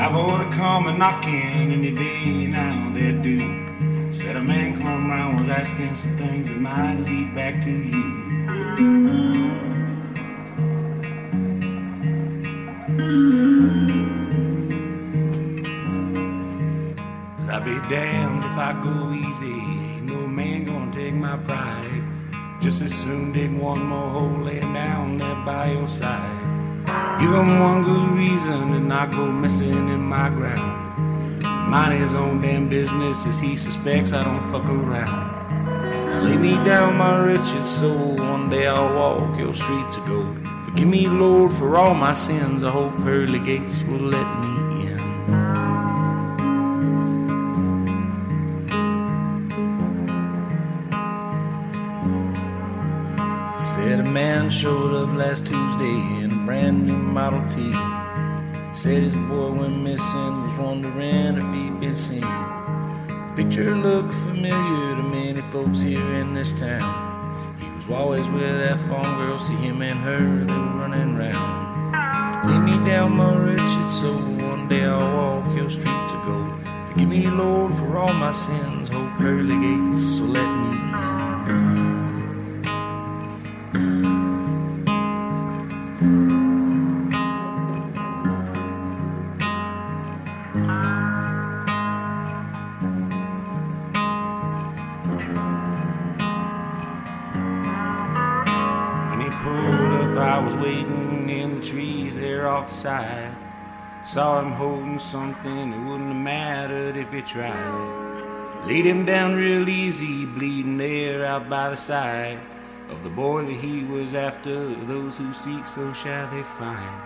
I've ordered come a knocking any day now they do. Said a man come round was asking some things that might lead back to you. I'll be damned if I go easy. Ain't no man gonna take my pride. Just as soon dig one more hole laying down there by your side. Give him one good reason to not go messing in my ground. Mind his own damn business as he suspects I don't fuck around. Now lay me down my wretched soul, one day I'll walk your streets of gold. Forgive me, Lord, for all my sins. I hope pearly gates will let me in. Said a man showed up last Tuesday in a brand new Model T. Said his boy went missing, was wondering if he'd been seen. The picture looked familiar to many folks here in this town. He was always with that farm girl, see him and her, they were running round. Lay me down my wretched soul, one day I'll walk your streets of gold. Forgive me, Lord, for all my sins, hope pearly gates will let me in. I was waiting in the trees there off the side. Saw him holding something that wouldn't have mattered if he tried. Laid him down real easy, bleeding there out by the side of the boy that he was after. Those who seek so shall they find.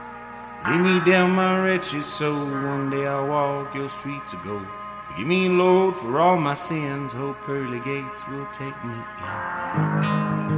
Lay me down my wretched soul, one day I'll walk your streets of gold. Forgive me, Lord, for all my sins, hope pearly gates will take me in.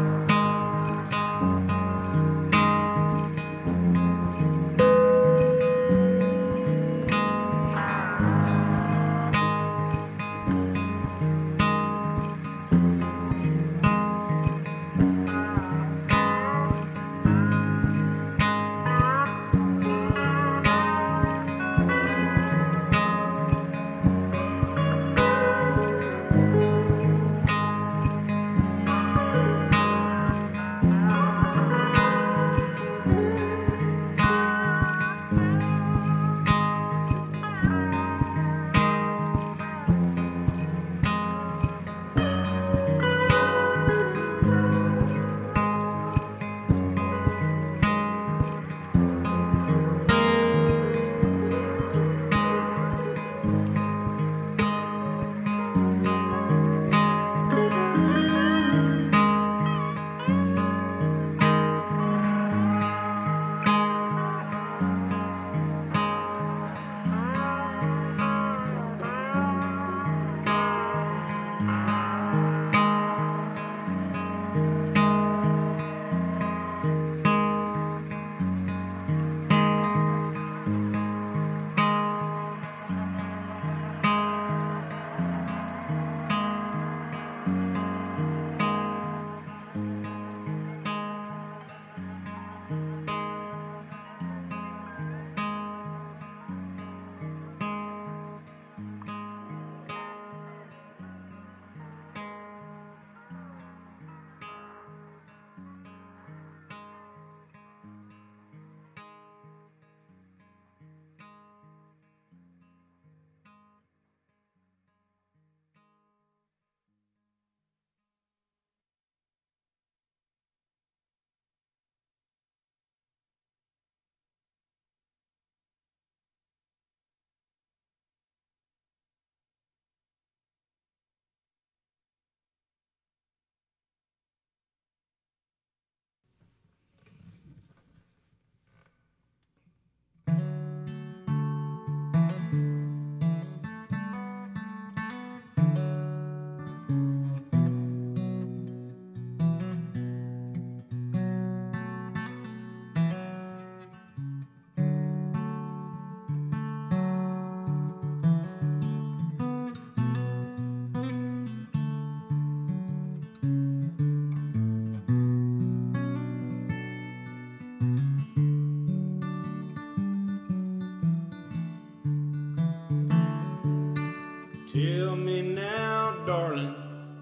Tell me now, darling,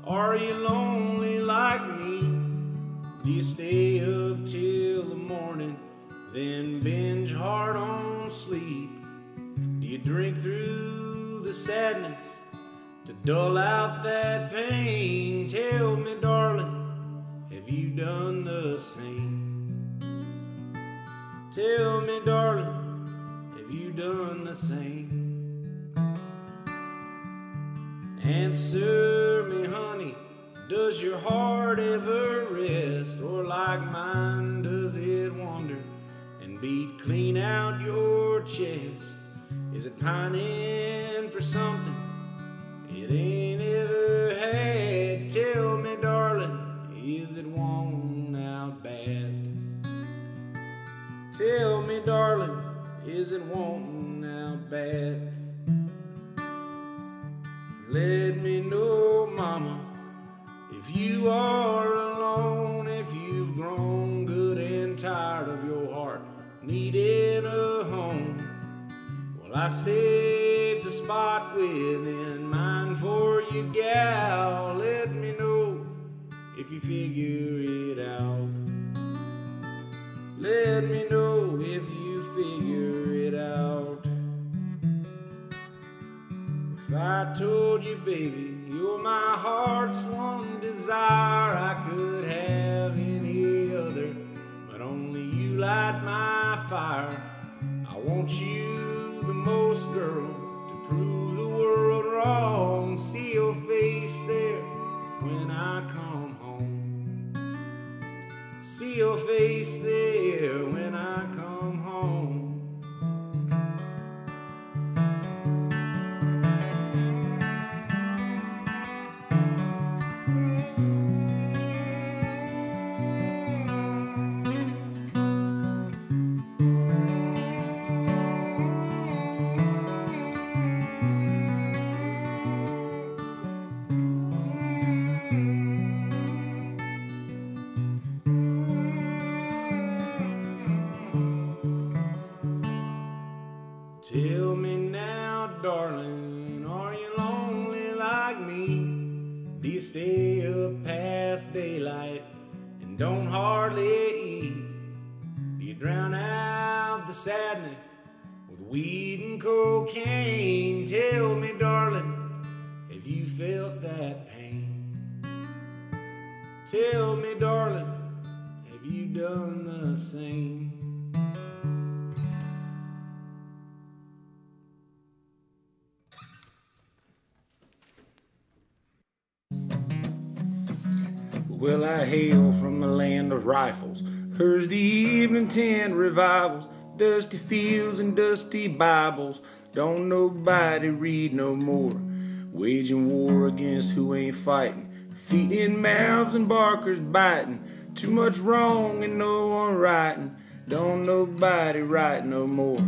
are you lonely like me? Do you stay up till the morning, then binge hard on sleep? Do you drink through the sadness to dull out that pain? Tell me, darling, have you done the same? Tell me, darling, have you done the same? Answer me, honey, does your heart ever rest? Or like mine, does it wander and beat clean out your chest? Is it pining for something it ain't ever had? Tell me, darling, is it worn out bad? Tell me, darling, is it worn out bad? Let me know, mama, if you are alone, if you've grown good and tired of your heart needing a home. Well, I saved a spot within mine for you, gal. Let me know if you figure it out. Let me know if you figure it out. If I told you, baby, you're my heart's one desire, I could have any other, but only you light my fire. I want you the most, girl, to prove the world wrong. See your face there when I come home. See your face there when I come home. Tell me now, darling, are you lonely like me? Do you stay up past daylight and don't hardly eat? Do you drown out the sadness with weed and cocaine? Tell me, darling, have you felt that pain? Tell me, darling, have you done the same? Well, I hail from the land of rifles, Thursday evening tent revivals, dusty fields and dusty Bibles. Don't nobody read no more. Waging war against who ain't fighting, feet in mouths and barkers biting. Too much wrong and no one righting. Don't nobody write no more.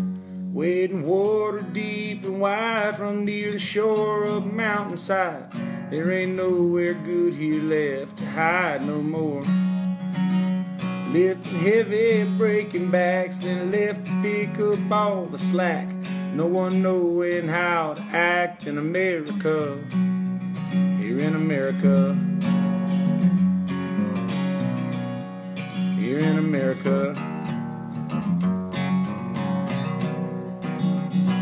Wading water deep and wide from near the shore of mountainside. There ain't nowhere good here left to hide no more. Lifting heavy, breaking backs, then left to pick up all the slack. No one knowing how to act in America. Here in America. Here in America.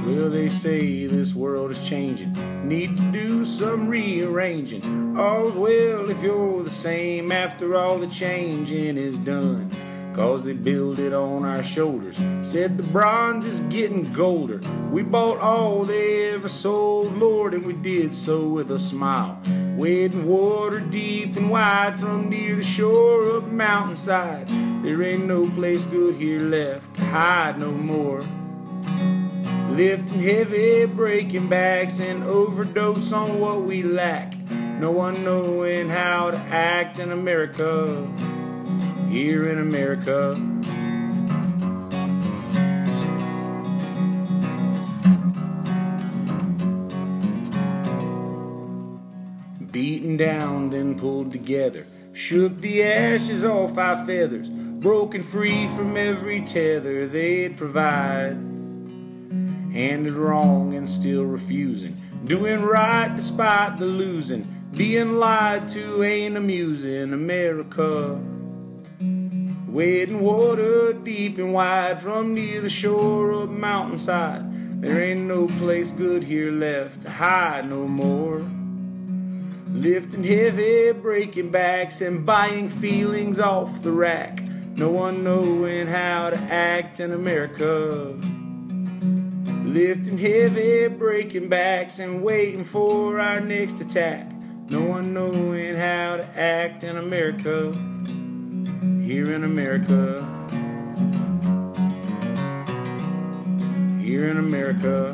Well, they say this world is changing, need to do some rearranging. All's well if you're the same after all the changing is done. Cause they build it on our shoulders, said the bronze is getting golder. We bought all they ever sold, Lord, and we did so with a smile. Wading water deep and wide from near the shore of the mountainside. There ain't no place good here left to hide no more. Lifting heavy, breaking backs, and overdose on what we lack. No one knowing how to act in America. Here in America. Beaten down, then pulled together, shook the ashes off our feathers, broken free from every tether they'd provide. Handed wrong and still refusing, Doing right despite the losing, being lied to ain't amusing. America, wading water deep and wide from near the shore of mountainside. There ain't no place good here left to hide no more. Lifting heavy, breaking backs and buying feelings off the rack. No one knowing how to act in America. Lifting heavy, breaking backs and waiting for our next attack. No one knowing how to act in America. Here in America. Here in America.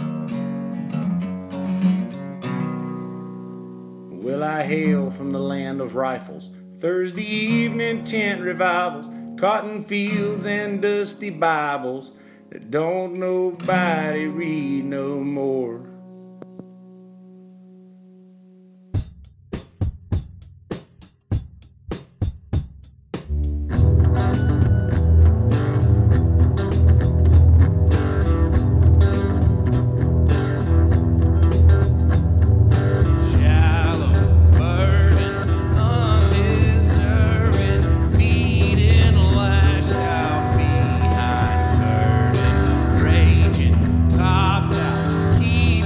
Well, I hail from the land of rifles, Thursday evening tent revivals, cotton fields and dusty Bibles that don't nobody read no more. Keep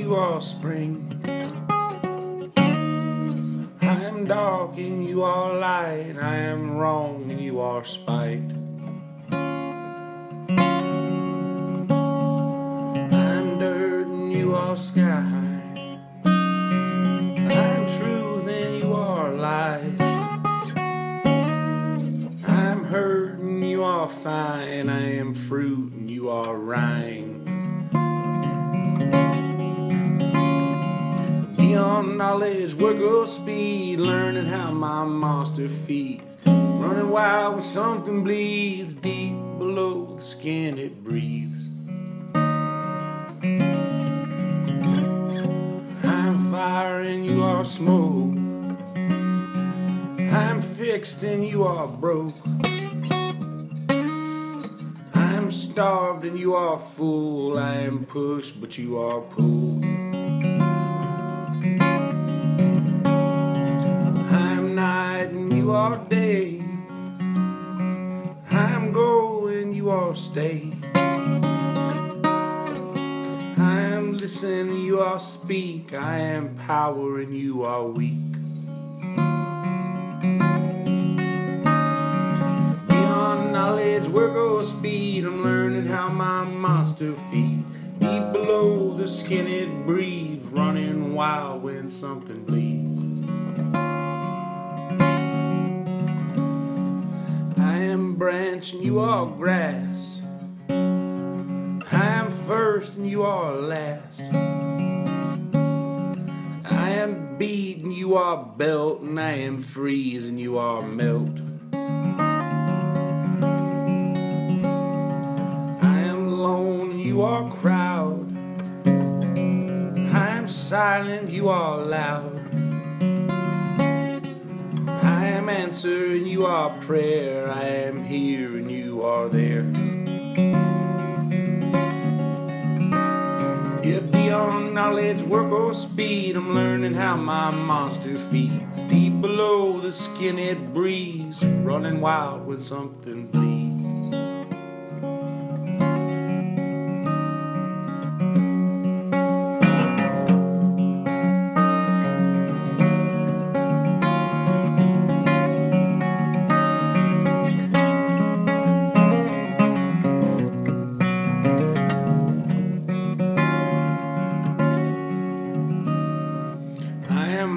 you are spring. I am dark and you are light. I am wrong and you are spite. I am dirt and you are sky. I am truth and you are lies. I am hurt and you are fine. I am fruit and you are rind. Beyond knowledge, work or speed, learning how my monster feeds. Running wild when something bleeds, deep below the skin it breathes. I'm fire and you are smoke. I'm fixed and you are broke. I'm starved and you are full. I am pushed but you are pulled. I'm night and you are day. I'm go and you are stay. I am listen and you are speak. I am power and you are weak. Beyond knowledge, work or speed, I'm learning how my monster feeds. Deep below the skin it breathes, running wild when something bleeds. I am branch and you are grass. I am first and you are last. I am beat and you are belt, and I am freeze and you are melt. I am lone and you are crowd. I am silent, you are loud. I am answer and you are prayer. I am here and you are there. Yeah, beyond knowledge, work or speed, I'm learning how my monster feeds. Deep below the skin it breathes, running wild when something bleeds.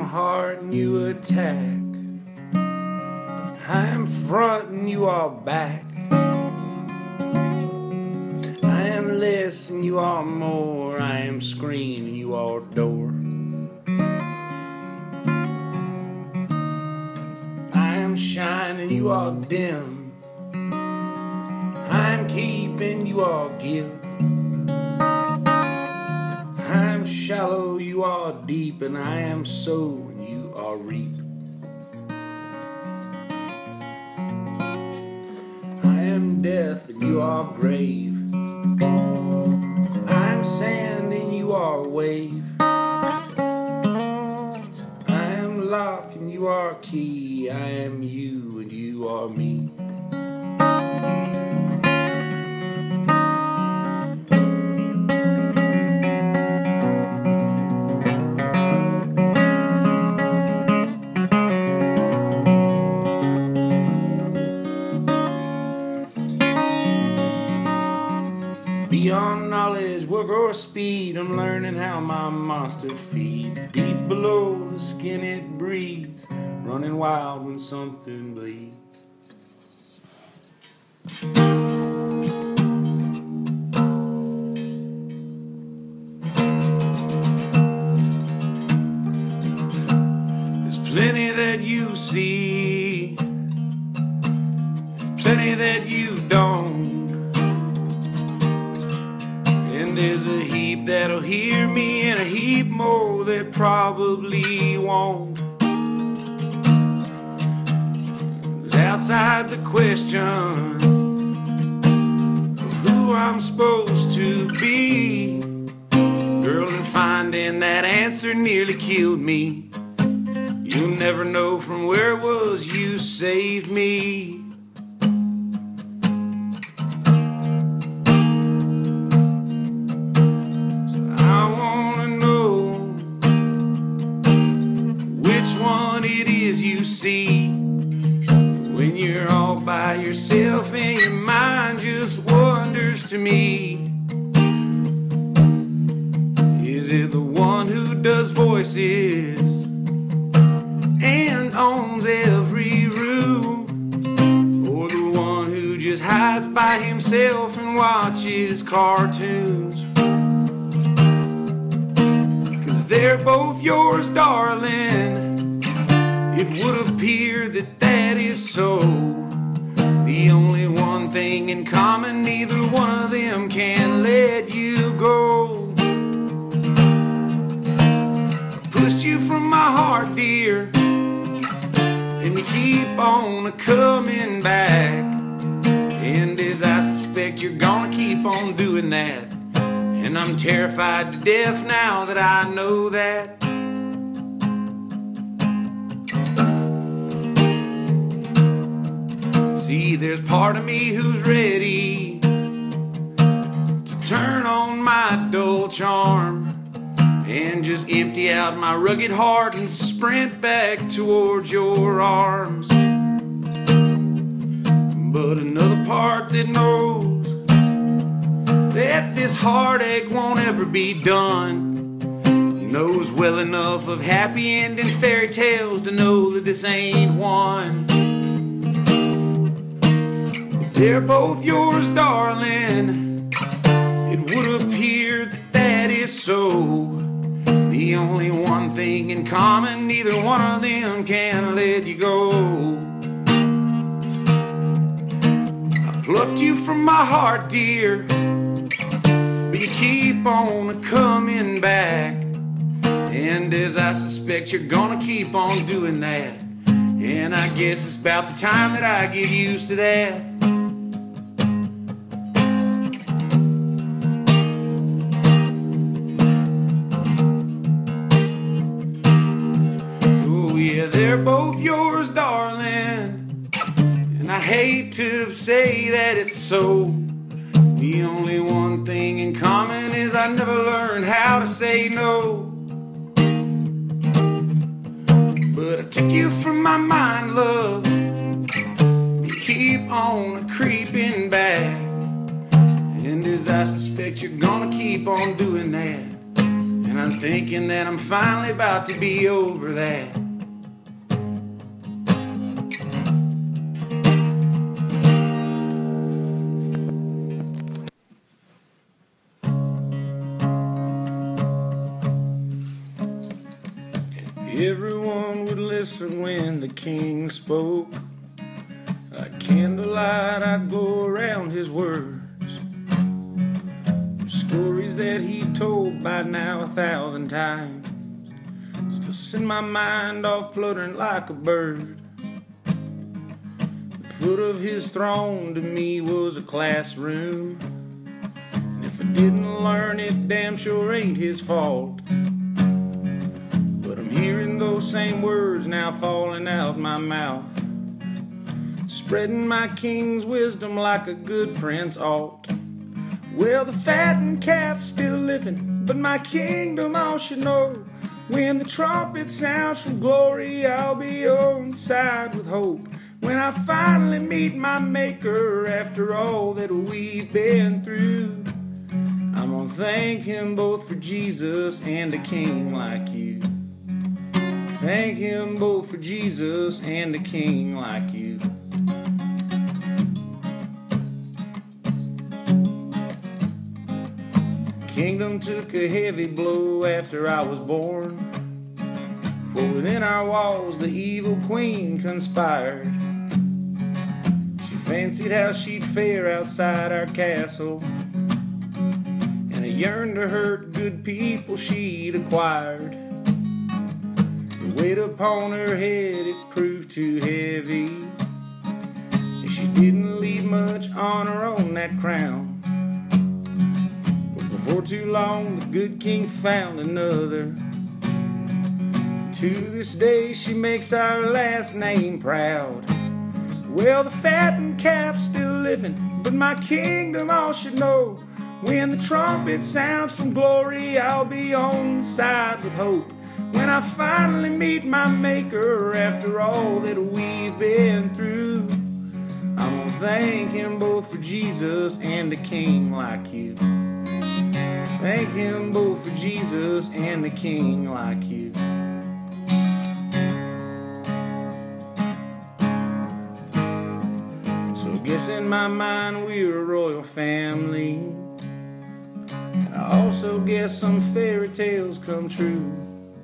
Heart and you attack. I am front and you are back. I am less and you are more. I am screen and you are door. I am shine and you are dim. I am keep and you are give. I am shallow, you are deep, and I am sow and you are reap. I am death and you are grave. I am sand and you are wave. I am lock and you are key. I am you and you are me. Beyond knowledge, work or speed, I'm learning how my monster feeds. Deep below the skin it breathes, running wild when something bleeds. There's plenty that you see, plenty that you don't. There's a heap that'll hear me and a heap more that probably won't. It's outside the question of who I'm supposed to be. Girl, and finding that answer nearly killed me. You'll never know from where it was you saved me. I wanna know see. When you're all by yourself and your mind just wanders to me, is it the one who does voices and owns every room, or the one who just hides by himself and watches cartoons? 'Cause they're both yours, darling. It would appear that that is so. The only one thing in common, neither one of them can let you go. Pushed you from my heart, dear, and you keep on coming back. And as I suspect, you're gonna keep on doing that. And I'm terrified to death now that I know that. See, there's part of me who's ready to turn on my dull charm and just empty out my rugged heart and sprint back towards your arms. But another part that knows that this heartache won't ever be done knows well enough of happy ending fairy tales to know that this ain't one. They're both yours, darling. It would appear that that is so. The only one thing in common, neither one of them can let you go. I plucked you from my heart, dear, but you keep on coming back. And as I suspect, you're gonna keep on doing that. And I guess it's about the time that I get used to that. They're both yours, darling, and I hate to say that it's so. The only one thing in common is I never learned how to say no. But I took you from my mind, love. You keep on creeping back, and as I suspect, you're gonna keep on doing that. And I'm thinking that I'm finally about to be over that. Everyone would listen when the king spoke. Like candlelight, I'd go around his words. Stories that he told by now 1,000 times still send my mind off fluttering like a bird. The foot of his throne to me was a classroom, and if I didn't learn it, damn sure ain't his fault. But I'm hearing those same words now falling out my mouth, spreading my king's wisdom like a good prince ought. Well, the fattened calf's still living, but my kingdom all should know. When the trumpet sounds from glory, I'll be on side with hope. When I finally meet my maker after all that we've been through, I'm gonna thank him both for Jesus and a king like you. Thank him both for Jesus and a king like you. Kingdom took a heavy blow after I was born, for within our walls the evil queen conspired. She fancied how she'd fare outside our castle, and I yearned to hurt good people she'd acquired. The weight upon her head, it proved too heavy, and she didn't leave much honor on that crown. But before too long, the good king found another. To this day, she makes our last name proud. Well, the fattened calf's still living, but my kingdom all should know. When the trumpet sounds from glory, I'll be on the side with hope. When I finally meet my maker after all that we've been through, I'm gonna thank him both for Jesus and a king like you. Thank him both for Jesus and a king like you. So I guess in my mind we're a royal family. I also guess some fairy tales come true.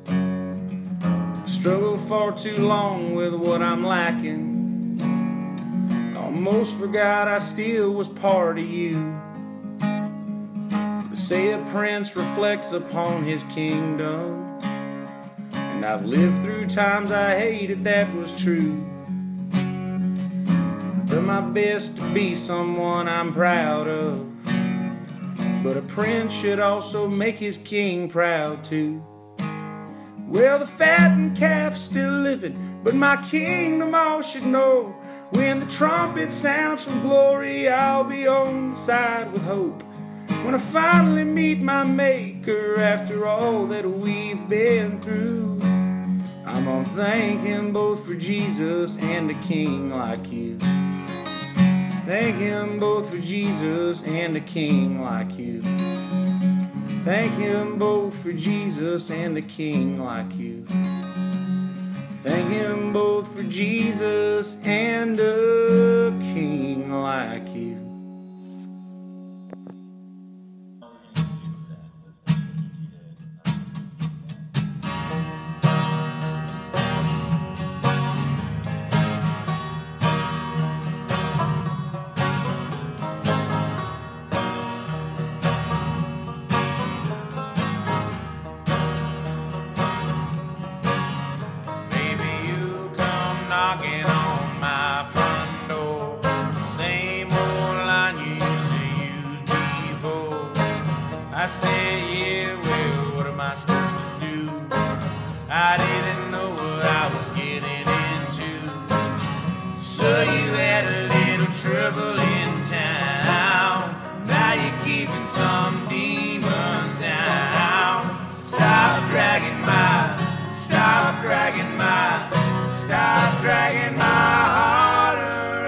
I struggled far too long with what I'm lacking. Almost forgot I still was part of you. They say a prince reflects upon his kingdom, and I've lived through times I hated that was true. Done my best to be someone I'm proud of, but a prince should also make his king proud too. Well, the fattened calf's still living, but my kingdom all should know. When the trumpet sounds from glory, I'll be on the side with hope. When I finally meet my maker after all that we've been through, I'm gonna thank him both for Jesus and a king like you. Thank him both for Jesus and a king like you. Thank him both for Jesus and a king like you. Thank him both for Jesus and a king like you. Knocking on my front door, same old line you used to use before. I said, yeah, well, what am I supposed to do? I didn't know what I was getting into. So you had a little trouble in town. Now you're keeping some demons down. Stop dragging my Stop dragging my heart around.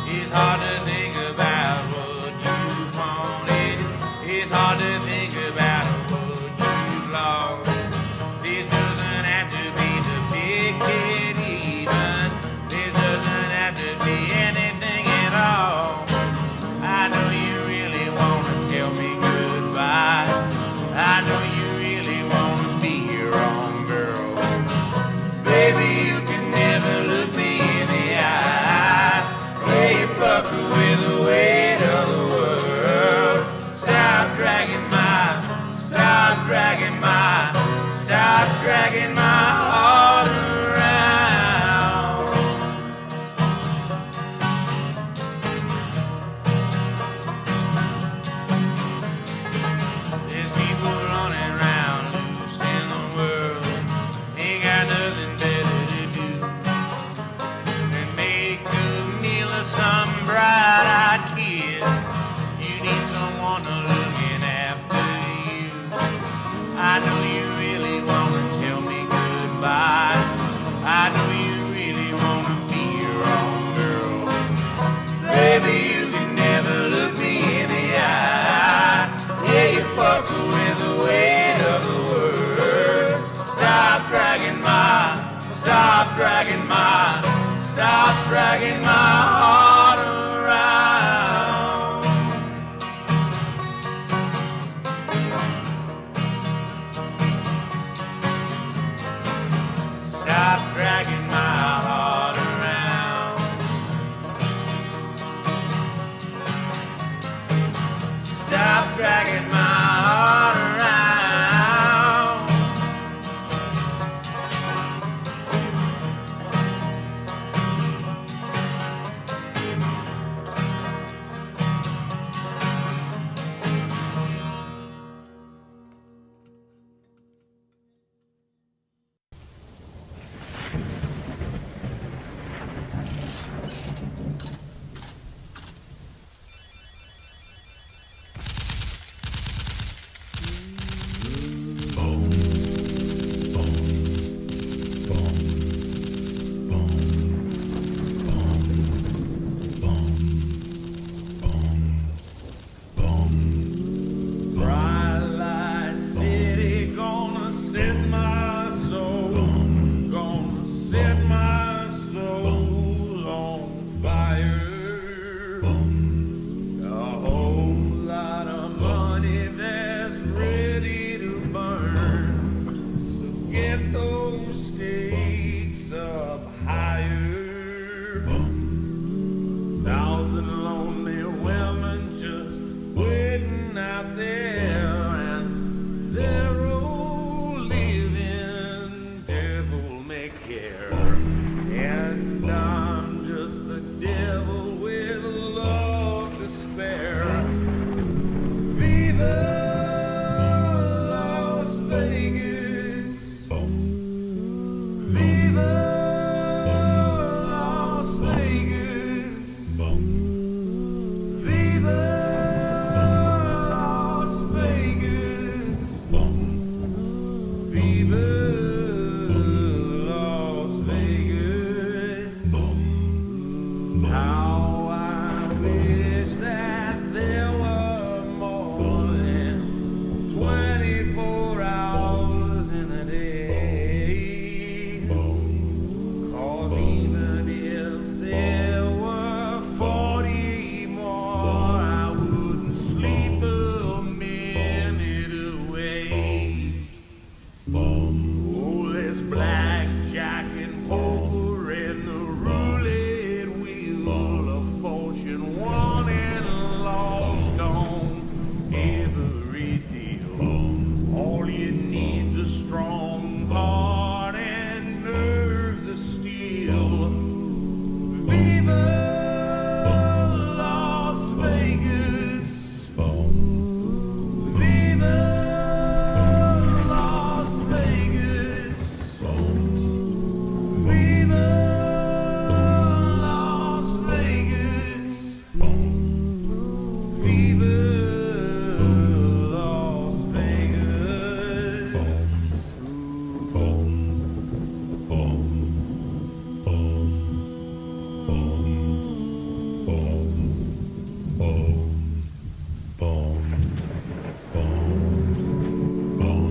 It's hard to think about what you wanted. It's hard to think about what you've lost. This doesn't have to be the big kid even. This doesn't have to be anything at all. I know you really want to tell me goodbye. I know you really want to be your own girl. Baby, you can never look me in the eye. Yeah, you buckle with the weight of the world. Stop dragging my heart around. There's people running around loose in the world, ain't got nothing better to do than make a meal of some bright-eyed kid. You need someone to looking after you. I know you really want to tell me goodbye. I know you really want to be your own girl. Baby, you can never look me in the eye. Yeah, you buckle with the weight of the world. Stop dragging my heart around. Stop dragging my heart around. Stop dragging my heart around. Thousand lonely women just waiting out there, and they're all living devil may care. And I'm just the devil with love to spare. Viva Las Vegas. Viva Las Vegas. Viva Las Vegas. Viva Las Vegas. How I wish that there were more than 24 hours in a day. 'Cause even if there were 40 more, I wouldn't sleep a minute away. Oh, there's blackjack and poker and the roulette wheel of fortune won and lost on every deal. All you need's a strong heart and nerves of steel. Viva Las Vegas. Viva Las Vegas. Viva Las Vegas. Viva Las Vegas.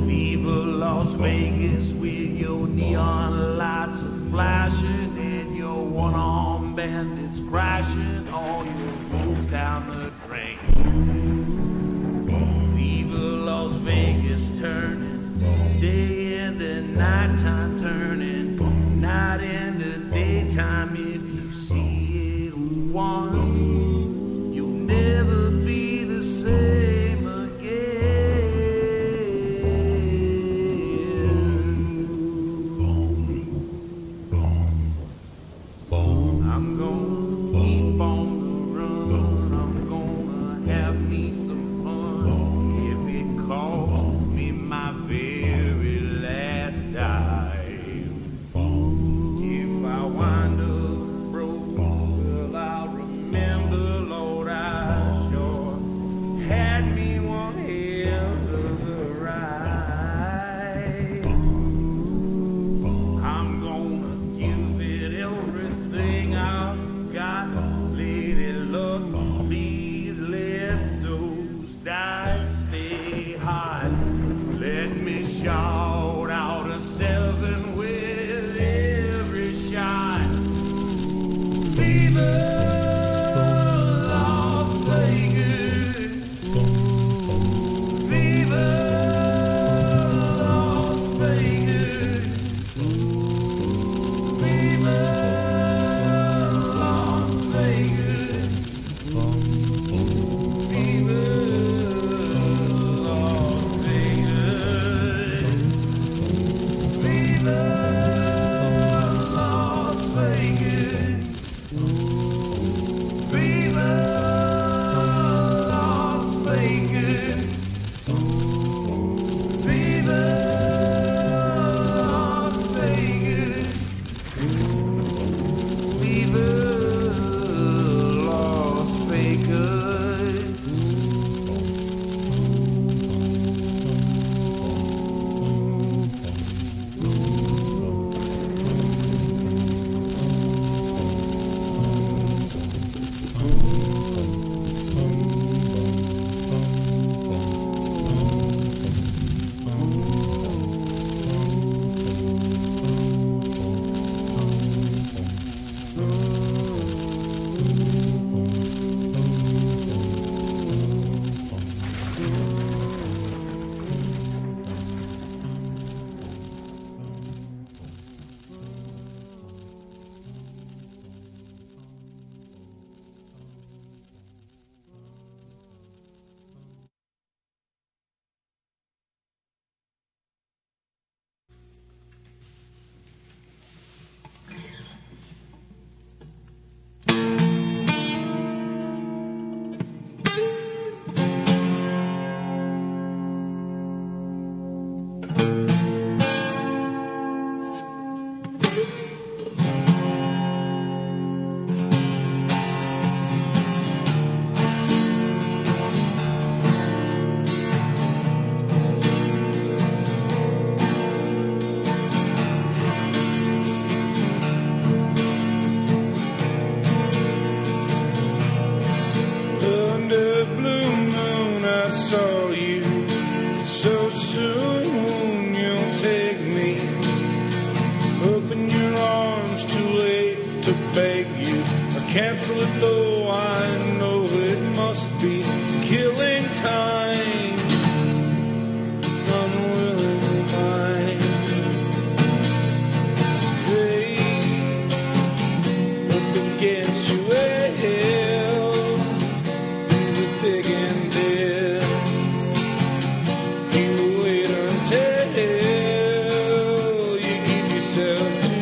Viva Las Vegas with your neon lights a flashing and your one-armed bandits crashing all your fools down the drain. Viva Las Vegas turning day into nighttime, turning night into daytime. If you see it once, you'll never be the same again. I'm gonna keep on the run. I'm gonna have me some fun. If it costs me my very last dime. If I wind up broke, well, I'll remember, Lord, I sure had me one hell of a ride. I'm gonna give it everything I've got. Lady luck, please let those dice stay high. Let me shout out a 7 with every shot. Viva Las Vegas. Viva Las Vegas. Viva Las Vegas. Viva Las Vegas. Viva Las Vegas. cancel it though I know it must be killing time. Unwilling mind. Fate up against you hell. Through the thick and thin. You wait until you give yourself to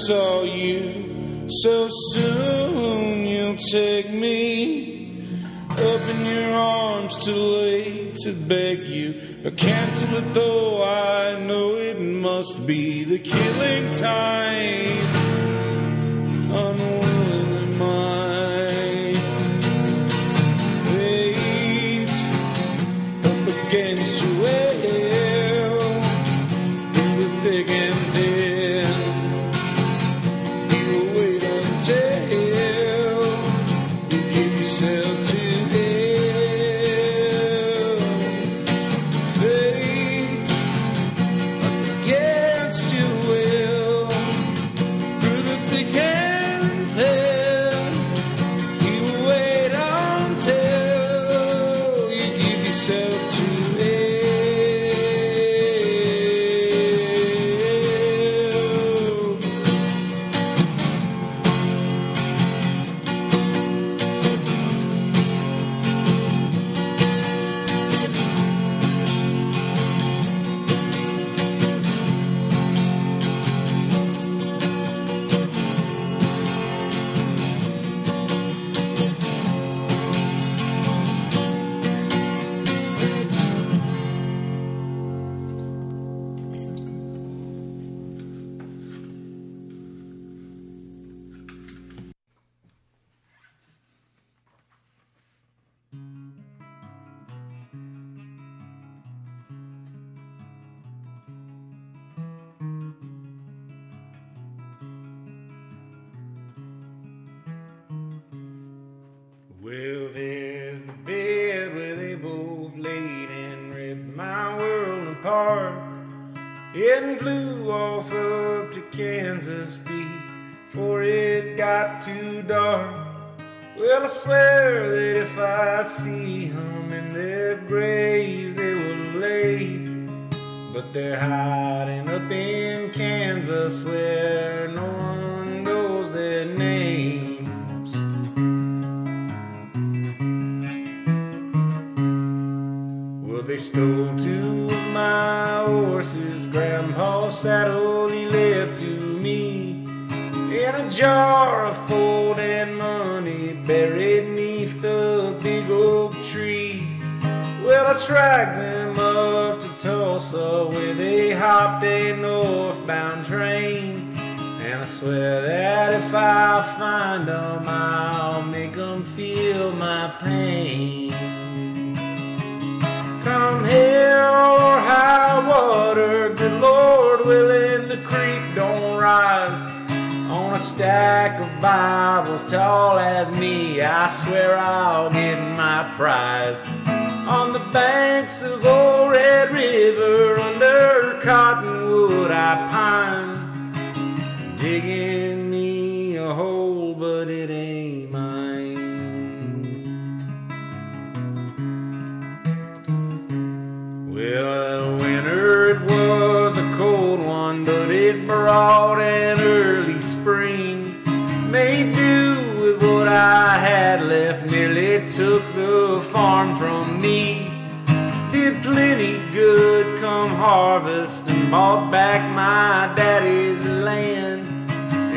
saw you so soon. You'll take me up in your arms too late to beg you or cancel it though I know it must be the killing time. Unwilling mind. Fate up against you hell through the thick and thin. Well, there's the bed where they both laid and ripped my world apart. It flew off up to Kansas before it got too dark. Well, I swear that if I see them in their graves, they will lay. But they're hiding up in Kansas where no one knows their names. Well, they stole two of my horses, Grandpa's saddle he left to me, in a jar of folding money buried neath the big oak tree. Well, I tracked them up to Tulsa where they hopped a northbound train, and I swear that if I find them, I'll make them feel my pain. Come hell or high water, good Lord willing, the creek don't rise. On a stack of Bibles tall as me, I swear I'll get my prize. On the banks of old Red River, under cottonwood I pine, digging me a hole but it ain't mine. Well, winter it was a cold one, but it brought an early spring. Made do with what I had left, nearly took the farm from me. Did plenty good come harvest and bought back my daddy's land.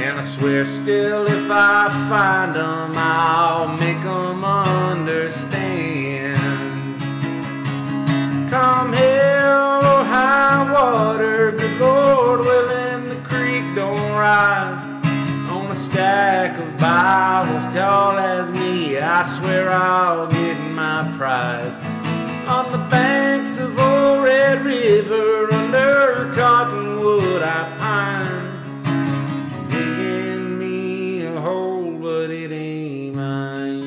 And I swear still if I find 'em, I'll make 'em understand. Come hell or high water, good Lord willing, the creek don't rise. On a stack of Bibles tall as me, I swear I'll get my prize. On the banks of old Red River, under cottonwood I pine. Digging me a hole, but it ain't mine.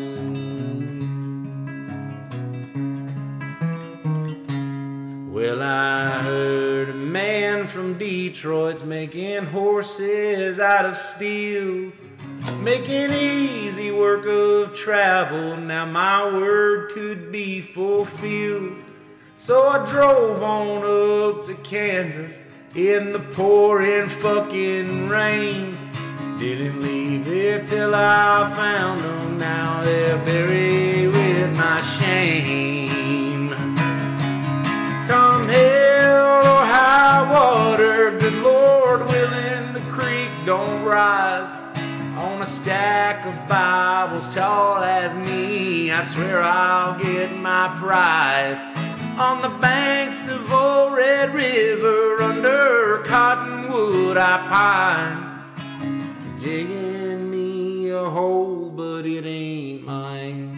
Well, I heard a man from Detroit's making horses out of steel, making easy work of travel. Now my word could be fulfilled. So I drove on up to Kansas in the pouring fucking rain. Didn't leave there till I found them. Now they're buried with my shame. Come hell or high water, good Lord willing, the creek don't rise. On a stack of Bibles tall as me, I swear I'll get my prize. On the banks of old Red River, under cottonwood I pine. Digging me a hole, but it ain't mine.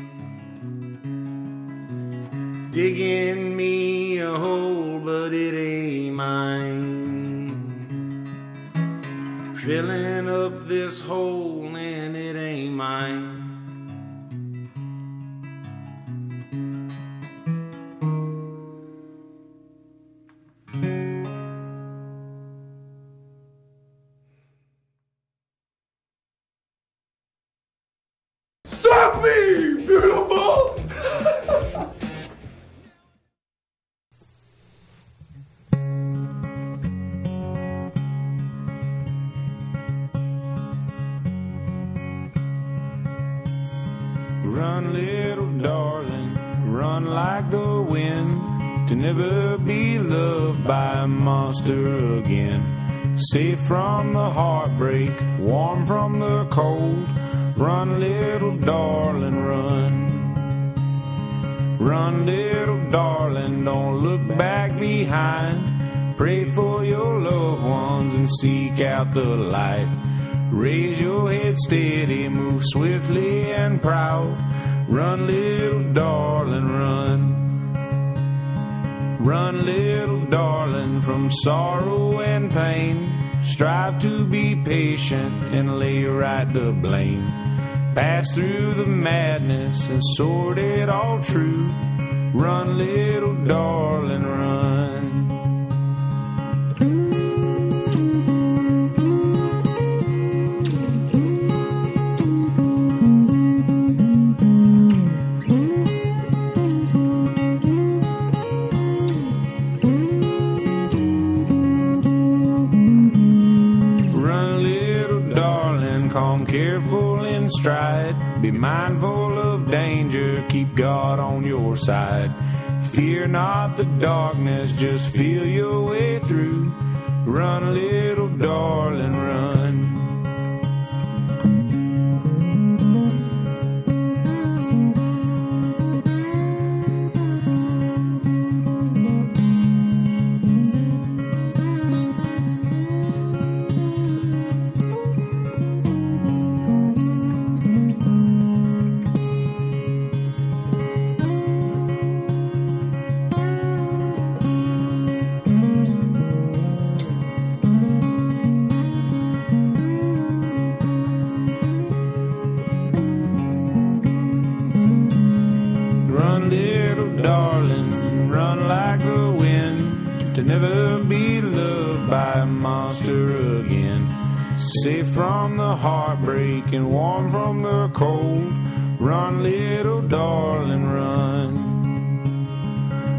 Digging me a hole, but it ain't mine. Filling up this hole and it ain't mine. Suck me, beautiful! Run, little darling, run like the wind, to never be loved by a monster again. Safe from the heartbreak, warm from the cold. Run, little darling, run. Run, little darling, don't look back behind. Pray for your loved ones and seek out the light. Raise your head steady, move swiftly and proud. Run, little darling, run. Run, little darling, from sorrow and pain. Strive to be patient and lay right the blame. Pass through the madness and sort it all true. Run, little darling, run. Careful in stride, be mindful of danger, keep God on your side. Fear not the darkness, just feel your way through. Run, little darling, run. Safe from the heartbreak and warm from the cold. Run, little darling, run.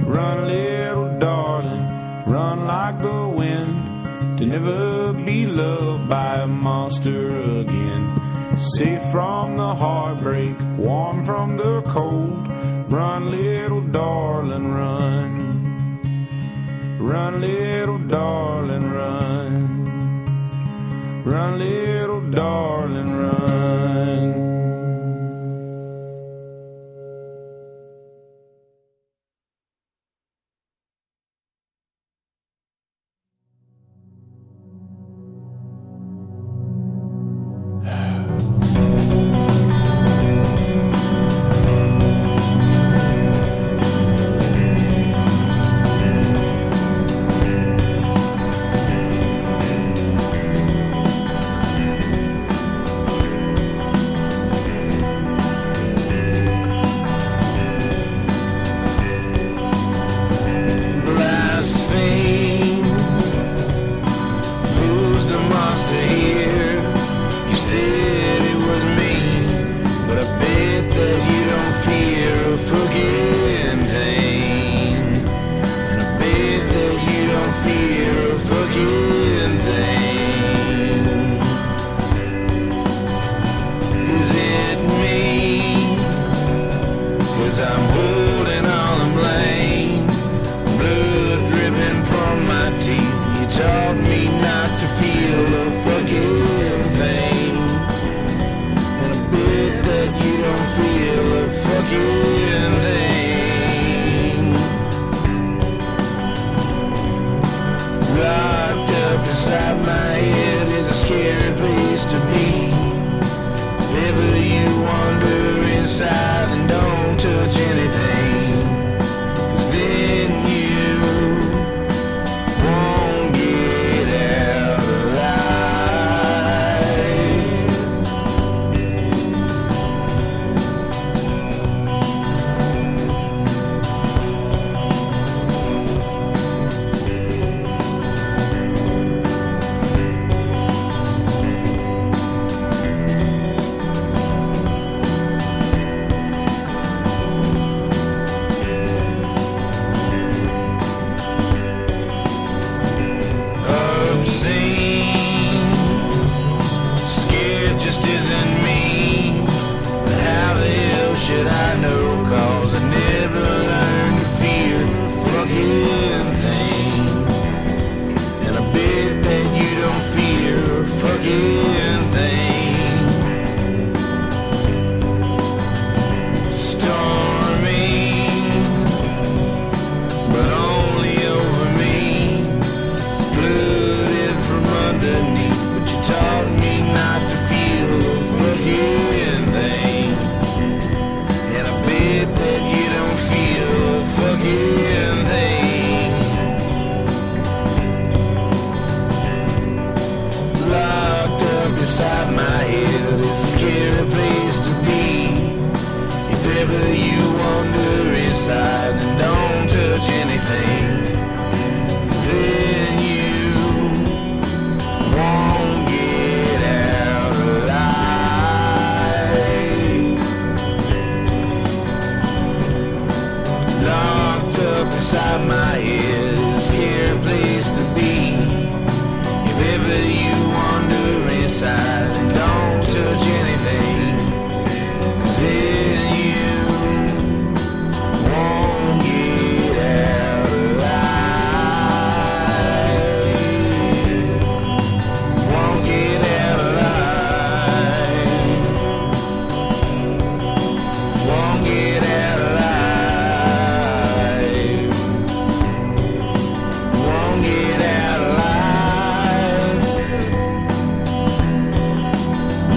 Run, little darling, run like the wind, to never be loved by a monster again. Safe from the heartbreak, warm from the cold. Run, little darling, run. Run, little darling, run. Run, little darling, run.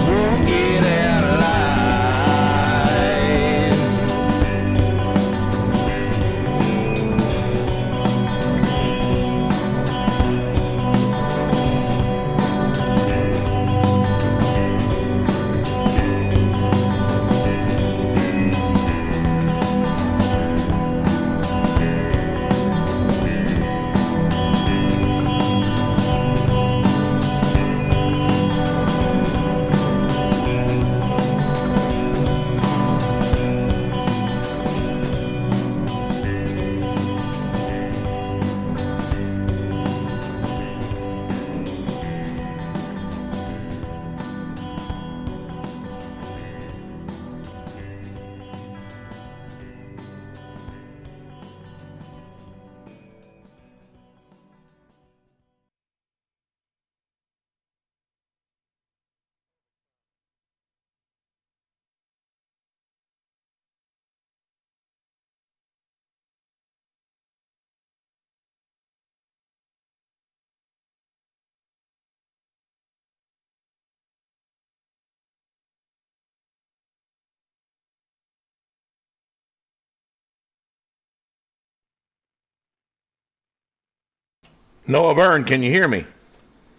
Won't Noah Byrne, can you hear me?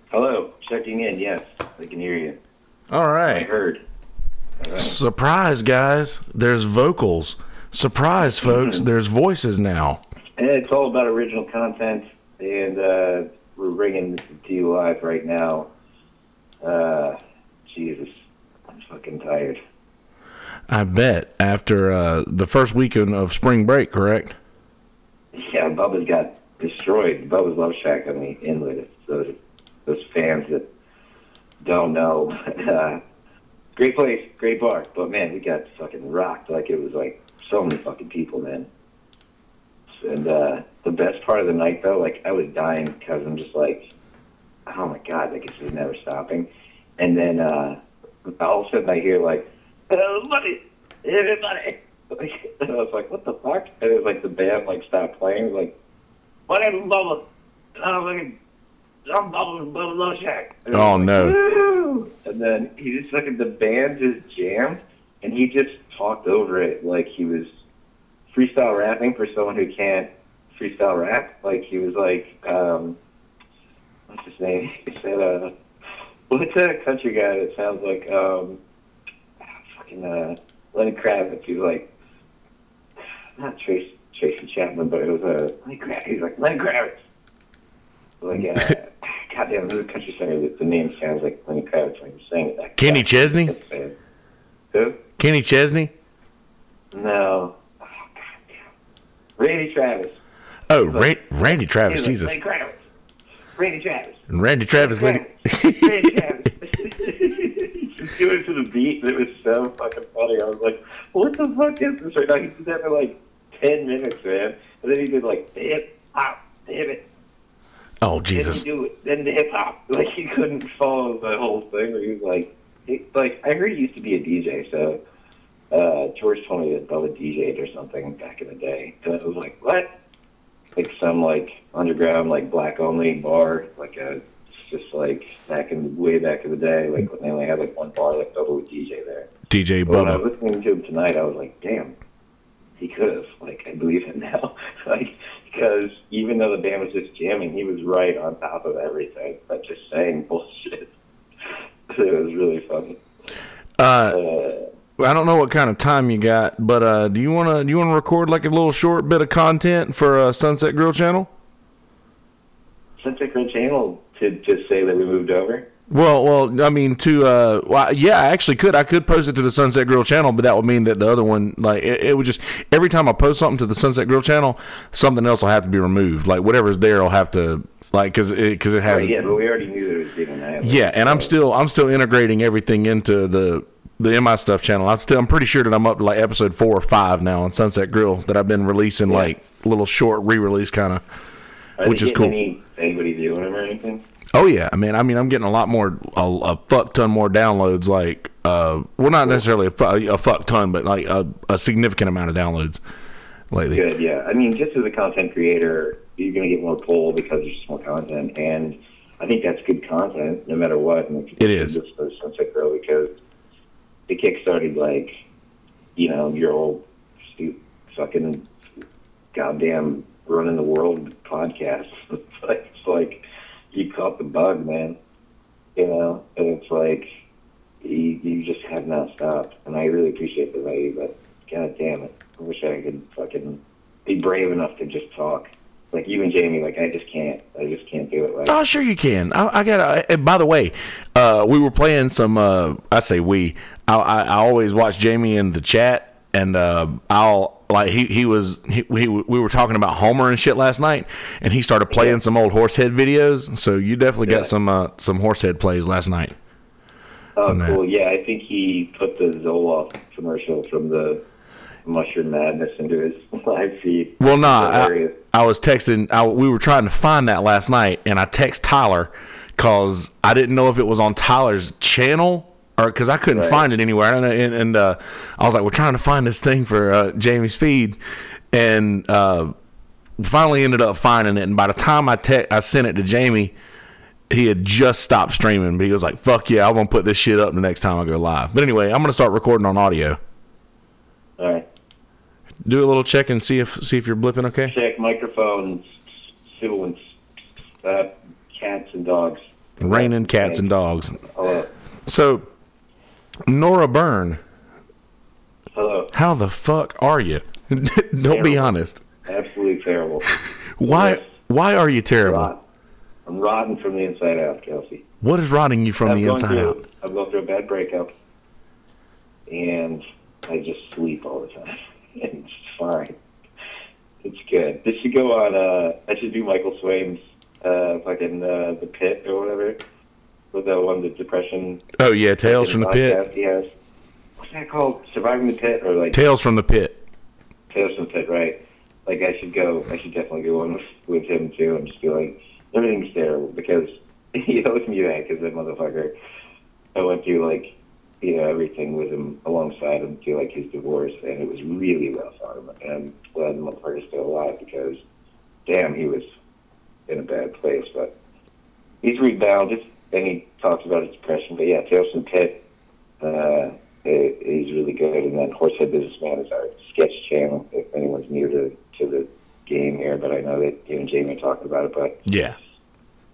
Hello, checking in. Yes, I can hear you. All right. I heard. All right. Surprise, guys. There's vocals. Surprise, folks. There's voices now. And it's all about original content, and we're bringing this to you live right now. Jesus, I'm fucking tired. I bet. After the first weekend of spring break, correct? Yeah, Bubba's got destroyed. Bubba's Love Shack on the inlet. Those fans that don't know. Great place, great bar. But, man, we got fucking rocked. Like, it was, like, so many fucking people, man. And the best part of the night, though, like, I was dying because I'm just like, oh, my God, like, this is never stopping. And then all of a sudden I hear, like, everybody. And I was like, what the fuck? And it was like the band, like, stopped playing. It was like, what is Bubba? I'm Bubba Love Shack. Oh, like, no. woo! And then he just fucking, the band just jammed, and he just talked over it like he was freestyle rapping for someone who can't freestyle rap. Like, he was like, what's his name? He said, what's that country guy that sounds like, fucking, Lenny Kravitz? He's like, not Tracy Chapman, but it was Lenny Kravitz. He's like, Lenny Kravitz. Like, goddamn, there's a country singer that the name sounds like Lenny Kravitz when you're saying it. Kenny Chesney? Who? Kenny Chesney? No. Oh, goddamn. Randy Travis. Oh, Randy Travis, Jesus. Lenny Kravitz. Randy Travis. And Randy Travis. Randy Travis. He's doing it to the beat, and it was so fucking funny. I was like, what the fuck is this right now? He did that for like 10 minutes, man. And then he did like the hip hop, the hip. Oh, Jesus. Then he do it, then the hip hop. Like, he couldn't follow the whole thing. Where he was like, I heard he used to be a DJ, so George told me that Bubba DJ'd or something back in the day. And I was like, what? Like some like underground, like black only bar, like just like way back in the day, like when they only had like one bar, like Bubba would DJ there. DJ But when I Bubba. was listening to him tonight, I was like, damn, he could have. Like, I believe him now. Like, because even though the band was just jamming, he was right on top of everything, but just saying bullshit. It was really funny. I don't know what kind of time you got, but do you wanna record like a little short bit of content for Sunset Grill channel? Sunset Grill channel to just say that we moved over? Well, I mean, yeah, I actually could. I could post it to the Sunset Grill channel, but that would mean that the other one, like, it would just, every time I post something to the Sunset Grill channel, something else will have to be removed. Like, whatever's there will have to, like, because it has. Right, yeah, but we already knew that it was being that. Yeah, and I'm still integrating everything into the MI Stuff channel. I'm pretty sure that I'm up to like episode 4 or 5 now on Sunset Grill that I've been releasing, like little short re-release kind of, which is cool. Anybody viewing them or anything? Oh yeah, I mean, I'm getting a lot more, a fuck ton more downloads. Like, well, not necessarily a fuck ton, but like a significant amount of downloads lately. Good, yeah. I mean, just as a content creator, you're going to get more pull because there's just more content, and I think that's good content no matter what. And it is. For Sunset Grill because it kickstarted like, your old fucking goddamn running the world podcast. It's like you caught the bug, man. And it's like you just have not stopped. And I really appreciate the value, but god damn it, I wish I could fucking be brave enough to just talk. Like you and Jamie, like I just can't do it. Right? Oh, sure you can. I got. By the way, we were playing some. I say we. I always watch Jamie in the chat, and we were talking about Homer and shit last night, and he started playing some old Horsehead videos. So you definitely got some Horsehead plays last night. Oh, cool. Yeah, I think he put the Zoloft commercial from the Mushroom Madness into his live feed. Well, I was texting. We were trying to find that last night, and I text Tyler because I didn't know if it was on Tyler's channel or because I couldn't find it anywhere. And I was like, we're trying to find this thing for Jamie's feed, and finally ended up finding it. And by the time I sent it to Jamie, he had just stopped streaming. But he was like, "Fuck yeah, I'm gonna put this shit up the next time I go live." But anyway, I'm gonna start recording on audio. All right. Do a little check and see if you're blipping okay. Check microphones, sequence. Cats and dogs. Raining cats and dogs. Hello. So, Noah Byrne, Hello. how the fuck are you? Don't be honest. Absolutely terrible. Why are you terrible? I'm rotten from the inside out, Kelsey. What is rotting you from the inside out? I'm going through a bad breakup, and I just sleep all the time. And it's fine. It's good. This should go on, I should do Michael Swain's fucking The Pit or whatever. Was that one, the depression? Oh, yeah, Tales from the Pit. He has. What's that called? Surviving the Pit? Or like Tales from the Pit. Tales from the Pit, right. Like, I should definitely go on with him, too, and just be like, everything's terrible, because he owes me that, because that motherfucker, I went through, like, you know, everything with him alongside him through, like, his divorce, and it was really rough on him, and I'm glad the motherfucker's still alive, because, damn, he was in a bad place, but he's rebounded, and he talks about his depression, but yeah, Tales from the Pit, he's really good, and then Horsehead Businessman is our sketch channel, if anyone's new to the game here, but I know that you and Jamie are talking about it, but yeah,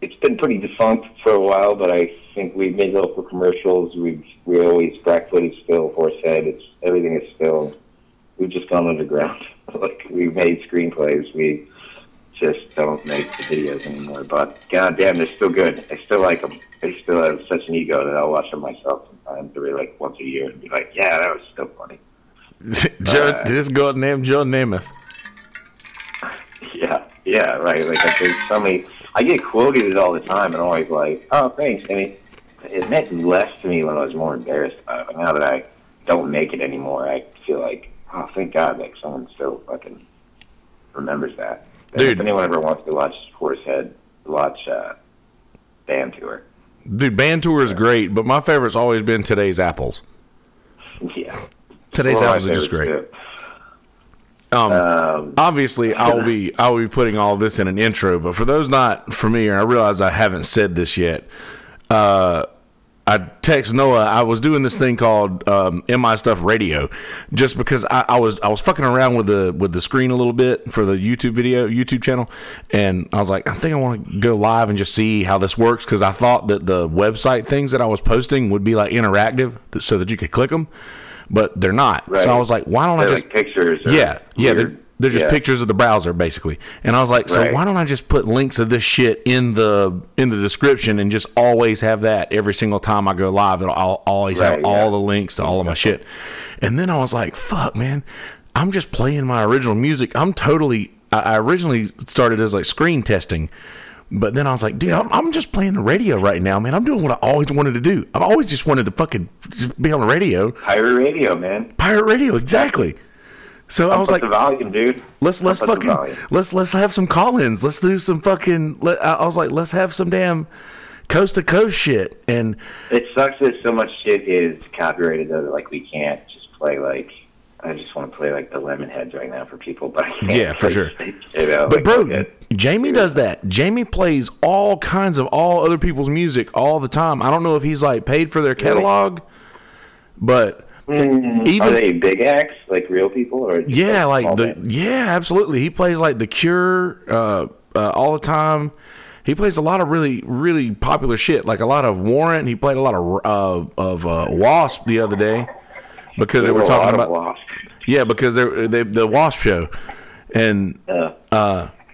it's been pretty defunct for a while, but I think we've made local commercials, we always, Black Footage still, Horsehead, everything is still, we've just gone underground, like, we've made screenplays, we just don't make the videos anymore, but goddamn, they're still good, I still like them, I still have such an ego that I'll watch them myself sometimes, every, like, once a year, and be like, yeah, that was still funny. This goddamn John Namath. Yeah, right. Like, I get quoted it all the time, and I'm always like, oh, thanks. I mean, it meant less to me when I was more embarrassed about it. But now that I don't make it anymore, I feel like, oh, thank God, like, someone still fucking remembers that. And dude, if anyone ever wants to watch Horsehead, watch Band Tour. Dude, Band Tour is great, but my favorite's always been Today's Apples. Yeah. Today's Apples are just great. Too. Obviously, I'll be putting all this in an intro, but for those not familiar, I realize I haven't said this yet. I text Noah. I was doing this thing called MI Stuff Radio, just because I was fucking around with the screen a little bit for the YouTube channel, and I was like, I think I want to go live and just see how this works, because I thought that the website things that I was posting would be like interactive, so that you could click them. But they're not. Right. So I was like, why don't I just... like pictures. Yeah. They're just pictures of the browser, basically. And I was like, so why don't I just put links of this shit in the description and just always have that every single time I go live? I'll always have all the links to all of my shit. And then I was like, fuck, man. I'm just playing my original music. I originally started as like screen testing. But then I was like, dude, I'm just playing the radio right now, man. I'm doing what I always wanted to do. I've always just wanted to fucking just be on the radio. Pirate radio, man. Pirate radio, exactly. So I was like, the volume, dude. Let's have some call-ins. Let's do some fucking. I was like, let's have some damn coast to coast shit. And it sucks that so much shit is copyrighted though. That, like, we can't just play like. I just want to play like the Lemonheads right now for people, but I can't. Yeah, for sure. You know, but bro, Jamie does that. Jamie plays all kinds of all other people's music all the time. I don't know if he's like paid for their catalog, but even are they big acts, like real people, or just absolutely. He plays like The Cure all the time. He plays a lot of really, really popular shit, like a lot of Warrant. He played a lot of Wasp the other day. Because they were talking about Wasp. Yeah, because the Wasp show, and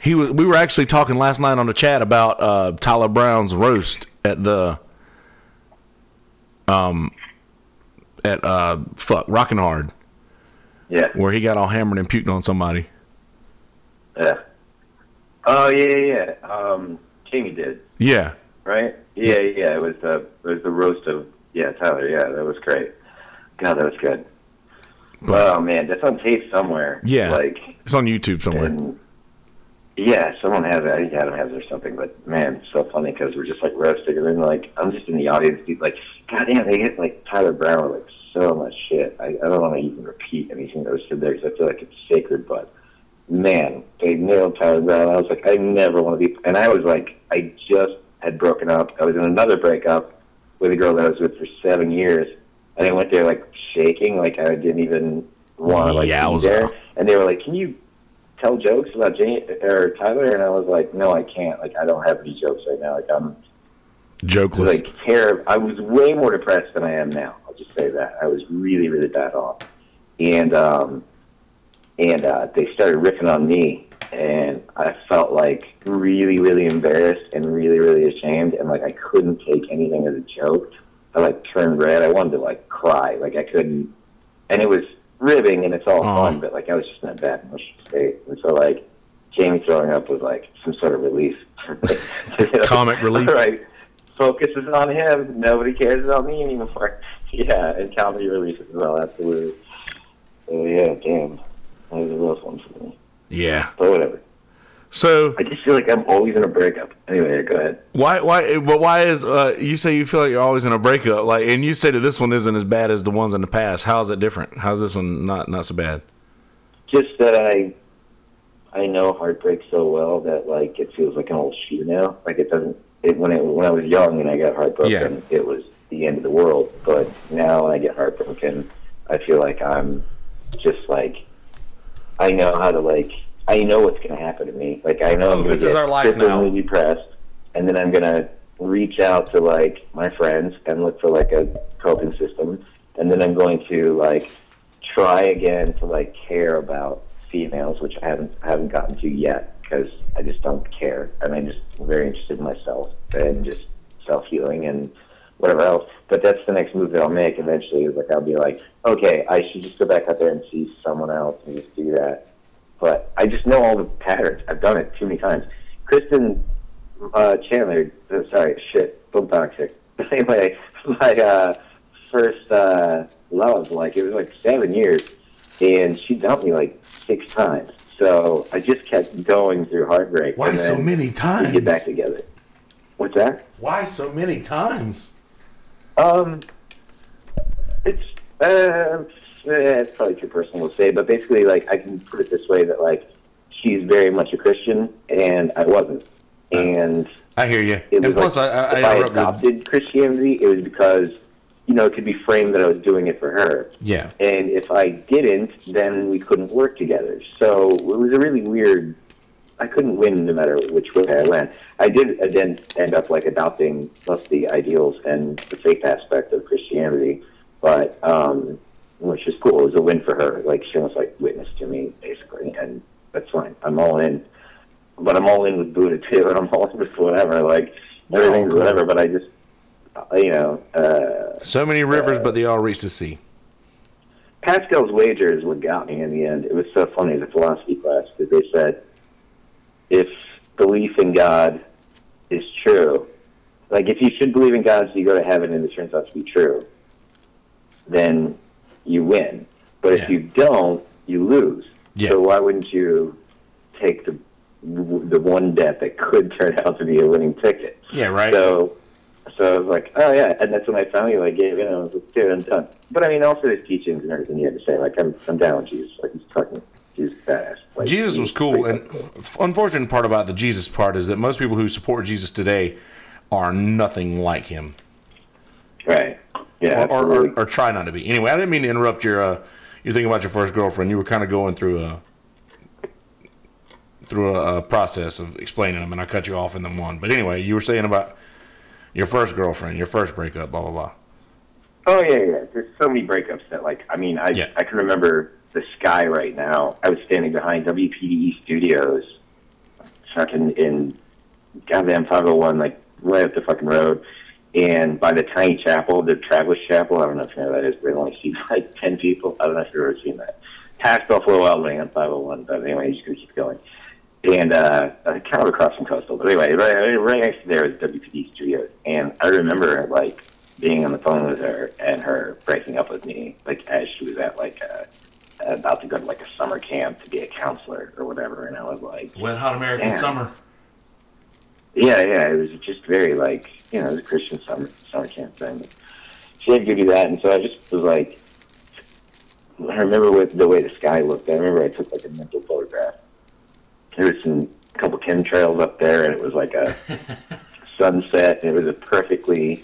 we were actually talking last night on the chat about Tyler Brown's roast at Rockin' Hard. Yeah, where he got all hammered and puked on somebody. Yeah. Oh yeah. Jamie did. Yeah. Right. Yeah. It was the roast of Tyler. Yeah, that was great. God, that was good. But, oh man, that's on tape somewhere. Yeah, like it's on YouTube somewhere. And, someone has it. I think Adam has it or something. But man, it's so funny because we're just like roasting, and then like I'm just in the audience, like, God damn, they hit like Tyler Brown with like so much shit. I don't want to even repeat anything that was said there because I feel like it's sacred. But man, they nailed Tyler Brown. I was like, I never want to be. And I was like, I just had broken up. I was in another breakup with a girl that I was with for 7 years. And I went there, like, shaking, like I didn't even want to, like, be there. And they were like, can you tell jokes about Jane or Tyler? And I was like, no, I can't. Like, I don't have any jokes right now. Like, I'm jokeless. Like, terrible. I was way more depressed than I am now. I'll just say that. I was really, really bad off. And they started riffing on me, and I felt like really, really embarrassed and really, really ashamed, and like I couldn't take anything as a joke. I like turned red. I wanted to like cry. Like I couldn't, and it was ribbing and it's all fun, but like I was just in a bad emotional state. And so like Jamie throwing up was like some sort of relief. Comic relief. Right. Focus is on him. Nobody cares about me anymore. Yeah, and comedy relief as well, absolutely. So yeah, damn. That was a rough one for me. Yeah. But whatever. So I just feel like I'm always in a breakup. Anyway, go ahead. Why is you say you feel like you're always in a breakup, like, and you say that this one isn't as bad as the ones in the past. How is it different? How's this one not so bad? Just that I know heartbreak so well that like it feels like an old shoe now. Like it doesn't. When I was young and I got heartbroken, it was the end of the world. But now when I get heartbroken, I feel like I'm just like I know how to like. I know what's going to happen to me. Like, I know I'm going to get differently depressed, and then I'm going to reach out to, like, my friends and look for, like, a coping system, and then I'm going to, like, try again to, like, care about females, which I haven't gotten to yet, because I just don't care, and I'm just very interested in myself and just self-healing and whatever else. But that's the next move that I'll make eventually. Is like, I'll be like, okay, I should just go back out there and see someone else and just do that. But I just know all the patterns. I've done it too many times. Kristen Chandler, boom toxic. Anyway, my first love, like, it was like 7 years, and she dumped me like 6 times. So I just kept going through heartbreak. Why so many times? To get back together. What's that? Why so many times? It's probably too personal to say, but basically, like, I can put it this way, that, like, she's very much a Christian, and I wasn't. And I hear you. It was and plus, like, if I adopted Christianity, it was because, you know, it could be framed that I was doing it for her. Yeah. And if I didn't, then we couldn't work together. So it was a really weird... I couldn't win no matter which way I went. I did then end up, like, adopting most of the ideals and the faith aspect of Christianity, but... which is cool. It was a win for her. Like, she almost, like, witnessed to me, basically, and that's fine. I'm all in. But I'm all in with Buddha, too, and I'm all in with whatever. Like, everything's whatever, but I just, you know... so many rivers, but they all reach the sea. Pascal's wager is what got me in the end. It was so funny, the philosophy class, because they said, if belief in God is true, like, if you should believe in God so you go to heaven and it turns out to be true, then... you win. But if you don't, you lose. Yeah. So why wouldn't you take the one bet that could turn out to be a winning ticket? Yeah, right. So I was like, oh yeah, and that's when I finally like gave in. I was like, dude, I'm done. But I mean, also his teachings and everything he had to say. Like, I'm down with Jesus. Like, he's badass. Like, Jesus was cool, and the unfortunate part about the Jesus part is that most people who support Jesus today are nothing like him. Right. Yeah, or try not to be. Anyway, I didn't mean to interrupt your thinking about your first girlfriend. You were kind of going through a process of explaining them, and I cut you off in the one. But anyway, you were saying about your first girlfriend, your first breakup, blah blah blah. Oh yeah. There's so many breakups that, like, I mean, I can remember the sky right now. I was standing behind WPDE Studios, fucking in goddamn 501, like right up the fucking road. And by the tiny chapel, the Travelers Chapel, I don't know if you know what that is, but it only seats like 10 people. I don't know if you've ever seen that. Past Buffalo Wild Wing on 501, but anyway, you just going to keep going. And kind of across from Coastal. But anyway, right next to there is WPD Studios. And I remember, like, being on the phone with her and her breaking up with me, like, as she was at, like, about to go to, like, a summer camp to be a counselor or whatever. And I was like... Wet Hot American Summer. Yeah, it was just very, like... You know, it was a Christian summer camp thing. She had to give you that, and so I just was like, I remember the way the sky looked. I remember I took like a mental photograph. There was a couple chemtrails up there, and it was like a sunset, and it was a perfectly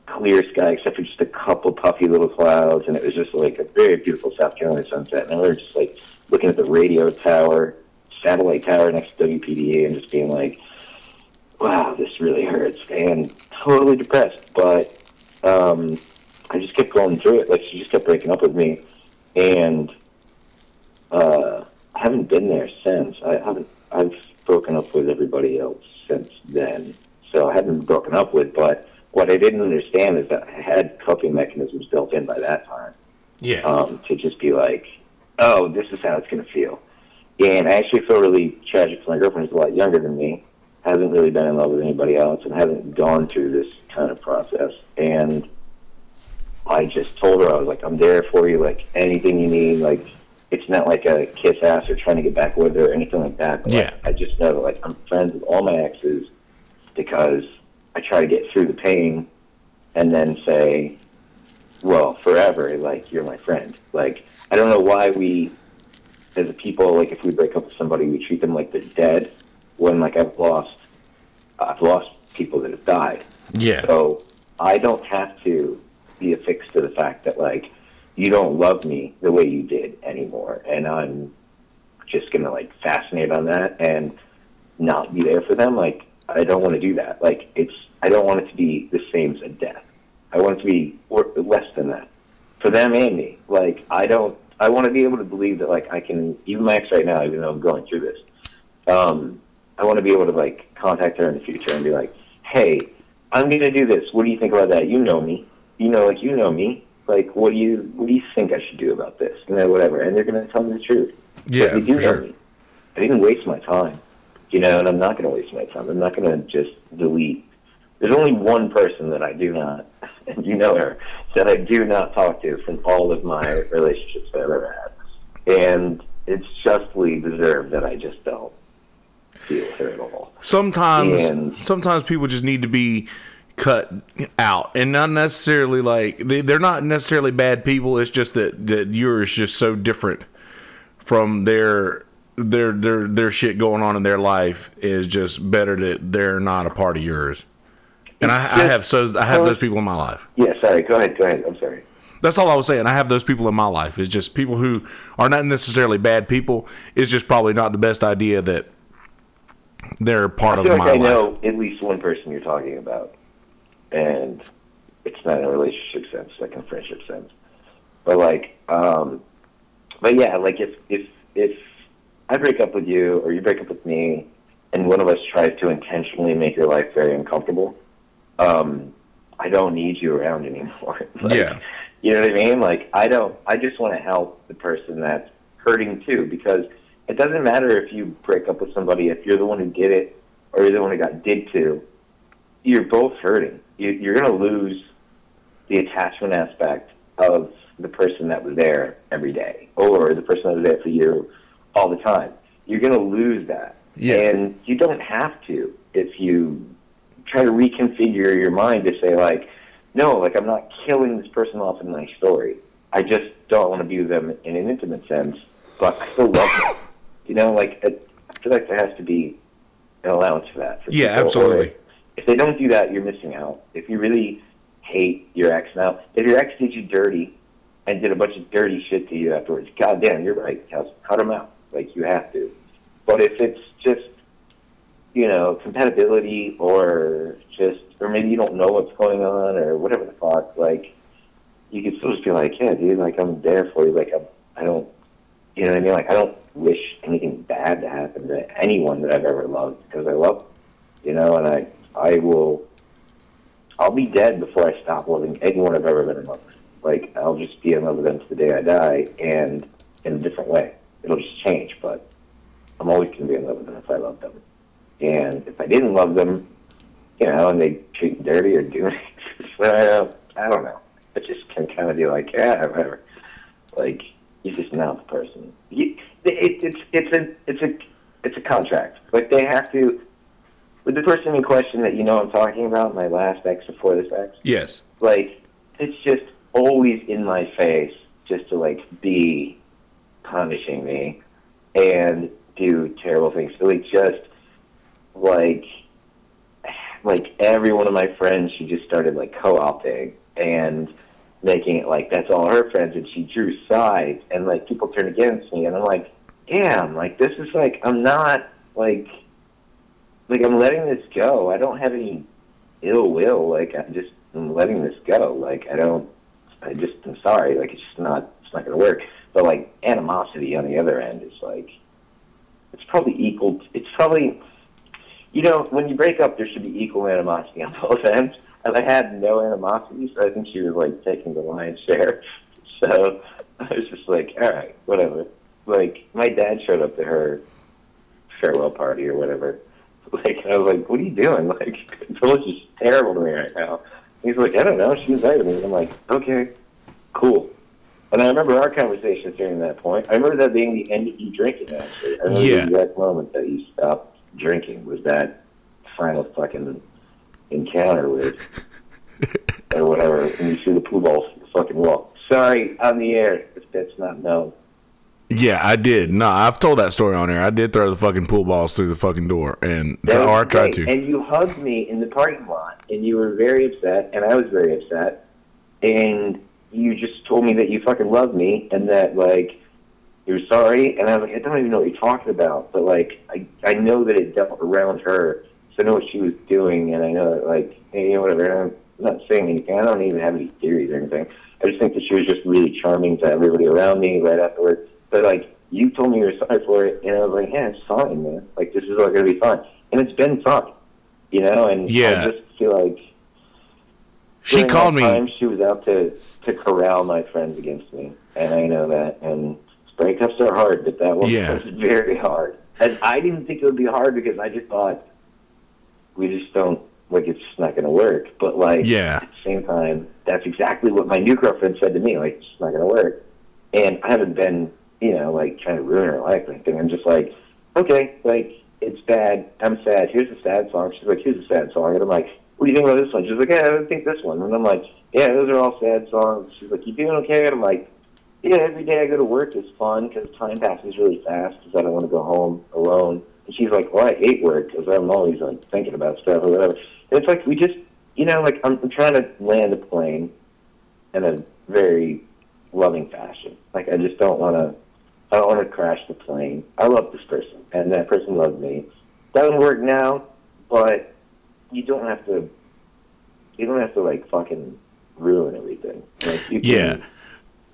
clear sky, except for just a couple puffy little clouds, and it was just like a very beautiful South Carolina sunset. And I remember just like looking at the radio tower satellite tower next to WPDA and just being like, wow, this really hurts, and totally depressed. But I just kept going through it. Like, she just kept breaking up with me, and I haven't been there since. I've broken up with everybody else since then, so I haven't been broken up with. But what I didn't understand is that I had coping mechanisms built in by that time. Yeah. To just be like, oh, this is how it's going to feel. And I actually feel really tragic for my girlfriend who's a lot younger than me, hasn't really been in love with anybody else, and hasn't gone through this kind of process. And I just told her, I was like, I'm there for you, like, anything you need. Like, it's not like a kiss ass or trying to get back with her or anything like that. But, like, I just know that, like, I'm friends with all my exes because I try to get through the pain and then say, well, forever, like, you're my friend. Like, I don't know why we, as a people, like, if we break up with somebody, we treat them like they're dead, when, like, I've lost people that have died. Yeah. So I don't have to be affixed to the fact that, like, you don't love me the way you did anymore, and I'm just gonna, like, fascinate on that and not be there for them. Like, I don't want to do that. Like, I don't want it to be the same as a death. I want it to be less than that for them and me. Like, I want to be able to believe that, like, I can, even my ex right now, even though I'm going through this, I want to be able to, like, contact her in the future and be like, hey, I'm going to do this. What do you think about that? You know me. You know me. Like, what do you think I should do about this? You know, whatever. And they're going to tell me the truth. Yeah, they do for know sure. me. I didn't waste my time, you know, and I'm not going to waste my time. I'm not going to just delete. There's only one person that I do not, and you know her, that I do not talk to from all of my relationships that I've ever had. And it's justly deserved that I just don't deal with her at all. Sometimes people just need to be cut out, and not necessarily like they're not necessarily bad people. It's just that you're just so different from their shit going on in their life is just better that they're not a part of yours. And I have those people in my life. Yeah, sorry. Go ahead. I'm sorry. That's all I was saying. I have those people in my life. It's just people who are not necessarily bad people. It's just probably not the best idea that they're part of my life. I know at least one person you're talking about, and it's not in a relationship sense, like in a friendship sense. But like, but yeah, like if I break up with you or you break up with me, and one of us tries to intentionally make your life very uncomfortable, I don't need you around anymore. Like, yeah. You know what I mean? Like, I just want to help the person that's hurting too, because it doesn't matter if you break up with somebody, if you're the one who did it or you're the one who got did to, you're both hurting. You're going to lose the attachment aspect of the person that was there every day or the person that was there for you all the time. You're going to lose that. Yeah. And you don't have to if you try to reconfigure your mind to say, like, no, like, I'm not killing this person off in my story. I just don't want to be with them in an intimate sense, but I still love them. You know, like, I feel like there has to be an allowance for that. For yeah, people. absolutely. Or if they don't do that, you're missing out. If you really hate your ex now, if your ex did you dirty and did a bunch of dirty shit to you afterwards, goddamn, you're right, cut them out. Like, you have to. But if it's just, you know, compatibility or maybe you don't know what's going on or whatever the fuck, like, you could still just be like, yeah, dude, like, I'm there for you. Like, I don't, you know what I mean? Like, I don't wish anything bad to happen to anyone that I've ever loved because I love them, you know, and I'll be dead before I stop loving anyone I've ever been in love with. Like, I'll just be in love with them to the day I die and in a different way. It'll just change, but I'm always going to be in love with them if I love them. And if I didn't love them, you know, and they treat me dirty or do anything, I don't know. I just can kind of be like, yeah, whatever. Like, you're just not the person. It's a contract. Like, they have to, with the person in question that you know I'm talking about, my last ex before this ex. Yes. Like, it's just always in my face just to, like, be punishing me and do terrible things. So, like, just, like every one of my friends, she just started, like, co-opting and making it like that's all her friends, and she drew sides, and, like, people turn against me, and I'm like, damn, like, this is, like, I'm not, like, I'm letting this go. I don't have any ill will. Like, I'm letting this go. Like, I'm sorry. Like, it's not going to work. But, like, animosity on the other end is, like, it's probably equal. It's probably, you know, when you break up, there should be equal animosity on both ends. And I had no animosity, so I think she was, like, taking the lion's share. So I was just like, all right, whatever. Like, my dad showed up to her farewell party or whatever. Like, I was like, what are you doing? Like, Phyllis is terrible to me right now. He's like, I don't know. She invited me. And I'm like, okay, cool. And I remember our conversations during that point. I remember that being the end of you drinking, actually. I remember the exact moment that you stopped drinking was that final fucking encounter with, or whatever, and you threw the pool balls to the fucking wall. Sorry, on the air, if that's not known. Yeah, I did. No, I've told that story on air. I did throw the fucking pool balls through the fucking door, and I tried to. And you hugged me in the parking lot, and you were very upset, and I was very upset, and you just told me that you fucking loved me, and that, like, you're sorry, and I was like, I don't even know what you're talking about, but, like, I know that it dealt around her, so I know what she was doing, and I know that, like, hey, you know, whatever, and I'm not saying anything. I don't even have any theories or anything. I just think that she was just really charming to everybody around me right afterwards. But, like, you told me you were sorry for it, and I was like, yeah, it's fine, man. Like, this is all going to be fine. And it's been fine, you know? And I just feel like she called me. She was out to corral my friends against me, and I know that. And breakups are hard, but that one was very hard. And I didn't think it would be hard because I just thought we just don't, like, it's just not going to work. But, like, at the same time, that's exactly what my new girlfriend said to me. Like, it's just not going to work. And I haven't been, you know, like, trying to ruin her life or anything. I'm just like, okay, like, it's bad. I'm sad. Here's a sad song. She's like, here's a sad song. And I'm like, what do you think about this one? She's like, yeah, I think this one. And I'm like, yeah, those are all sad songs. She's like, you doing okay? And I'm like, yeah, every day I go to work is fun because time passes really fast because I don't want to go home alone. And she's like, well, I hate work because I'm always, like, thinking about stuff or whatever. And it's like, we just, you know, like, I'm trying to land a plane in a very loving fashion. Like, I just don't want to crash the plane. I love this person, and that person loves me. Doesn't work now, but you don't have to, like, fucking ruin everything. Like, you can,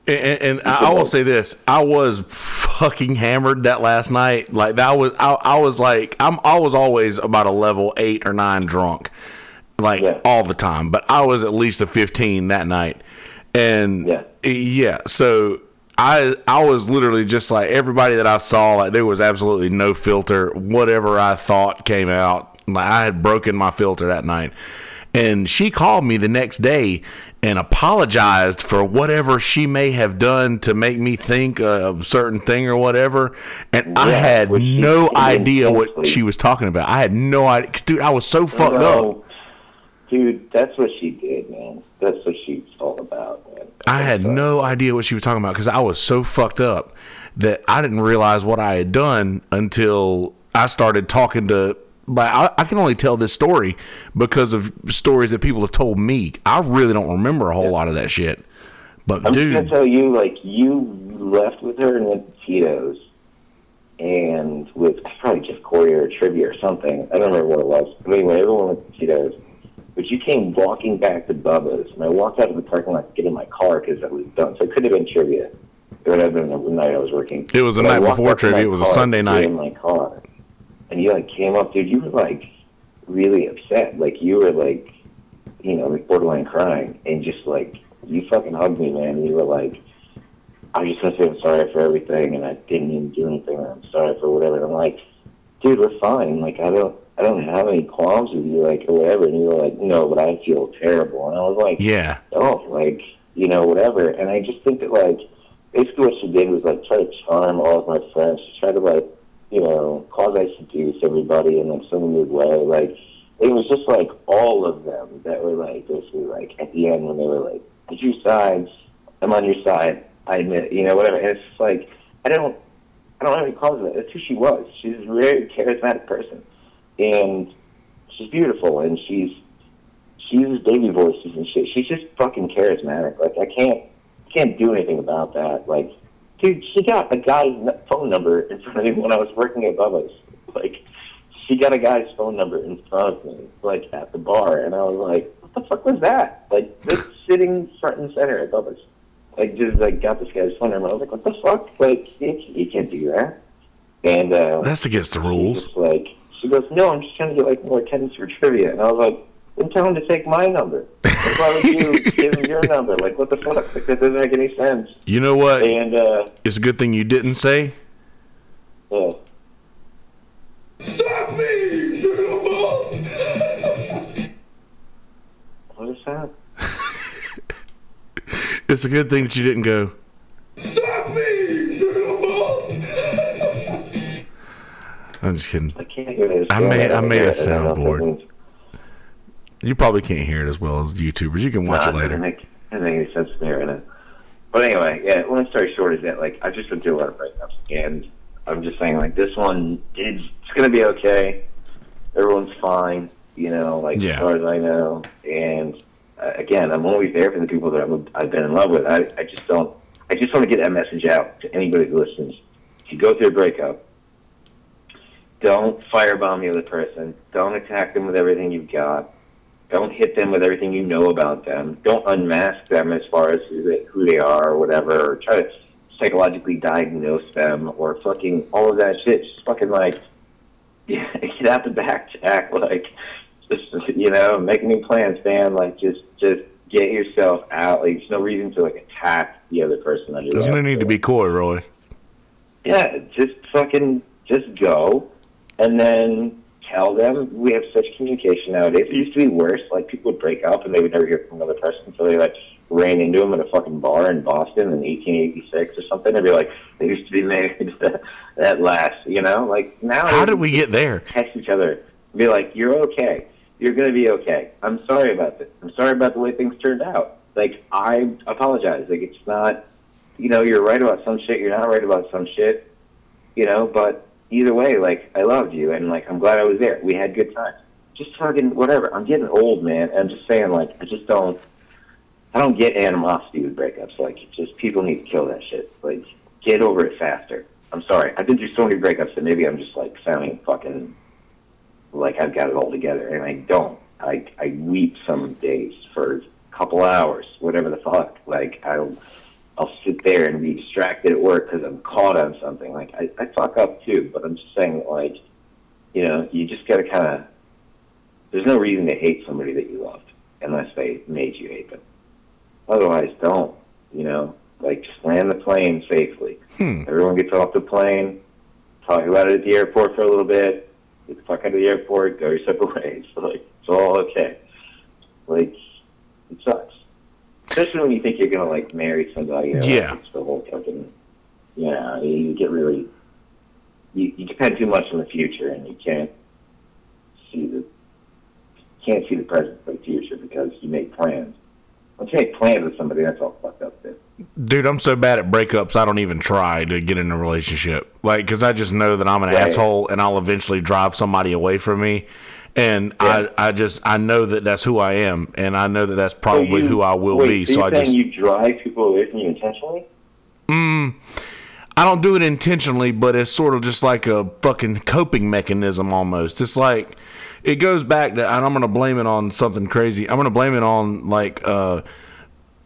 And I will say this: I was fucking hammered that last night. Like, that was, I was like, I was always about a level 8 or 9 drunk, like, all the time. But I was at least a 15 that night, and so I was literally just like, everybody that I saw, like, there was absolutely no filter. Whatever I thought came out. Like, I had broken my filter that night. And she called me the next day and apologized for whatever she may have done to make me think a certain thing or whatever. And I had no idea what she was talking about. I had no idea. Dude, I was so fucked up. Dude, that's what she did, man. That's what she's all about, man. I had no idea what she was talking about because I was so fucked up that I didn't realize what I had done until I started talking to. Like, I can only tell this story because of stories that people have told me. I really don't remember a whole lot of that shit. But I'm dude, just gonna tell you, like, you left with her and went to Tito's, and with probably Jeff Corey or Trivia or something. I don't remember what it was. But anyway, everyone went to Tito's. But you came walking back to Bubba's, and I walked out of the parking lot to get in my car because I was done. So it could have been Trivia. It would have been the night I was working. It was the night before Trivia. It was a Sunday night. In my car. And you, like, came up, dude, you were, like, really upset. Like, you were, like, you know, like, borderline crying. And just, like, you fucking hugged me, man. And you were like, I was just going to say I'm sorry for everything, and I didn't even do anything, or I'm sorry for whatever. And I'm like, dude, we're fine. Like, I don't have any qualms with you, like, or whatever. And you were like, no, but I feel terrible. And I was like, oh, like, you know, whatever. And I just think that, like, basically what she did was, like, try to charm all of my friends. She tried to, like, you know, quasi-seduce everybody in, like, some weird way. Like, it was just, like, all of them that were, like, basically, like, at the end when they were, like, the two sides, I'm on your side, I admit, you know, whatever. And it's just, like, I don't have any problems with that. That's who she was. She's a very charismatic person. And she's beautiful, and she uses baby voices and shit. She's just fucking charismatic. Like, I can't do anything about that. Like, Dude, she got a guy's phone number in front of me when I was working at Bubba's. Like, she got a guy's phone number in front of me, like, at the bar, and I was like, what the fuck was that? Like, just sitting front and center at Bubba's. Like, just, like, got this guy's phone number. I was like, what the fuck? Like, you can't do that. And, that's against the rules. Just, like, she goes, no, I'm just trying to get, like, more attendance for trivia. And I was like, then tell him to take my number. Like, why would you give him your number? Like, what the fuck? Like, that doesn't make any sense. You know what? And, it's a good thing you didn't say. yeah. Stop me, beautiful! What is that? It's a good thing that you didn't go. Stop me, beautiful! I'm just kidding. I can't hear this. I made a soundboard. You probably can't hear it as well as YouTubers. You can watch it later. It doesn't make any sense to me right now. But anyway, yeah, long story short is that, like, I've just been through a lot of breakups, and I'm just saying, like, this one, it's going to be okay. Everyone's fine, you know, like, as far as I know. And, again, I'm always there for the people that I've been in love with. I just want to get that message out to anybody who listens. If you go through a breakup, don't firebomb the other person. Don't attack them with everything you've got. Don't hit them with everything you know about them. Don't unmask them as far as who they are or whatever, or try to psychologically diagnose them or fucking all of that shit. Just fucking, like, get out the back to act like, just, you know, make new plans, man. Like, just get yourself out. Like, there's no reason to, like, attack the other person. There's no need to be coy, Roy. Yeah, just go, and then tell them. We have such communication nowadays. It used to be worse. Like, people would break up and they would never hear from another person until they, like, ran into them at a fucking bar in Boston in 1886 or something. They'd be like, they used to be married at last, you know? Like, now... How did we get there? Text each other. Be like, you're okay. You're going to be okay. I'm sorry about this. I'm sorry about the way things turned out. Like, I apologize. Like, it's not... You know, you're right about some shit. You're not right about some shit. You know, but... Either way, like, I loved you, and, like, I'm glad I was there. We had good times. Just fucking whatever. I'm getting old, man. I'm just saying, like, I don't get animosity with breakups. Like, just people need to kill that shit. Like, get over it faster. I'm sorry. I've been through so many breakups that maybe I'm just, like, sounding fucking like I've got it all together, and I don't. I weep some days for a couple hours, whatever the fuck. Like, I'll sit there and be distracted at work because I'm caught on something. Like, I fuck up too, but I'm just saying, like, you know, you just got to kind of, there's no reason to hate somebody that you loved unless they made you hate them. Otherwise, don't, you know, like, just land the plane safely. Everyone gets off the plane, talk about it at the airport for a little bit, get the fuck out of the airport, go your separate ways. Like, it's all okay. Like, it sucks. Especially when you think you're going to, like, marry somebody. You know, yeah. Like, it's the whole fucking, yeah, you get really, you depend too much on the future, and you can't see the present for the future because you make plans. Once you make plans with somebody, that's all fucked up, dude. Dude, I'm so bad at breakups, I don't even try to get in a relationship. Like, because I just know that I'm an asshole, and I'll eventually drive somebody away from me. And I know that that's who I am, and I know that that's probably who I will be. So you're saying you drive people away from you intentionally? I don't do it intentionally, but it's sort of just like a fucking coping mechanism almost. It's like, it goes back to, and I'm going to blame it on something crazy. I'm going to blame it on, like,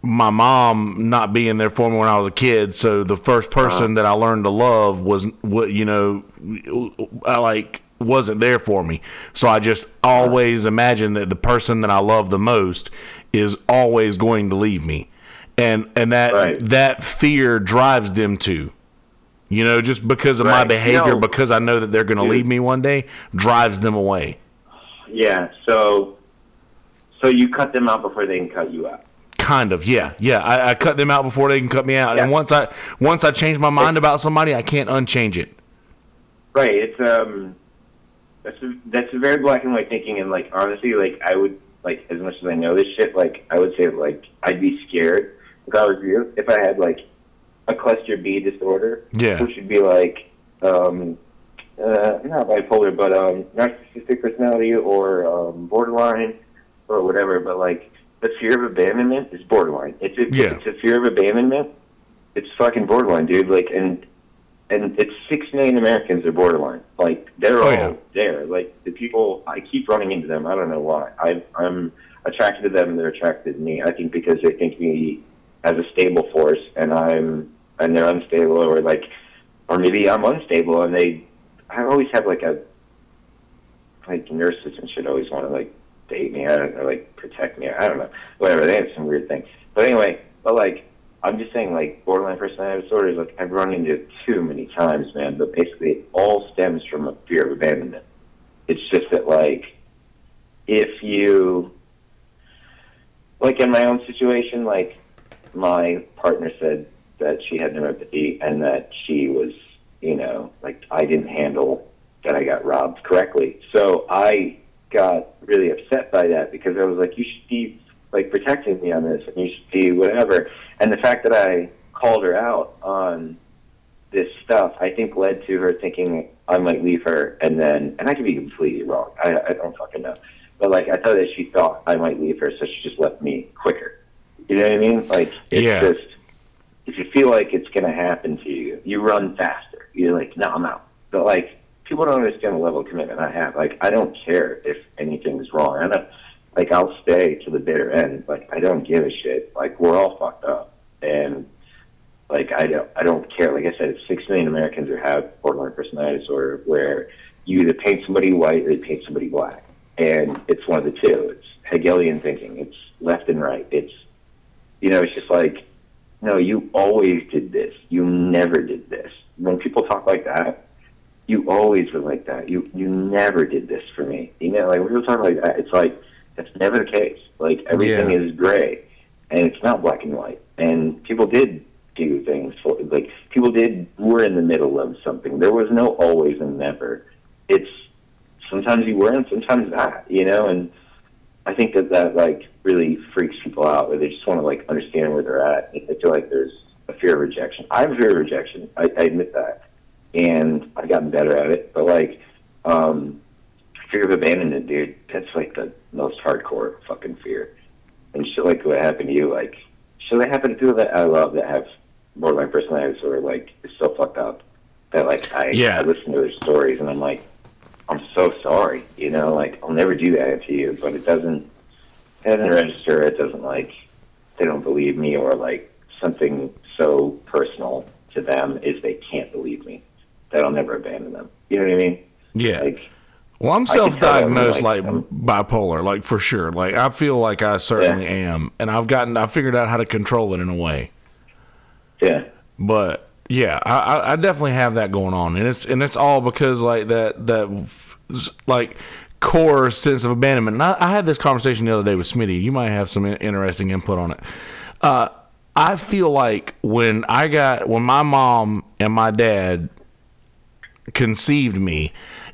my mom not being there for me when I was a kid. So the first person that I learned to love was, what, you know, I like... wasn't there for me. So I just always imagine that the person that I love the most is always going to leave me. And that fear drives them to, you know, just because of my behavior, because I know that they're going to leave me one day, drives them away. Yeah. So you cut them out before they can cut you out. Kind of, yeah. I cut them out before they can cut me out. Yeah. And once I change my mind about somebody, I can't unchange it. Right. It's That's a very black and white thinking, and, like, honestly, like, I would, like, as much as I know this shit, like, I would say, like, I'd be scared if I was you, if I had, like, a cluster B disorder, which would be, like, not bipolar, but narcissistic personality or borderline or whatever, but, like, the fear of abandonment is borderline. It's a fear of abandonment, it's fucking borderline, dude. Like, and it's 6 million Americans are borderline. Like, they're all there. Like, the people, I keep running into them. I don't know why. I'm attracted to them, and they're attracted to me. I think because they think me as a stable force, and they're unstable, or maybe I'm unstable, and I always have like nurses and shit always want to like date me, or like protect me. I don't know, whatever. They have some weird things. But anyway, I'm just saying, like, borderline personality disorders, like, I've run into it too many times, man. But basically, it all stems from a fear of abandonment. It's just that, like, if you, like, in my own situation, like, my partner said that she had no empathy and that she was, you know, like, I didn't handle that I got robbed correctly. So I got really upset by that because I was like, you should be, like, protecting me on this, and you should be whatever. And the fact that I called her out on this stuff, I think led to her thinking I might leave her, and I could be completely wrong. I don't fucking know. But, like, I thought that she thought I might leave her, so she just left me quicker. You know what I mean? Like, it's just, if you feel like it's going to happen to you, you run faster. You're like, no, I'm out. But, like, people don't understand the level of commitment I have. Like, I don't care if anything's wrong. I don't, like, I'll stay to the bitter end. Like, I don't give a shit. Like, we're all fucked up. And, like, I don't care. Like I said, 6 million Americans have borderline personality disorder, where you either paint somebody white or you paint somebody black. And it's one of the two. It's Hegelian thinking. It's left and right. It's, you know, it's just like, no, you always did this. You never did this. When people talk like that, you always were like that. You never did this for me. You know, like, when people talk like that, it's like, that's never the case. Like, everything is gray, and it's not black and white. And people did do things for, like, were in the middle of something. There was no always and never. It's sometimes you were and sometimes not, you know? And I think that like, really freaks people out, where they just want to, like, understand where they're at. I feel like there's a fear of rejection. I have a fear of rejection. I admit that. And I've gotten better at it. But, like, fear of abandonment, dude, that's, like, the most hardcore fucking fear. And shit like what happened to you, like, shit that happened to people that I love that have borderline personality disorder, like, is so fucked up that, like, I listen to their stories and I'm like, I'm so sorry, you know, like, I'll never do that to you. But it doesn't register. It doesn't, like, they don't believe me, or, like, something so personal to them is they can't believe me, that I'll never abandon them. You know what I mean? Yeah. Like, well, I'm self-diagnosed, like, bipolar, like, for sure. Like, I feel like I certainly am, and I figured out how to control it in a way. Yeah. But yeah, I definitely have that going on, and it's all because, like, that like, core sense of abandonment. And I had this conversation the other day with Smitty. You might have some interesting input on it. I feel like when my mom and my dad conceived me,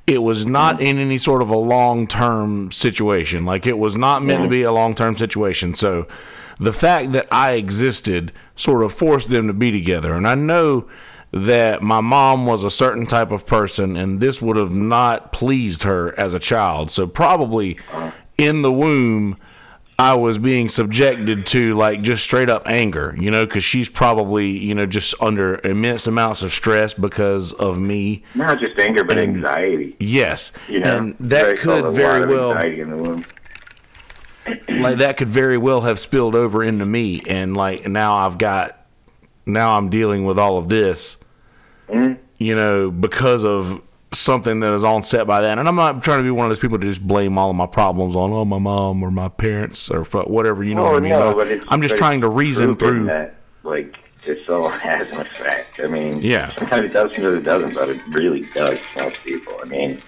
it was not in any sort of a long-term situation. Like, it was not meant to be a long-term situation. So the fact that I existed sort of forced them to be together. And I know that my mom was a certain type of person, and this would have not pleased her as a child. So probably in the womb, I was being subjected to, like, just straight up anger, you know, because she's probably, you know, just under immense amounts of stress because of me. Not just anger, but anxiety. Yes. You know, and that could very well, anxiety in the womb. like, that could very well have spilled over into me. And, like, now I'm dealing with all of this, you know, because of something that is onset by that. And I'm not trying to be one of those people to just blame all of my problems on my mom or my parents or whatever, you know what I mean? No, I'm just trying to reason through that, like, this all has an effect. I mean, yeah, sometimes it does, sometimes it doesn't, but it really does to most people. I mean,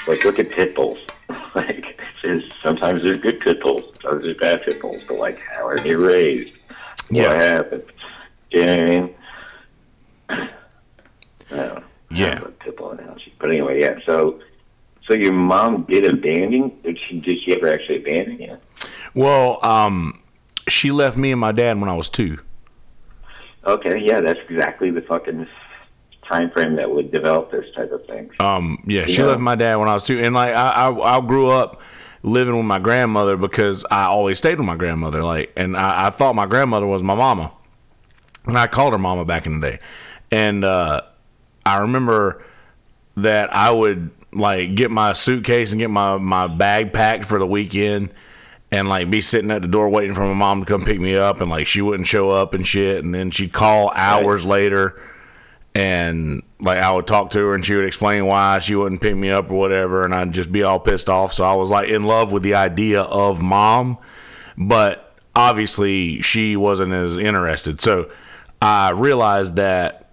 like, look at pit bulls. Like, sometimes there's good pit bulls, sometimes there's bad pit bulls, but, like, how are they raised? What happened? You know what I mean? I don't know. Yeah. Pitbull analogy. But anyway, yeah. So your mom did abandon? Did she ever actually abandon you? Well, she left me and my dad when I was 2. Okay, yeah, that's exactly the fucking time frame that would develop this type of thing. Yeah, she left my dad when I was 2, and, like, I grew up living with my grandmother because I always stayed with my grandmother, like, and I thought my grandmother was my mama. And I called her mama back in the day. And I remember that I would, like, get my suitcase and get my bag packed for the weekend and, like, be sitting at the door waiting for my mom to come pick me up. And, like, she wouldn't show up and shit. And then she'd call hours later. And, like, I would talk to her and she would explain why she wouldn't pick me up or whatever. And I'd just be all pissed off. So I was, like, in love with the idea of mom. But obviously she wasn't as interested. So I realized that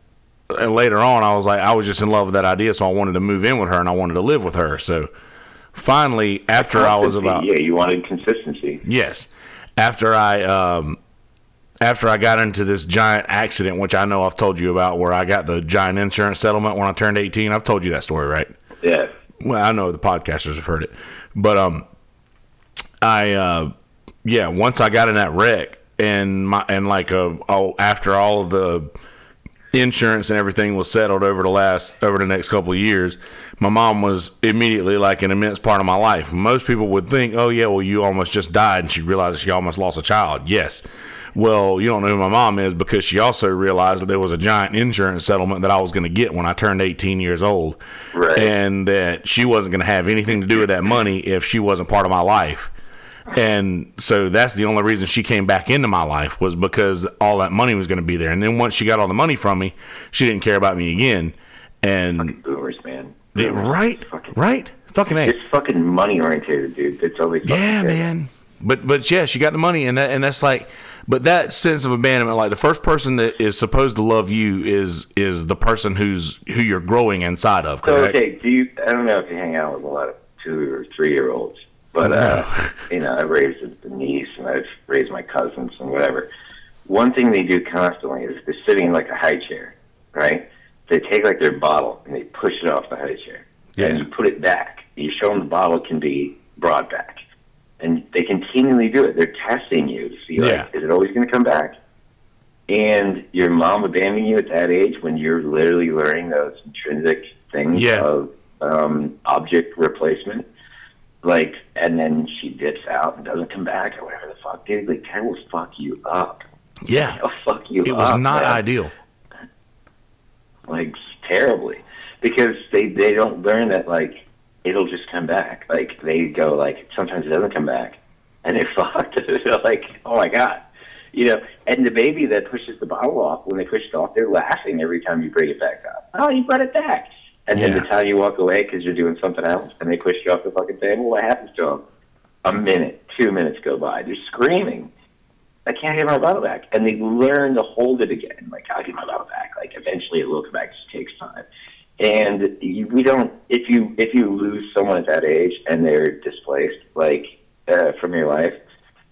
later on, I was like, I was just in love with that idea. So I wanted to move in with her and I wanted to live with her. So finally, after I was about... Yeah, you wanted consistency. Yes. After I got into this giant accident, which I know I've told you about, where I got the giant insurance settlement when I turned 18. I've told you that story, right? Yeah. Well, I know the podcasters have heard it. But once I got in that wreck after all of the insurance and everything was settled over the next couple of years, my mom was immediately like an immense part of my life. Most people would think, oh yeah, well, you almost just died, and she realized she almost lost a child. Yes. Well, you don't know who my mom is because she also realized that there was a giant insurance settlement that I was going to get when I turned 18 years old. Right. And that she wasn't going to have anything to do with that money if she wasn't part of my life. And so that's the only reason she came back into my life, was because all that money was going to be there. And then once she got all the money from me, she didn't care about me again. And fucking boomers, man. Right? Fucking A. It's fucking money oriented, dude. It's always man. But yeah, she got the money, and that's like, but that sense of abandonment, like the first person that is supposed to love you is the person who you're growing inside of. Correct? So okay, I don't know if you hang out with a lot of 2 or 3 year olds, but no. I've raised a niece and I've raised my cousins and whatever. One thing they do constantly is they're sitting in like a high chair, right? They take like their bottle and they push it off the high chair, and you put it back. You show them the bottle can be brought back. And they continually do it. They're testing you to see, like, is it always going to come back? And your mom abandoning you at that age when you're literally learning those intrinsic things of object replacement, like, and then she dips out and doesn't come back or whatever the fuck, dude, like, that will fuck you up. Yeah. It'll fuck you up. It was not ideal. Like, terribly. Because they don't learn that, like, it'll just come back. Like, they go, like, sometimes it doesn't come back. And they're fucked. They're like, oh, my God. And the baby that pushes the bottle off, when they push it off, they're laughing every time you bring it back up. Oh, you brought it back. And then the time you walk away because you're doing something else, and they push you off the fucking table, what happens to them? A minute, 2 minutes go by. They're screaming. I can't get my bottle back. And they learn to hold it again. Like, I'll get my bottle back. Like, eventually it will come back. It just takes time. And we don't. If you lose someone at that age and they're displaced, like, from your life,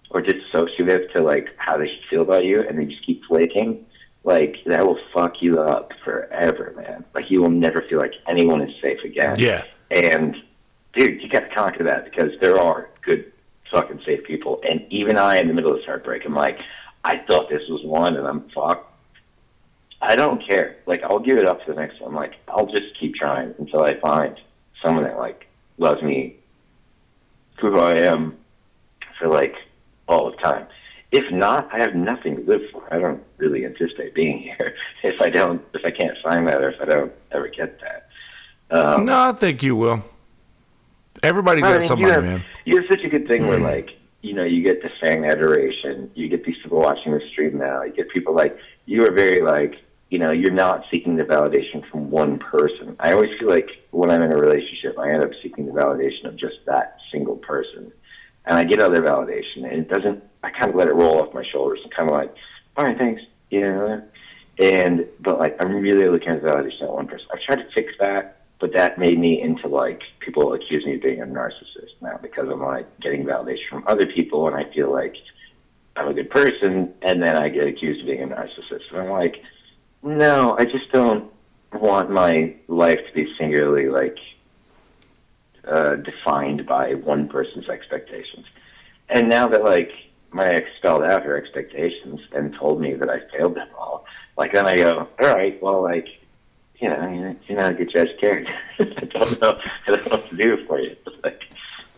or dissociative to like how they should feel about you, and they just keep flaking, like, that will fuck you up forever, man. Like, you will never feel like anyone is safe again. Yeah. And dude, you got to conquer that, because there are good fucking safe people. And even I, in the middle of this heartbreak, I'm like, I thought this was one, and I'm fucked. I don't care. Like, I'll give it up to the next one. Like, I'll just keep trying until I find someone that, like, loves me for who I am for, like, all the time. If not, I have nothing to live for. I don't really anticipate being here if I can't find that, or if I don't ever get that. No, I think you will. Everybody's got somebody, man. You have such a good thing where, like, you get the fan adoration. You get these people watching the stream now. You get people like, you are very, like, you're not seeking the validation from one person. I always feel like when I'm in a relationship, I end up seeking the validation of just that single person. And I get other validation, and I kind of let it roll off my shoulders and kind of like, all right, thanks. But like, I'm really looking at the validation of one person. I've tried to fix that, but that made me into, like, people accuse me of being a narcissist now, because I'm like getting validation from other people, and I feel like I'm a good person, and then I get accused of being a narcissist. And I'm like, no, I just don't want my life to be singularly, like, defined by one person's expectations. And now that, like, my ex spelled out her expectations and told me that I failed them all, like, then I go, all right, well, like, you're not a good judge of character. I don't know what to do for you. Like,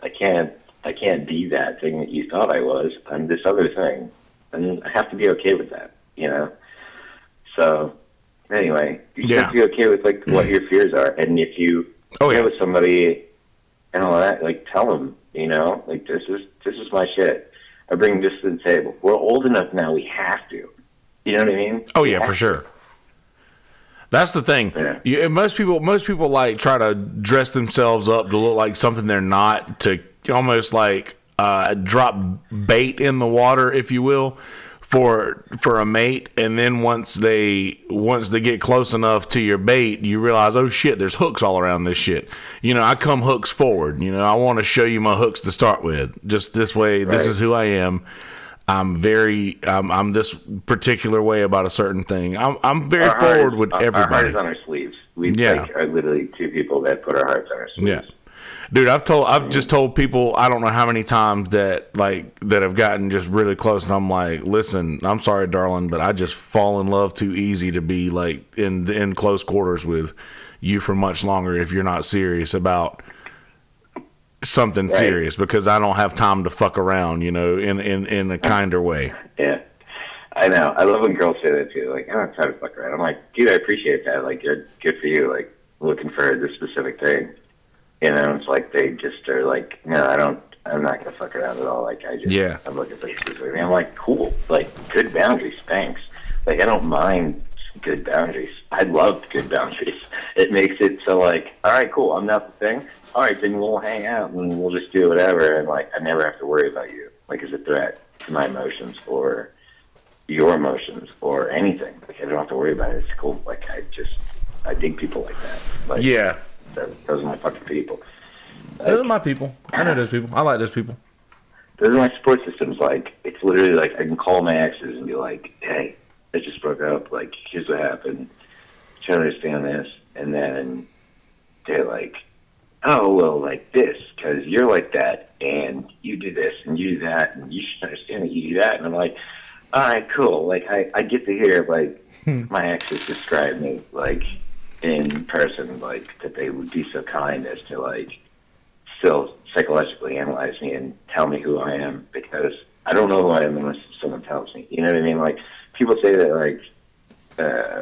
I can't be that thing that you thought I was. I'm this other thing, and I have to be okay with that. So anyway, you Yeah. should be okay with like what your fears are, and if you get with somebody and all that, like tell them, you know, like this is my shit. I bring this to the table. We're old enough now; we have to. You know what I mean? Oh yeah, for sure. That's the thing. Yeah. Most people like try to dress themselves up to look like something they're not, to almost like drop bait in the water, if you will, for a mate. And then once they get close enough to your bait, you realize, oh shit, there's hooks all around this shit. You know, I come hooks forward. You know, I want to show you my hooks to start with. Just this way, this is who I am. I'm this particular way about a certain thing. I'm very forward with everybody. Our heart is on our sleeves. We are literally two people that put our hearts on our sleeves. Yeah, dude. I've just told people, I don't know how many times that have gotten just really close, and I'm like, listen, I'm sorry, darling, but I just fall in love too easy to be like in close quarters with you for much longer if you're not serious about something serious, because I don't have time to fuck around, you know, in a kinder way. Yeah, I know. I love when girls say that too. Like, I don't have time to fuck around. I'm like, dude, I appreciate that. Like, good for you. Like, looking for this specific thing. You know, it's like they just are like, no, I'm not gonna fuck around at all. Like, I'm looking for this specific thing. I'm like, cool. Like, good boundaries. Thanks. Like, I don't mind good boundaries. I love good boundaries. It makes it so like, all right, cool. I'm not the thing. All right, then we'll hang out and we'll just do whatever. And like, I never have to worry about you, like, as a threat to my emotions or your emotions or anything. Like, I don't have to worry about it. It's cool. Like, I dig people like that. Like, yeah, those are my fucking people. Like, those are my people. I know those people. I like those people. Those are my support systems. Like, it's literally like I can call my exes and be like, hey, I just broke up. Like, here's what happened. Trying to understand this. And then they're like, oh, well, like this, because you're like that, and you do this, and you do that, and you should understand that you do that. And I'm like, all right, cool. Like, I get to hear, like, my exes describe me, like, in person, like, that they would be so kind as to, like, still psychologically analyze me and tell me who I am, because I don't know who I am unless someone tells me. You know what I mean? Like, people say that, like,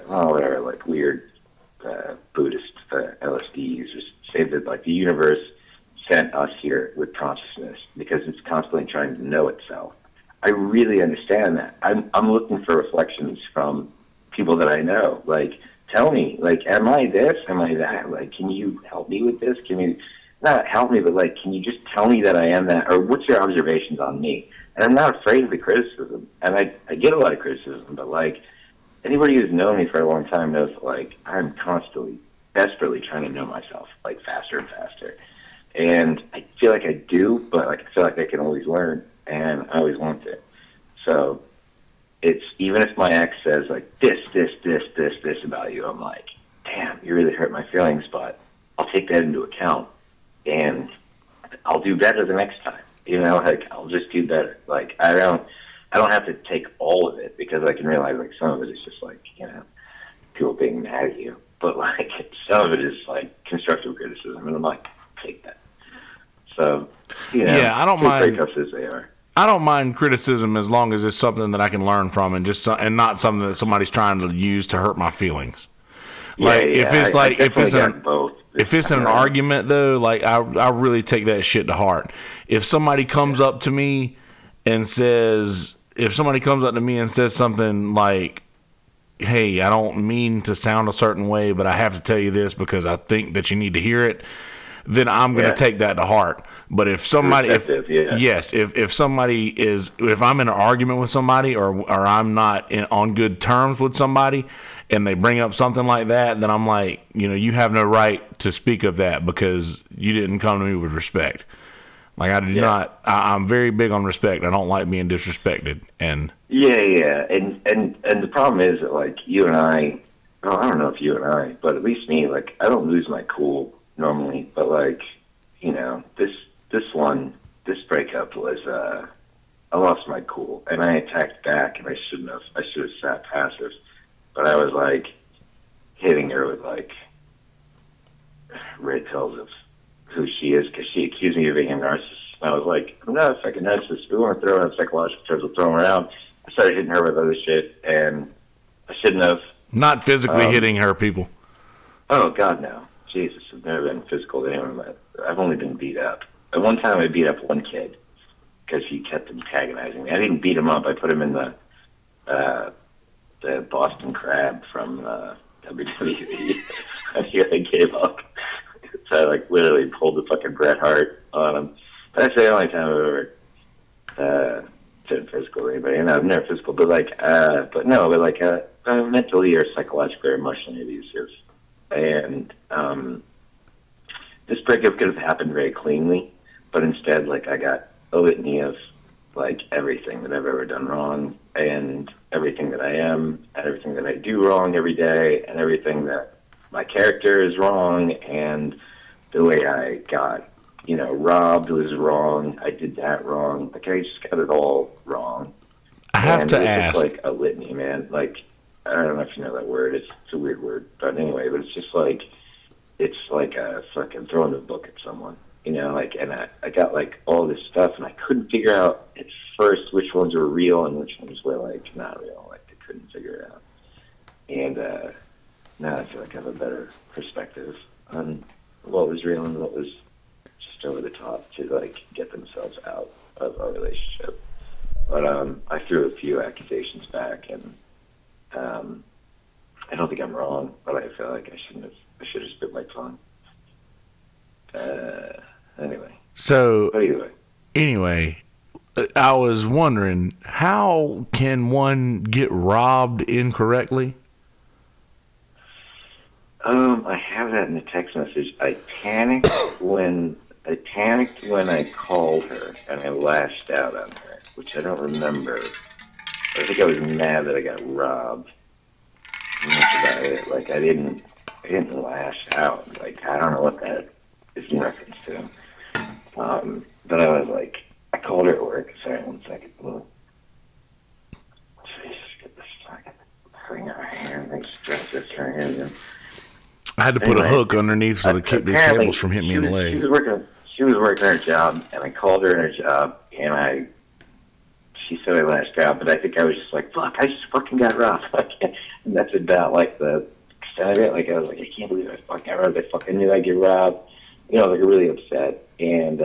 whatever, like, weird Buddhist LSDs, just say that, like, the universe sent us here with consciousness because it's constantly trying to know itself. I really understand that. I'm looking for reflections from people that I know. Like, tell me, like, am I this? Am I that? Like, can you help me with this? Can you not help me, but like, can you just tell me that I am that? Or what's your observations on me? And I'm not afraid of the criticism. And I get a lot of criticism, but like, anybody who's known me for a long time knows that, like, I'm constantly, desperately trying to know myself, like, faster and faster. And I feel like I do, but like, I feel like I can always learn, and I always want to. So it's, even if my ex says like this about you, I'm like, damn, you really hurt my feelings, but I'll take that into account and I'll do better the next time. You know, like, I'll just do better. Like, I don't have to take all of it, because I can realize, like, some of it is just like, you know, people being mad at you. But like, some of it is like constructive criticism, and I'm like, take that. So, you know, yeah, I don't mind breakups as they are. I don't mind criticism as long as it's something that I can learn from, and and not something that somebody's trying to use to hurt my feelings. Like, if it's like, if it's an argument though, like, I really take that shit to heart. If somebody comes up to me and says, something like, hey, I don't mean to sound a certain way, but I have to tell you this because I think that you need to hear it, then I'm going to take that to heart. But if somebody, if I'm in an argument with somebody, or I'm not on good terms with somebody, and they bring up something like that, then I'm like, you know, you have no right to speak of that because you didn't come to me with respect. Like, I do not. I'm very big on respect. I don't like being disrespected. And and the problem is that, like, you and I, well, I don't know if you and I, but at least me, like, I don't lose my cool normally. But like, you know, this breakup was, I lost my cool, and I attacked back, and I should have sat passive, but I was like hitting her with like red pills of who she is, because she accused me of being a narcissist. And I was like, I'm not a fucking narcissist. We want to throw around psychological terms, we'll throw them around. I started hitting her with other shit, and I shouldn't have, Not physically hitting her people. Oh, God, no. Jesus, I've never been physical to anyone. I've only been beat up. At one time, I beat up one kid because he kept antagonizing me. I didn't beat him up. I put him in the Boston Crab from WWE. I gave up. So I, like, literally pulled the fucking Bret Hart on him. That's the only time I've ever been physical with anybody. And I've never physical, but mentally or psychologically or emotionally abusive. And this breakup could have happened very cleanly, but instead, like, I got a litany of, like, everything that I've ever done wrong, and everything that I am, and everything that I do wrong every day, and everything that my character is wrong, and the way I got, robbed was wrong. I did that wrong. Like, I just got it all wrong. I have to ask. It's like a litany, man. Like, I don't know if you know that word. It's a weird word. But anyway, but it's just like, it's like a fucking throwing a book at someone. And I got, like, all this stuff, and I couldn't figure out at first which ones were real and which ones were, like, not real. Like, I couldn't figure it out. And now I feel like I have a better perspective on what was real and what was just over the top to, like, get themselves out of a relationship. But I threw a few accusations back, and I don't think I'm wrong, but I feel like I should have spit my tongue. Anyway. So, anyway, I was wondering, how can one get robbed incorrectly? I have that in the text message. I panicked when I called her and I lashed out on her, which I don't remember. I think I was mad that I got robbed. And that's about it. Like, I didn't lash out. Like, I don't know what that is in reference to. But I was like, I called her at work. Sorry, 1 second. Jesus, get this fucking thing out of here. They stress this right here. I had to put a hook underneath so to keep these cables from hitting me in the leg. She was working her job, and I called her in her job, and she said I lashed out, but I think I was just like, fuck, I just fucking got robbed. And that's about, like, the extent of it. Like, I was like, I can't believe I fucking got robbed. I fucking knew I'd get robbed. Like, really upset. And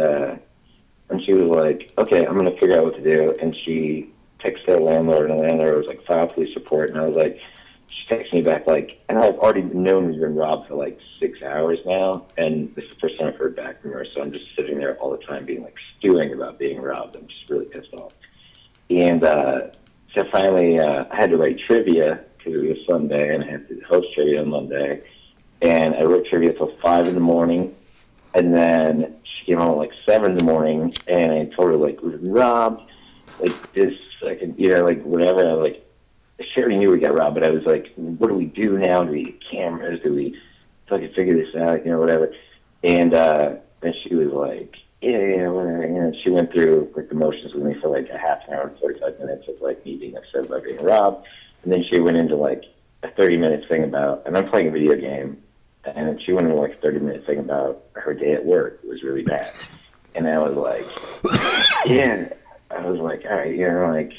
she was like, okay, I'm going to figure out what to do. And she texted the landlord, and the landlord was like, file police report. And I was like, she texted me back, like, and I've already known we've been robbed for, like, 6 hours now. And this is the first time I've heard back from her. So I'm just sitting there all the time being, like, stewing about being robbed. I'm just really pissed off. And so finally, I had to write trivia because it was Sunday, and I had to host trivia on Monday. And I wrote trivia till 5 in the morning. And then she came home at, like, 7 in the morning, and I told her, like, we've been robbed. Like, this, like, like, whatever. I was like, she already knew we got robbed, but I was like, what do we do now? Do we get cameras? Do we fucking figure this out? Whatever. And then she was like, yeah, whatever. And she went through, like, the motions with me for, like, a half an hour and 45 minutes of, like, me being upset about being robbed. And then she went into, like, a 30-minute thing about, and I'm playing a video game, and she went into, like, a 30-minute thing about her day at work. It was really bad. And I was like, yeah. I was like, all right, like,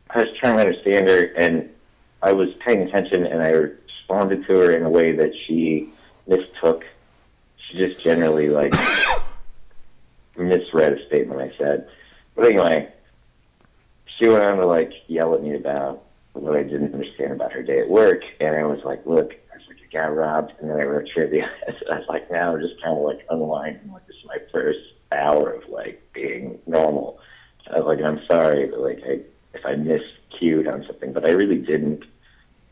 I was trying to understand her, and I was paying attention, and I responded to her in a way that she mistook. She just generally, like, misread a statement I said. But anyway, she went on to, like, yell at me about what I didn't understand about her day at work, and I was like, look, I got robbed, and then I wrote trivia. I was like, now I'm just kind of, like, unwinding. Like, this is my first hour of, like, being normal. I was like, I'm sorry, but, like, if I miscued on something, but I really didn't.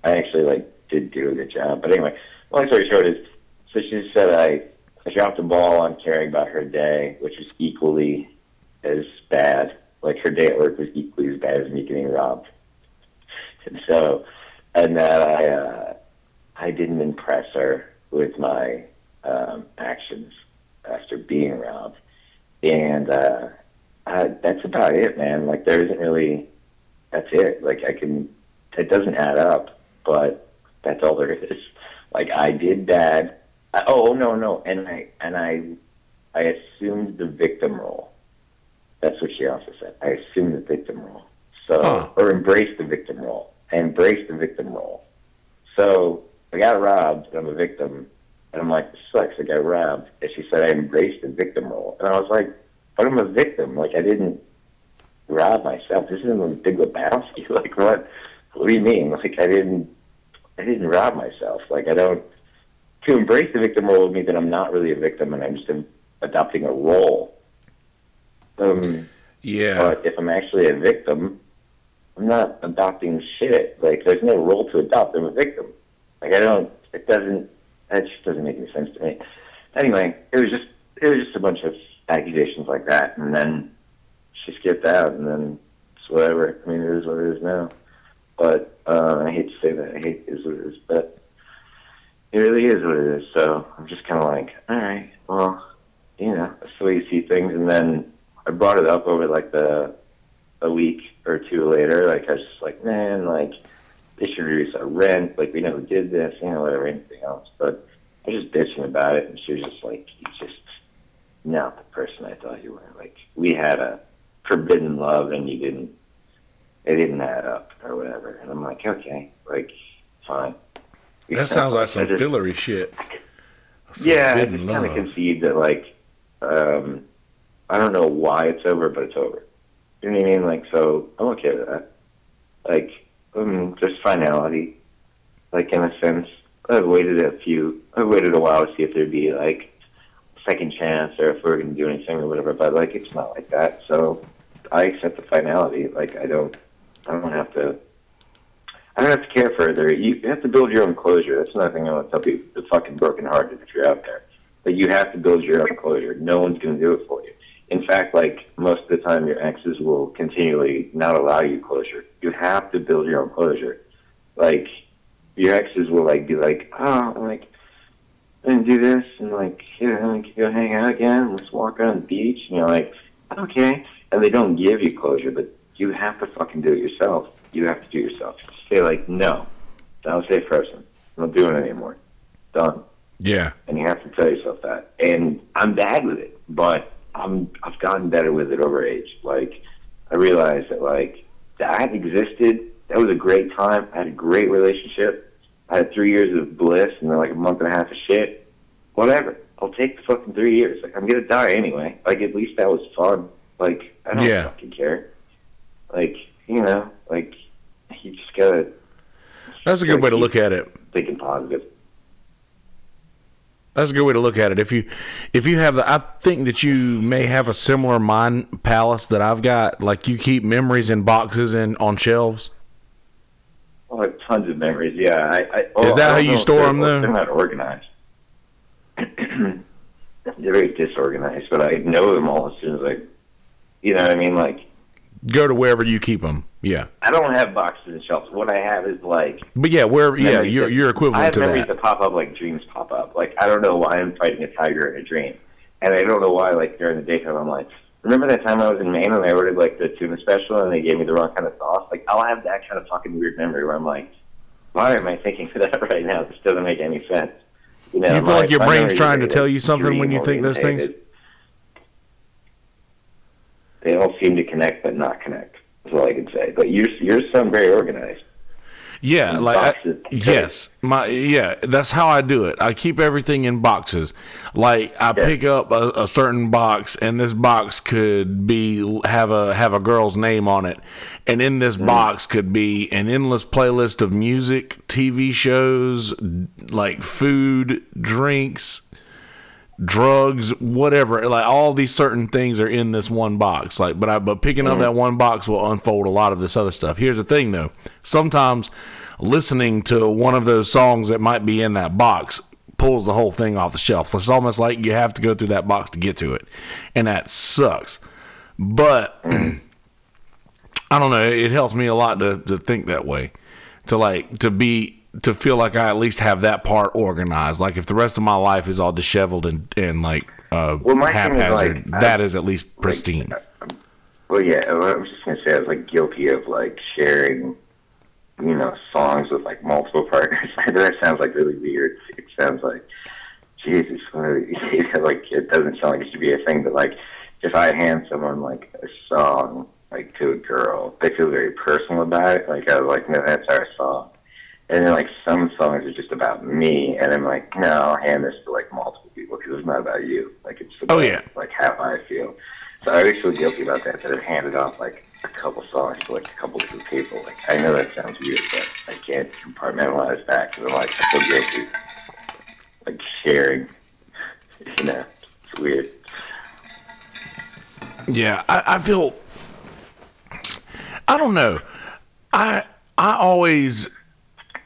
I actually, like, did do a good job. But anyway, long story short is, so she said I dropped the ball on caring about her day, which was equally as bad. Like, her day at work was equally as bad as me getting robbed. And so, and that I didn't impress her with my actions after being robbed. And that's about it, man. Like, there isn't really, that's it. Like, it doesn't add up, but that's all there is. Like, I did that. No. And I assumed the victim role. That's what she also said. I assumed the victim role. So, or embraced the victim role. I embraced the victim role. So I got robbed, and I'm a victim. And I'm like, this sucks, I got robbed. And she said I embraced the victim role. And I was like, but I'm a victim. Like, I didn't rob myself. This isn't a Big Lebowski. Like, what do you mean? Like, I didn't rob myself. Like, to embrace the victim role would mean that I'm not really a victim and I'm just adopting a role. Yeah. But if I'm actually a victim, I'm not adopting shit. Like, there's no role to adopt. I'm a victim. Like, that just doesn't make any sense to me. Anyway, it was just a bunch of accusations like that, and then she skipped out, and then it's whatever. I mean, it is what it is now. But I hate to say that. I hate it is what it is, but it really is what it is. So I'm just kind of like, all right, well, you know, that's the way you see things. And then I brought it up over like a week or two later. Like, I was just like, man, like, they should reduce our rent. Like, we never did this, you know, whatever, anything else. But I was just bitching about it, and she was just like, you're just not the person I thought you were. Like, we had a forbidden love, and it didn't add up, or whatever. And I'm like, okay, like, fine. That sounds like some fillery shit. Yeah, I just kind of concede that, like, I don't know why it's over, but it's over. You know what I mean? Like, so I'm okay with that. Like, just finality, like, in a sense. I've waited a while to see if there'd be, like, a second chance or if we're going to do anything or whatever, but, like, it's not like that. So I accept the finality. Like, I don't have to care further. You have to build your own closure. That's another thing I want to tell people. The fucking brokenhearted, if you're out there. Like, you have to build your own closure. No one's going to do it for you. In fact, like, most of the time, your exes will continually not allow you closure. You have to build your own closure. Like, your exes will, like, be like, oh, like, I didn't do this, and, like, yeah, like, go hang out again, let's walk on the beach, and you're like, okay. And they don't give you closure, but you have to fucking do it yourself. You have to do it yourself. Just say, like, no, don't stay frozen. I'm not doing it anymore. Done. Yeah. And you have to tell yourself that. And I'm bad with it, but I've gotten better with it over age. Like, I realized that, like, that existed. That was a great time. I had a great relationship. I had 3 years of bliss and then, like, a month and a half of shit. Whatever. I'll take the fucking 3 years. Like, I'm going to die anyway. Like, at least that was fun. Like, I don't fucking care. Like, you know, like, you just got to... That's a good way to look at it. Thinking positive. That's a good way to look at it. If you have I think that you may have a similar mind palace that I've got. Like, you keep memories in boxes and on shelves. Oh, I have tons of memories. Yeah. Is that how you store them, though? They're not organized. They're very disorganized, but I know them all as soon as you know what I mean? Like, go to wherever you keep them. Yeah. I don't have boxes and shelves. What I have is, like... But yeah, you're equivalent to that. I have memories that pop up like dreams pop up. Like, I don't know why I'm fighting a tiger in a dream. And I don't know why, like, during the daytime, I'm like, remember that time I was in Maine and I ordered, like, the tuna special and they gave me the wrong kind of sauce? Like, I'll have that kind of fucking weird memory where I'm like, why am I thinking of that right now? This doesn't make any sense. You know, you feel like your brain's trying to tell you something when you think those things? They all seem to connect but not connect. That's all I can say. But yours sound very organized. Yeah, like that's how I do it. I keep everything in boxes. Like, I pick up a certain box, and this box could have a girl's name on it, and in this box could be an endless playlist of music, TV shows, like food, drinks, drugs, whatever. Like, all these certain things are in this one box. Like, but picking up that one box will unfold a lot of this other stuff. Here's the thing, though. Sometimes listening to one of those songs that might be in that box pulls the whole thing off the shelf. It's almost like you have to go through that box to get to it, and that sucks. But I don't know. It helps me a lot to think that way, to feel like I at least have that part organized. Like, if the rest of my life is all disheveled and like haphazard, that is at least pristine. Well, yeah, I was just going to say I was, like, guilty of, like, sharing, you know, songs with, like, multiple partners. That sounds, like, really weird. It sounds like, Jesus, like, it doesn't sound like it should be a thing, but, like, if I hand someone, like, a song, like, to a girl, they feel very personal about it. Like, I was like, no, that's our song. And then, like, some songs are just about me, and I'm like, no, I'll hand this to, like, multiple people, because it's not about you. Like, it's about, like, how I feel. So I always feel guilty about that I've handed off, like, a couple songs to, like, a couple different people. Like, I know that sounds weird, but I can't compartmentalize that, because I'm like, I feel guilty. Like, sharing. You know, it's weird. Yeah, I feel... I don't know. I always...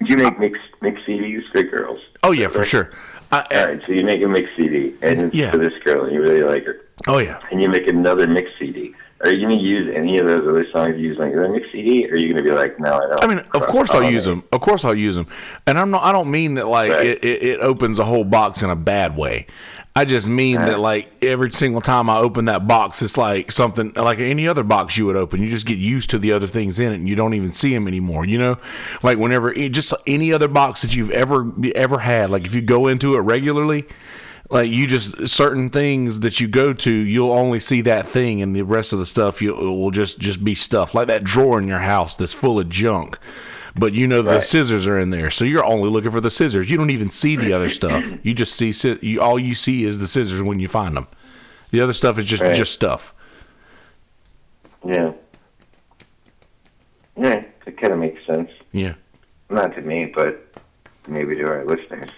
Do you make mix CDs for girls? Oh, yeah, for sure. All right, so you make a mix CD and for this girl, and you really like her. Oh, yeah. And you make another mix CD. Are you going to use any of those other songs you use on your mix CD, or are you going to be like, no, I don't? I mean, of course I'll use them. Of course I'll use them. And I don't mean that, like, it opens a whole box in a bad way. I just mean that, like, every single time I open that box, it's like something like any other box you would open. You just get used to the other things in it, and you don't even see them anymore. You know, like whenever just any other box that you've ever had. Like if you go into it regularly, like you just certain things that you go to, you'll only see that thing, and the rest of the stuff will just be stuff like that drawer in your house that's full of junk. But you know the scissors are in there, so you're only looking for the scissors. You don't even see the other stuff. You just see all you see is the scissors when you find them. The other stuff is just stuff. Yeah. Yeah, it kind of makes sense. Yeah. Not to me, but maybe to our listeners.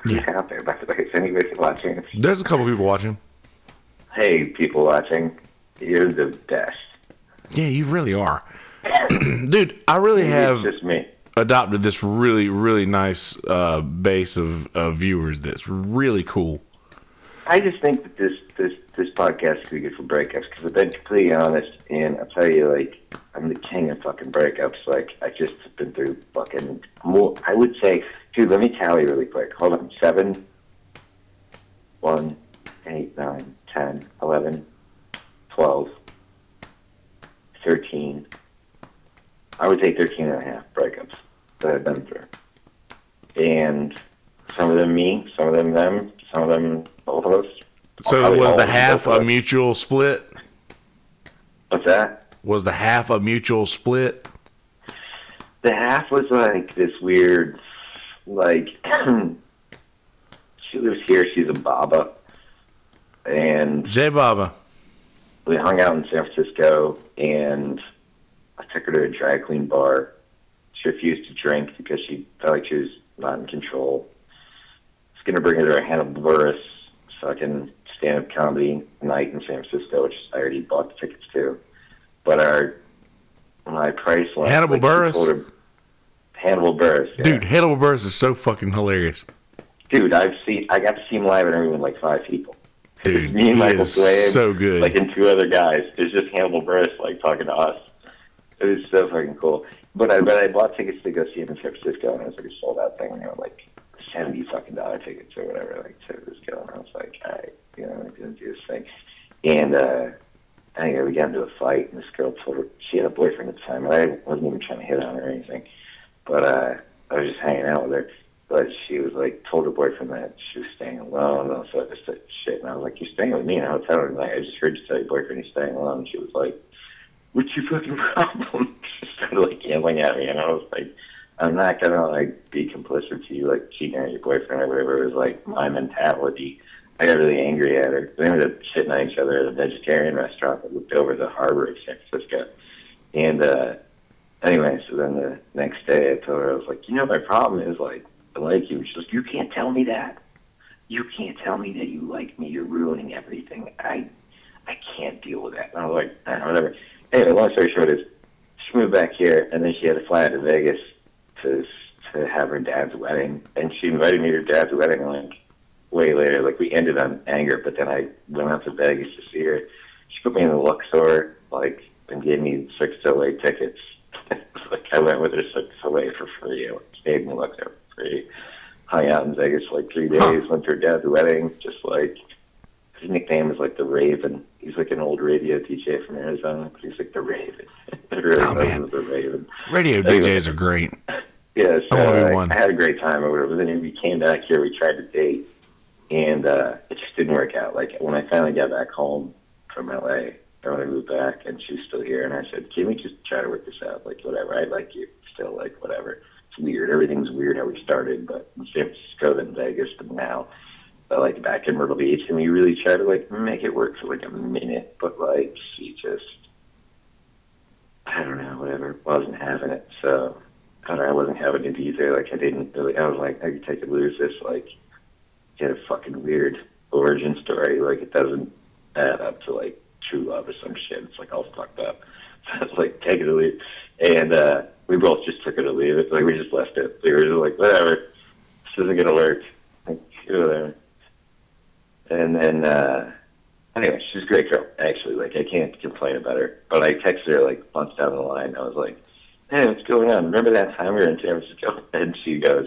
Who's out there, by the way? Is anybody watching? There's a couple people watching. Hey, people watching, you're the best. Yeah, you really are. Dude, I really have just me. adopted this really, really nice base of viewers that's really cool. I just think that this podcast could be good for breakups, because I've been completely honest, and I'll tell you, like, I'm the king of fucking breakups. Like, I just have been through fucking more. I would say, dude, let me tally really quick. Hold on. 7, 1, 8, 9, 10, 11, 12, 13. I would say 13 and a half breakups that I've been through. And some of them me, some of them them, some of them both of us. So was the half a mutual split? What's that? Was the half a mutual split? The half was like this weird, like, she lives here, she's a Baba. And J Baba. We hung out in San Francisco, and I took her to a drag queen bar. She refused to drink because she felt like she was not in control. I was going to bring her to a Hannibal Buress fucking stand-up comedy night in San Francisco, which I already bought the tickets to. But my price went... Hannibal Buress? Hannibal Buress, yeah. Dude, Hannibal Buress is so fucking hilarious. Dude, I got to see him live in a room with like 5 people. Dude, me and Michael Slade, so good. Like, and 2 other guys. It's just Hannibal Buress, like, talking to us. It was so fucking cool. But I bought tickets to go see him in San Francisco, and it was like a sold-out thing, and they were like $70 fucking tickets or whatever, like, to this go. And I was like, all right, you know, I'm going to do this thing. And anyway, we got into a fight, and this girl told her she had a boyfriend at the time, and I wasn't even trying to hit on her or anything. But I was just hanging out with her. But she was like, told her boyfriend that she was staying alone, and all sorts of shit. And I was like, you're staying with me in a hotel room? Like, I just heard you tell your boyfriend you're staying alone. And she was like, what's your fucking problem? She started like yelling at me, and I was like, I'm not gonna like be complicit to you like cheating on your boyfriend or whatever. It was like my mentality. I got really angry at her. We ended up shitting on each other at a vegetarian restaurant that looked over the harbor of San Francisco. And anyway, so then the next day I told her, I was like, you know, my problem is like, I like you. She's like, you can't tell me that. You can't tell me that you like me. You're ruining everything. I can't deal with that. And I was like, whatever. Anyway, long story short is, she moved back here, and then she had to fly out to Vegas to have her dad's wedding. And she invited me to her dad's wedding, like, way later. Like, we ended on anger, but then I went out to Vegas to see her. She put me in the Luxor, like, and gave me 6 to LA tickets. Like, I went with her 6 to LA for free. I stayed in the Luxor. Hung out in Vegas for like 3 days, went to her dad's wedding, just like, his nickname is like the Raven. He's like an old radio DJ from Arizona, but he's like the Raven. Man. The Raven. Radio DJs are great. Yeah, so I had a great time over there. But then we came back here, we tried to date, and it just didn't work out. Like, when I finally got back home from LA, or when I moved back, and she was still here, and I said, can we just try to work this out? Like, whatever, I like you still, like, whatever. It's weird. Everything's weird how we started, but in San Francisco, then Vegas, but now, like, back in Myrtle Beach, and we really try to, like, make it work for, like, a minute, but, like, she just, I don't know, whatever, wasn't having it, so, I don't know, I wasn't having it either, like, I didn't really, I was like, I could take or lose this, like, get a fucking weird origin story, like, it doesn't add up to, like, true love or some shit, it's, like, all fucked up, so I was like, take it or leave it, and, we both just took it or leave it, like, we just left it, we were just like, whatever, this isn't gonna work, like, whatever. And then, anyway, she's a great girl, actually. Like, I can't complain about her. But I texted her, like, months down the line. I was like, hey, what's going on? Remember that time we were in San Francisco? And she goes,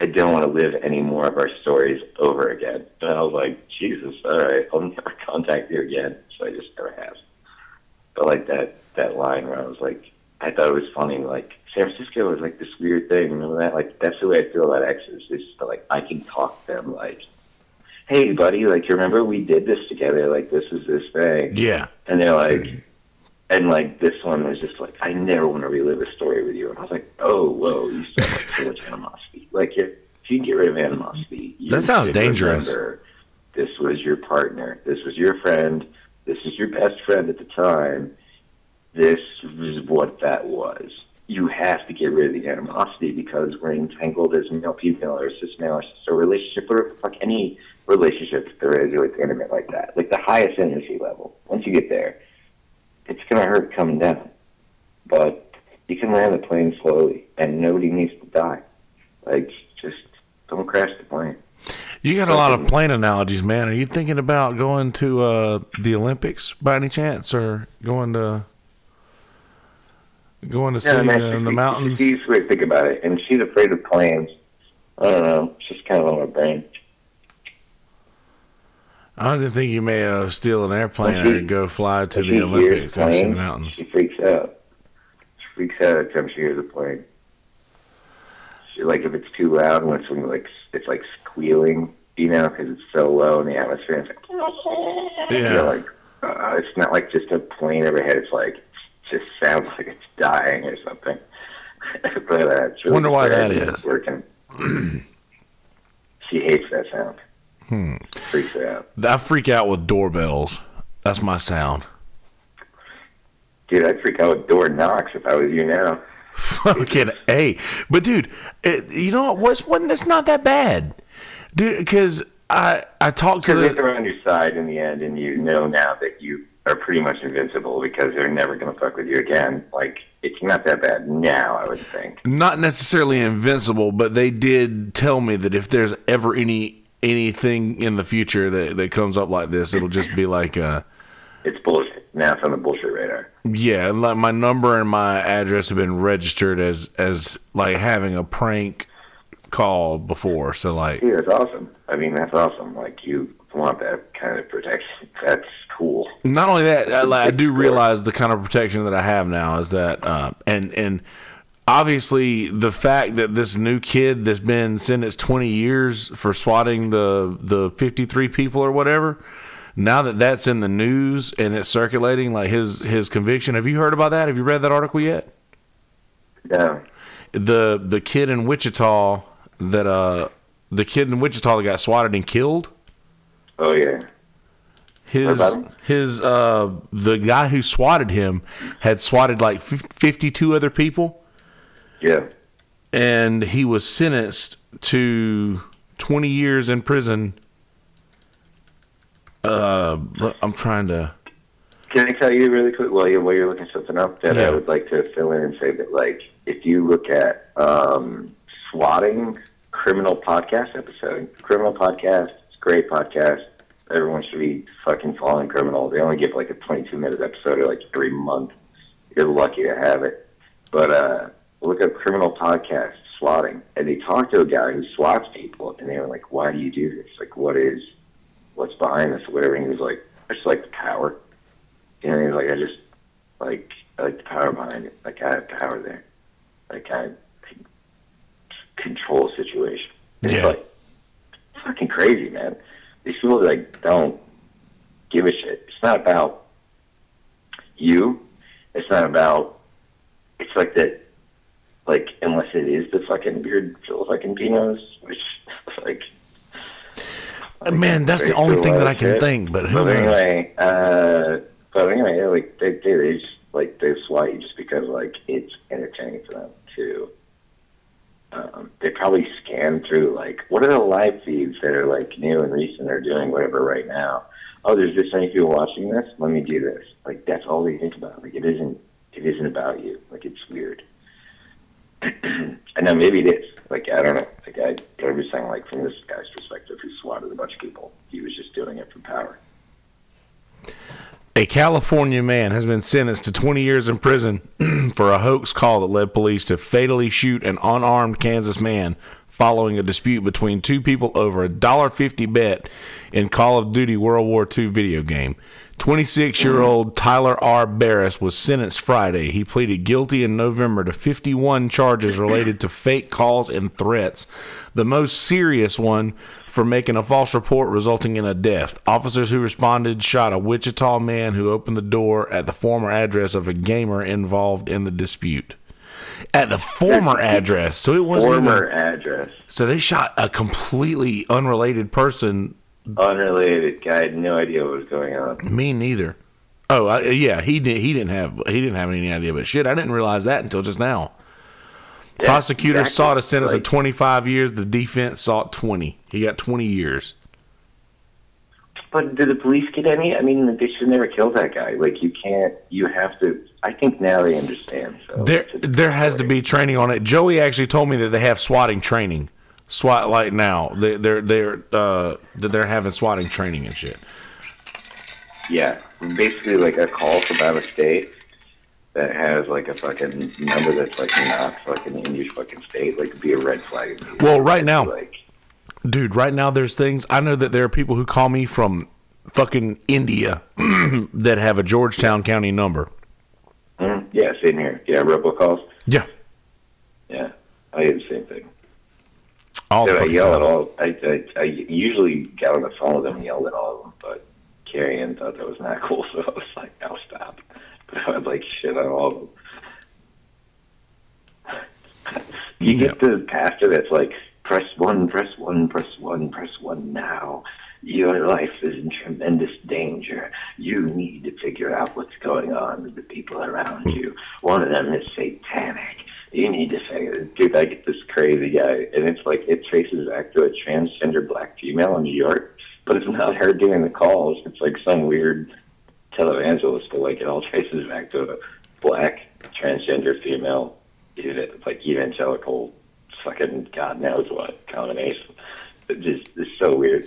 I don't want to live any more of our stories over again. And I was like, Jesus, all right, I'll never contact you again. So I just never have. But, like, that line where I was like, I thought it was funny. Like, San Francisco was, like, this weird thing. Remember that? Like, that's the way I feel about exes. It's just, like, I can talk to them, like, hey, buddy, like, you remember we did this together? Like, this is this thing. Yeah. And they're like, and, like, this one was just like, I never want to relive a story with you. And I was like, oh, whoa, you still have so much animosity. Like, if you get rid of animosity, that sounds dangerous. Remember, this was your partner. This was your friend. This is your best friend at the time. This is what that was. You have to get rid of the animosity because we're entangled as male, female, or cis male, or cis relationship, or fuck any relationship there is with intimate like that. Like the highest energy level. Once you get there, it's going to hurt coming down. But you can land the plane slowly, and nobody needs to die. Like, just don't crash the plane. You got a lot of plane analogies, man. Are you thinking about going to the Olympics by any chance, or going to see the mountains? She's the way to think about it, and she's afraid of planes. I don't know. It's just kind of on her brain. I didn't think you may steal an airplane or go fly to the Olympics and see the mountains. She freaks out. She freaks out every time she hears a plane. She, like, if it's too loud, when it's like squealing, you know, because it's so low in the atmosphere. It's like, yeah. You know, like, it's not like just a plane overhead. It's like, just sounds like it's dying or something. But it's really wonder why that is. Working. She hates that sound. Freaks her out. I freak out with doorbells. That's my sound. Dude, I'd freak out with door knocks if I was you now. Fucking A. But, dude, you know what? It's not that bad. Dude, because I talked to Because they're on your side in the end, and you know now that you are pretty much invincible because they're never going to fuck with you again. Like, it's not that bad now, I would think. Not necessarily invincible, but they did tell me that if there's ever anything in the future that comes up like this, it'll just be like it's bullshit. Now it's on the bullshit radar. Yeah, like my number and my address have been registered as like having a prank call before. So, like, yeah, that's awesome. I mean, that's awesome. Like, you want that kind of protection. That's cool. Not only that, I do realize the kind of protection that I have now is that and obviously, the fact that this new kid that's been sentenced 20 years for swatting the 53 people or whatever, now that's in the news and it's circulating, like his conviction. Have you heard about that? Have you read that article yet? No. The kid in Wichita that got swatted and killed. Oh yeah. The guy who swatted him had swatted like 52 other people. Yeah. And he was sentenced to 20 years in prison. I'm trying to... Can I tell you really quick while you're looking something up that I would like to fill in and say that, like, if you look at swatting criminal podcast episode, criminal podcast, it's a great podcast. Everyone should be fucking following criminal. They only give like a 22-minute episode like every month. You're lucky to have it. But look at criminal podcast swatting, and they talked to a guy who swats people, and they were like, "Why do you do this? Like, what's behind this?" Or whatever. And he was like, "I just like the power." And he was like, I like the power behind it. Like, I have power there. Like, I can control a situation. And it's like, it's fucking crazy, man. These people, like, don't give a shit. It's not about you. It's not about, it's like that Like, unless it is the fucking weird Filipinos, which, like... Man, that's the only thing that I can think, but who knows? Anyway, like, they just, like, they swat you just because, like, it's entertaining for them, too. They probably scan through, like, what are the live feeds that are, like, new and recent or doing whatever right now? Oh, there's this many people watching this? Let me do this. Like, that's all they think about. Like, it isn't about you. Like, it's weird. I know, maybe it is. Like, I don't know. Like, I'm just saying, like, from this guy's perspective, who swatted a bunch of people, he was just doing it for power. A California man has been sentenced to 20 years in prison for a hoax call that led police to fatally shoot an unarmed Kansas man following a dispute between two people over a $1.50 bet in Call of Duty World War II video game. 26-year-old Tyler R. Barris was sentenced Friday. He pleaded guilty in November to 51 charges related to fake calls and threats, the most serious one for making a false report resulting in a death. Officers who responded shot a Wichita man who opened the door at the former address of a gamer involved in the dispute. At the former address, so it wasn't former address. So they shot a completely unrelated person. Unrelated guy, had no idea what was going on. Me neither. Oh, yeah, he didn't have any idea. But shit, I didn't realize that until just now. Yeah, prosecutors sought a sentence of 25 years. The defense sought 20. He got 20 years. But did the police get any? I mean, they should never kill that guy. Like, you can't. You have to. I think now they understand. So there has to be training on it. Joey actually told me that they have swatting training. SWAT like now they're having swatting training and shit. Yeah, basically like a call from out of state that has like a fucking number that's like not fucking in your fucking state, like be a red flag. Well, right now, dude, right now there's things. I know that there are people who call me from fucking India that have a Georgetown County number. Yeah, same here. Yeah, robocalls. Yeah. Yeah, I do the same thing. Dude, I yell at all. I usually got on the phone with them and yelled at all of them, but Carrie Ann thought that was not cool, so I was like, "I'll stop." But I would like shit on all of them. You get the pastor that's like, "Press 1, press 1, press 1, press 1 now. Your life is in tremendous danger. You need to figure out what's going on with the people around you. One of them is satanic. You need to figure it." Dude, I get this crazy guy, and it's like, it traces back to a transgender black female in New York, but it's not her doing the calls. It's like some weird televangelist, but like it all traces back to a black transgender female, like evangelical, fucking God knows what combination. It's so weird.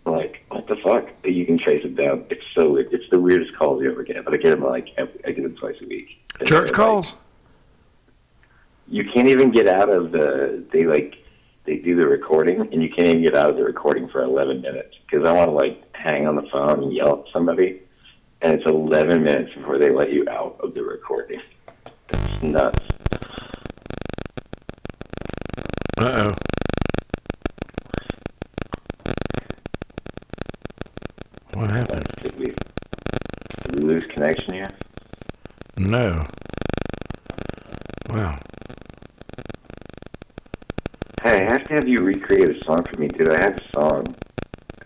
Like, what the fuck? You can trace it down. It's so weird. It's the weirdest calls you ever get, but I get them like I get them twice a week. Church calls? Like, you can't even get out of they do the recording, and you can't even get out of the recording for 11 minutes, because I want to, like, hang on the phone and yell at somebody, and it's 11 minutes before they let you out of the recording. It's nuts. Uh-oh. What happened? Did we lose connection here? No. Wow. Hey, I have to have you recreate a song for me, dude. I have a song.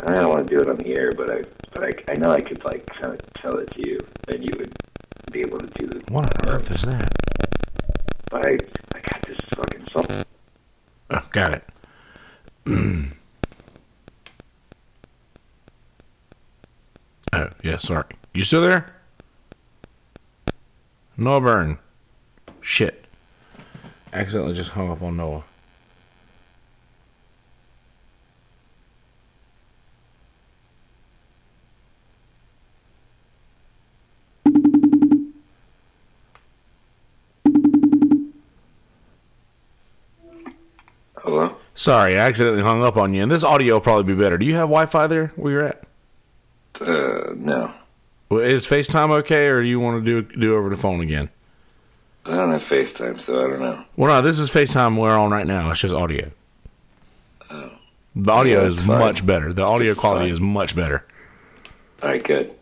I don't want to do it on the air, but I know I could, like, kind of tell it to you, and you would be able to do the... What on earth is that? But I got this fucking song. Oh, got it. Oh, yeah, sorry. You still there? Noah Byrne. Shit. Accidentally just hung up on Noah. Hello? Sorry, I accidentally hung up on you. And this audio will probably be better. Do you have Wi-Fi there where you're at? No. Well, is FaceTime okay, or do you want to do over the phone again? I don't have FaceTime, so I don't know. Well, no, this is FaceTime we're on right now. It's just audio. Oh. The audio is much better. The audio quality is much better. All right, good.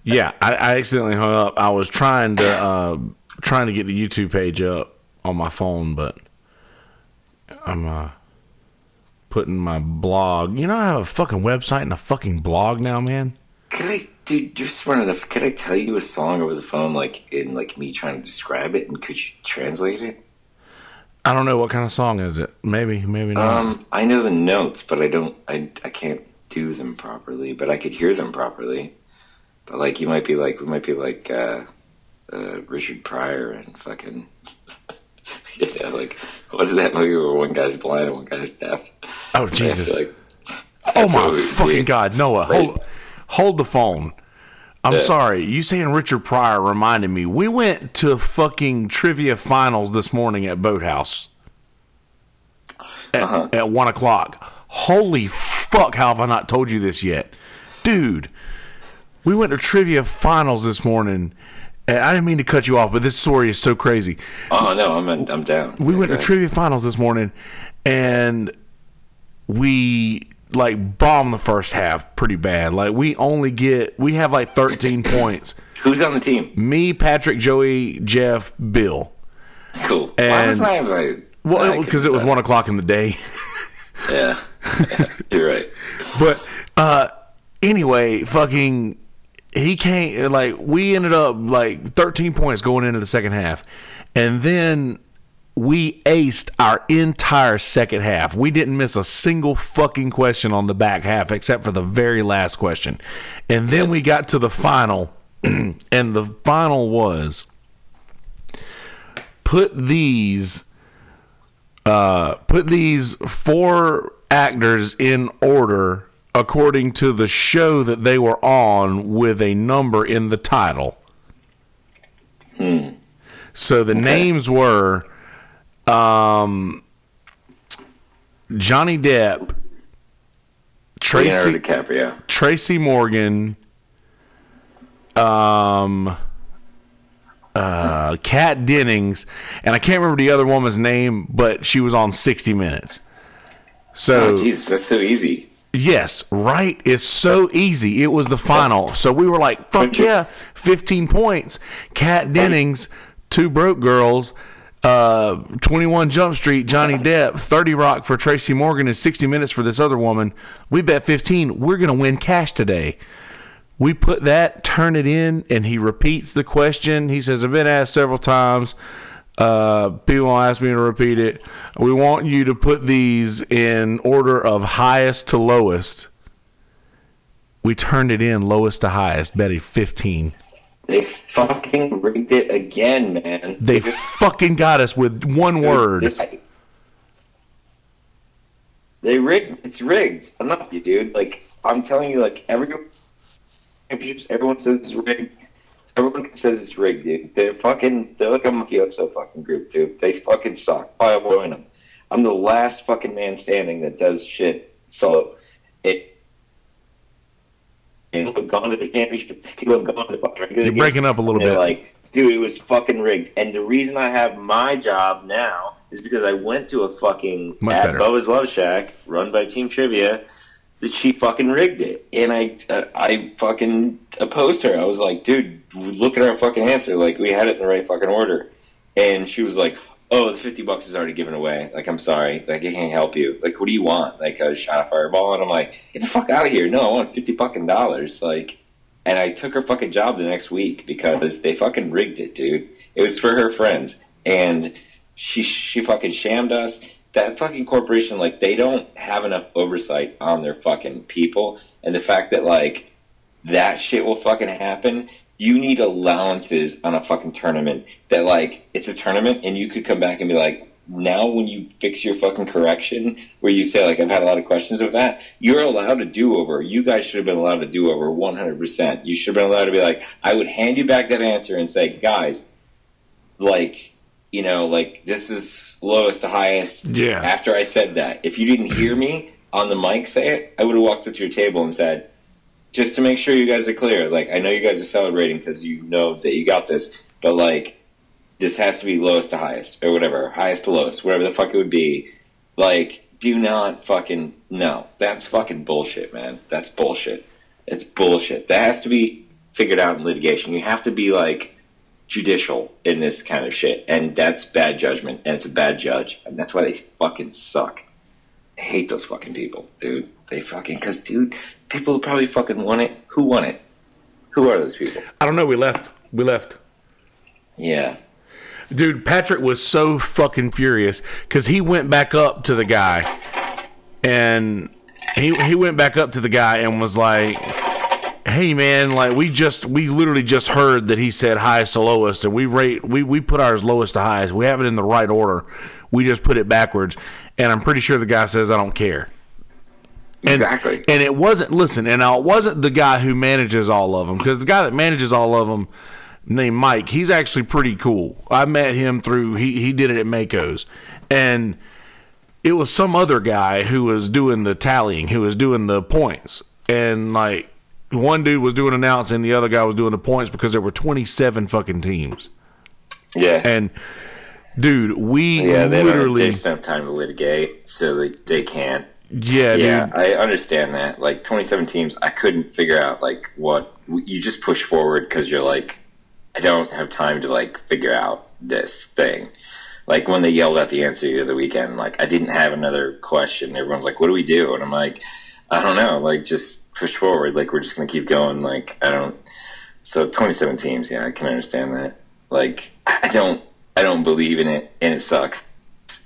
Yeah, I accidentally hung up. I was trying to get the YouTube page up on my phone, but I'm putting my blog. You know, I have a fucking website and a fucking blog now, man. Could I, dude? Just wanted to. Could I tell you a song over the phone, like in like me trying to describe it, and could you translate it? I don't know what kind of song is it. Maybe not. I know the notes, but I don't. I can't do them properly, but I could hear them properly. But like, we might be like Richard Pryor and fucking, you know, like, what is that movie where one guy's blind and one guy's deaf? Oh, Jesus. Like, oh, my fucking God. Noah, hold the phone. I'm sorry. You saying Richard Pryor reminded me. We went to fucking trivia finals this morning at Boathouse at 1 o'clock. Holy fuck, how have I not told you this yet? Dude, we went to trivia finals this morning. And I didn't mean to cut you off, but this story is so crazy. Oh, no, I'm down. We went to trivia finals this morning, and we like bombed the first half pretty bad. Like we have like 13 points. Who's on the team? Me, Patrick, Joey, Jeff, Bill. Cool. And, why was I invited? Well, because it was 1 o'clock in the day. Yeah, you're right. But anyway, fucking, he can't, like, we ended up like 13 points going into the second half, and then we aced our entire second half. We didn't miss a single fucking question on the back half except for the very last question. And then we got to the final, and the final was put these 4 actors in order according to the show that they were on with a number in the title. So the names were Johnny Depp, Tracy Morgan, Kat Dennings, and I can't remember the other woman's name, but she was on 60 Minutes. So, Jesus, that's so easy. Yes, right? It's so easy. It was the final. So we were like, fuck yeah, 15 points. Kat Dennings, 2 Broke Girls, 21 Jump Street, Johnny Depp, 30 Rock for Tracy Morgan, and 60 Minutes for this other woman. We bet 15. We're going to win cash today. We put that, turn it in, and he repeats the question. He says, I've been asked several times. People ask me to repeat it. We want you to put these in order of highest to lowest. We turned it in lowest to highest, betting 15. They fucking rigged it again, man. They fucking got us with one word. They rigged. It's rigged. Enough, you dude. Like, I'm telling you, like, everyone says it's rigged. Everyone says it's rigged, dude. They're like a mafioso fucking group, dude. They fucking suck. Why avoid them? I'm the last fucking man standing that does shit. So, people have gone to the championship. People have gone to the fucking. You're breaking up a little bit. Like, dude, it was fucking rigged. And the reason I have my job now is because I went to a fucking Boa's Love Shack run by Team Trivia. That she fucking rigged it, and I fucking opposed her. I was like, dude, look at our fucking answer. Like, we had it in the right fucking order. And she was like, oh, the $50 is already given away. Like, I'm sorry. Like, I can't help you. Like, what do you want? Like, I shot a fireball, and I'm like, get the fuck out of here. No, I want $50 fucking dollars. Like, and I took her fucking job the next week because they fucking rigged it, dude. It was for her friends, and she fucking shammed us. That fucking corporation, like, they don't have enough oversight on their fucking people. And the fact that, like, that shit will fucking happen, you need allowances on a fucking tournament. That, like, it's a tournament, and you could come back and be like, now when you fix your fucking correction, where you say, like, I've had a lot of questions with that, you're allowed a do-over. You guys should have been allowed a do-over 100%. You should have been allowed to be like, I would hand you back that answer and say, guys, like, you know, like, this is lowest to highest. Yeah. After I said that, if you didn't hear me on the mic say it, I would have walked up to your table and said, just to make sure you guys are clear, like, I know you guys are celebrating because you know that you got this, but, like, this has to be lowest to highest, or whatever, highest to lowest, whatever the fuck it would be. Like, do not fucking, no. That's fucking bullshit, man. That's bullshit. It's bullshit. That has to be figured out in litigation. You have to be like judicial in this kind of shit, and that's bad judgment, and it's a bad judge, and that's why they fucking suck. I hate those fucking people, dude. They fucking, because, dude, people probably fucking won it. Who won it? Who are those people? I don't know. We left. Yeah. Dude, Patrick was so fucking furious because he went back up to the guy, and he went back up to the guy and was like, hey man, like we literally just heard that he said highest to lowest, and we put ours lowest to highest. We have it in the right order. We just put it backwards, and I'm pretty sure the guy says I don't care. Exactly. And it wasn't the guy who manages all of them, because the guy that manages all of them, named Mike, he's actually pretty cool. I met him through he did it at Mako's, and it was some other guy who was doing the tallying, who was doing the points, and like one dude was doing announcing, the other guy was doing the points, because there were 27 fucking teams. Yeah. And dude, they just don't have time to litigate, so they can't. Yeah, dude. I understand that. Like 27 teams, I couldn't figure out like what you just push forward because you're like, I don't have time to like figure out this thing. Like when they yelled out the answer the other weekend, like I didn't have another question. Everyone's like, "What do we do?" And I'm like, I don't know. Like just push forward. Like we're just gonna keep going. Like I don't. So 27 teams. Yeah, I can understand that. Like I don't believe in it, and it sucks,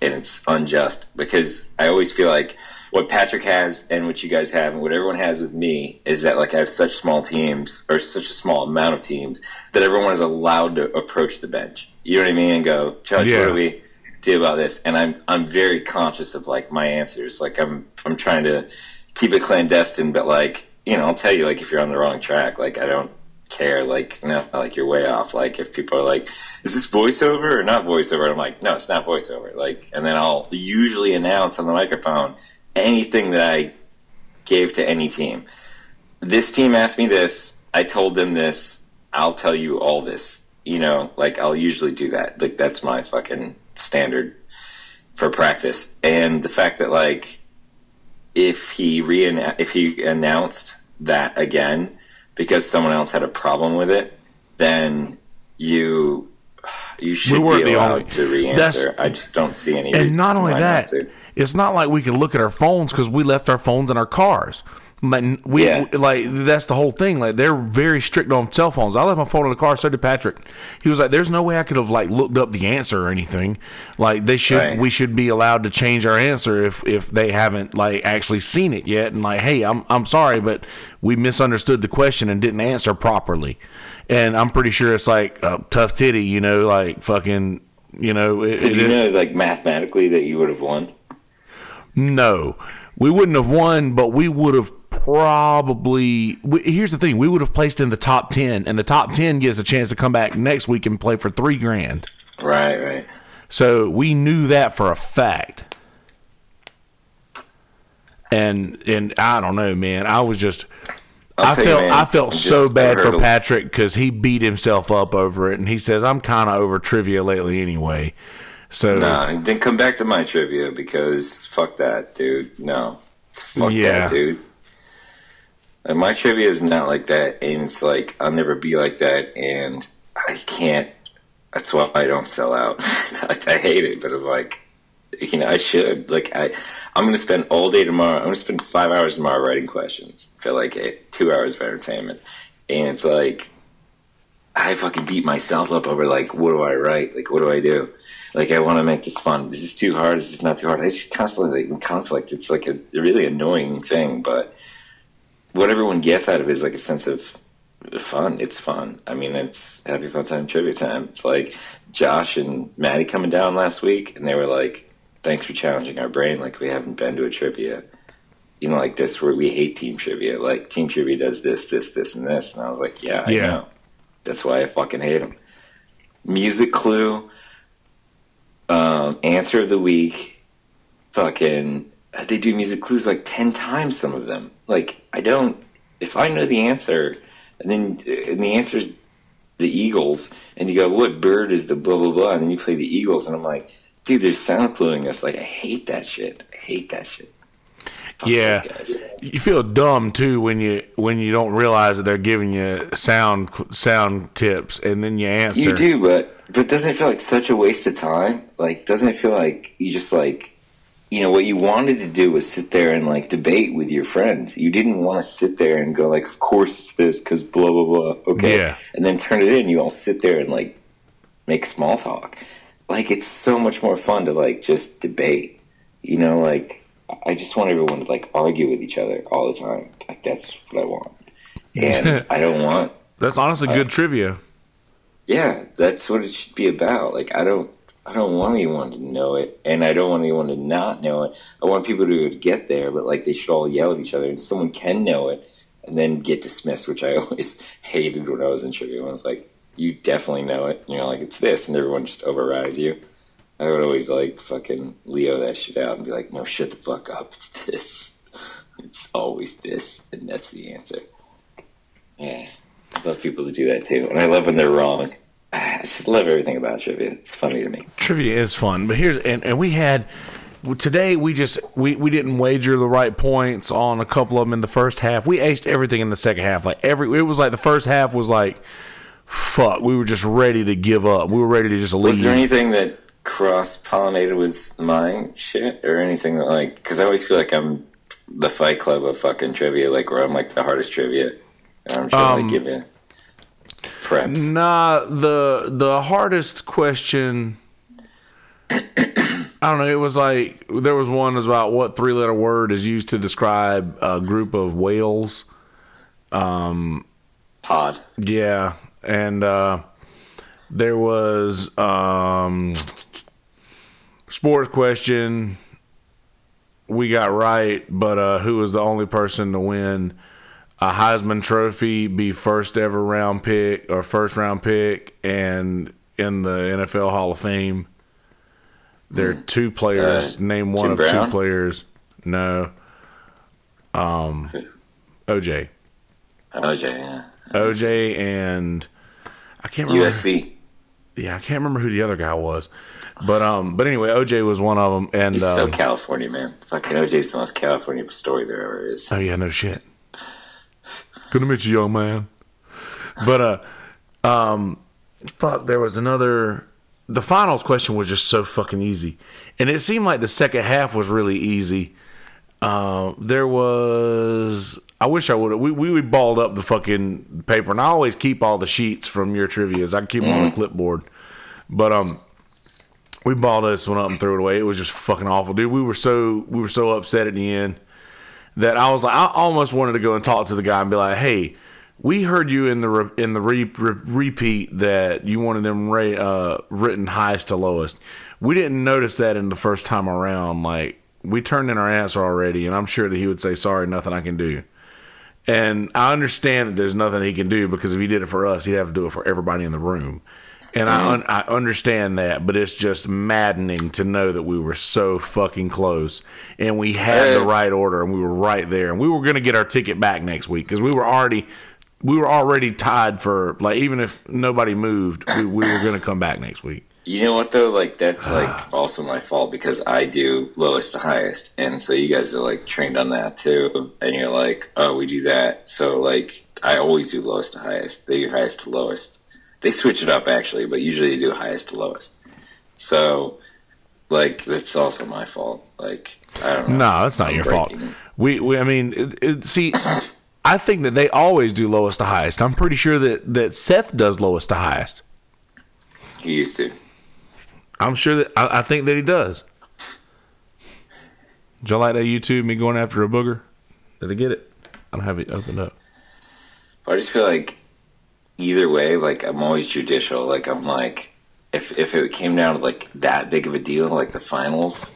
and it's unjust because I always feel like what Patrick has and what you guys have and what everyone has with me is that like I have such small teams, or such a small amount of teams, that everyone is allowed to approach the bench. You know what I mean? And go, Judge, what do we do about this? And I'm very conscious of like my answers. Like I'm trying to keep it clandestine, but like, you know, I'll tell you like if you're on the wrong track, like I don't care. Like no, like you're way off. Like if people are like, is this voiceover or not voiceover? And I'm like, no, it's not voiceover. Like, and then I'll usually announce on the microphone anything that I gave to any team. This team asked me this, I told them this, I'll tell you all this. You know, like I'll usually do that. Like that's my fucking standard for practice. And the fact that like if he announced that again because someone else had a problem with it, then you should be allowed to re-answer. I just don't see any reason. And not only that, it's not like we can look at our phones because we left our phones in our cars. Like that's the whole thing. Like they're very strict on cell phones. I left my phone in the car. So did Patrick. He was like, "There's no way I could have like looked up the answer or anything. Like we should be allowed to change our answer if they haven't like actually seen it yet. And like, hey, I'm sorry, but we misunderstood the question and didn't answer properly. And I'm pretty sure it's like tough titty, you know, like fucking, you know. Know like mathematically that you would have won? No, we wouldn't have won, but we would have probably. Here's the thing: we would have placed in the top 10, and the top 10 gives a chance to come back next week and play for $3,000. Right. So we knew that for a fact. And I don't know, man. I was just. I felt so bad for Patrick because he beat himself up over it, and he says I'm kind of over trivia lately anyway. So then come back to my trivia because fuck that, dude. No, fuck that, dude. Like, my trivia is not like that, and it's like I'll never be like that, and I can't. That's why I don't sell out. I hate it, but I'm like, you know, I should. Like I'm gonna spend all day tomorrow. I'm gonna spend 5 hours tomorrow writing questions for like 2 hours of entertainment, and it's like I fucking beat myself up over like, what do I write? Like, what do I do? Like, I want to make this fun. Is this too hard? Is this not too hard? I just constantly, like, in conflict. It's, like, a really annoying thing. But what everyone gets out of it is, like, a sense of fun. It's fun. I mean, it's happy fun time, trivia time. It's like Josh and Maddie coming down last week, and they were like, thanks for challenging our brain. Like, we haven't been to a trivia, you know, like this, where we hate team trivia. Like, team trivia does this, this, this, and this. And I was like, yeah, I know. That's why I fucking hate them. Music Clue. Answer of the week, fucking, they do music clues like 10 times, some of them. Like, if I know the answer, and the answer is the Eagles, and you go, what bird is the blah, blah, blah, and then you play the Eagles, and I'm like, dude, they're sound cluing us. Like, I hate that shit. Yeah, you feel dumb too when you don't realize that they're giving you sound tips and then you answer. You do, but doesn't it feel like such a waste of time? Like, doesn't it feel like you just like, you know, what you wanted to do was sit there and like debate with your friends. You didn't want to sit there and go like, of course it's this because blah blah blah. Okay, yeah, and then turn it in. You all sit there and like make small talk. Like, it's so much more fun to like just debate. You know, like. I just want everyone to like argue with each other all the time. Like, that's what I want, and I don't want. That's honestly good trivia. Yeah, that's what it should be about. Like, I don't want anyone to know it, and I don't want anyone to not know it. I want people to get there, but like they should all yell at each other, and someone can know it and then get dismissed, which I always hated when I was in trivia. I was like, "You definitely know it," you know, like it's this, and everyone just overrides you. I would always, like, fucking Leo that shit out and be like, no, shut the fuck up. It's this. It's always this. And that's the answer. Yeah. I love people to do that, too. And I love when they're wrong. I just love everything about trivia. It's funny to me. Trivia is fun. But here's... And we had... Today, we didn't wager the right points on a couple of them in the first half. We aced everything in the second half. Like, it was like the first half was like, fuck. We were just ready to give up. We were ready to just leave. Was there anything that cross-pollinated with my shit or anything that, like, because I always feel like I'm the Fight Club of fucking trivia, like, where I'm like the hardest trivia and I'm trying to give you preps. Nah, the hardest question, I don't know, it was like there was one was about what 3-letter word is used to describe a group of whales. Pod. Yeah, and there was sports question we got right, but who was the only person to win a Heisman Trophy, be first ever round pick or first round pick, and in the NFL Hall of Fame? There are two players. Name one of Brown? Two players. No. OJ. OJ, yeah. OJ and I can't remember. USC. Yeah, I can't remember who the other guy was, but anyway, OJ was one of them, and He's so California, man. Fucking OJ's the most California story there ever is. Oh yeah, no shit. Good to meet you, young man. But fuck, there was another. The finals question was just so fucking easy, and it seemed like the second half was really easy. There was. I wish I would have. We balled up the fucking paper, and I always keep all the sheets from your trivias. I can keep them on the clipboard, but we balled this one up and threw it away. It was just fucking awful, dude. We were so upset at the end that I was like, I almost wanted to go and talk to the guy and be like, hey, we heard you in the repeat that you wanted them written highest to lowest. We didn't notice that in the first time around. Like, we turned in our answer already, and I'm sure that he would say, sorry, nothing I can do. And I understand that there's nothing he can do, because if he did it for us, he'd have to do it for everybody in the room. And I understand that, but it's just maddening to know that we were so fucking close, and we had the right order, and we were right there, and we were going to get our ticket back next week, because we were already tied for, like, even if nobody moved, we were going to come back next week. You know what, though? Like, that's, like, also my fault, because I do lowest to highest, and so you guys are, like, trained on that, too, and you're like, oh, we do that. So, like, I always do lowest to highest. They do highest to lowest. They switch it up, actually, but usually they do highest to lowest. So, like, that's also my fault. Like, I don't know. No, that's not your fault. I mean, see, I think that they always do lowest to highest. I'm pretty sure that Seth does lowest to highest. He used to. I'm sure that I think that he does. Did y'all like that YouTube, me going after a booger? Did I get it? I don't have it opened up. I just feel like either way, like, I'm always judicial. Like, I'm like, if it came down to, like, that big of a deal, like the finals,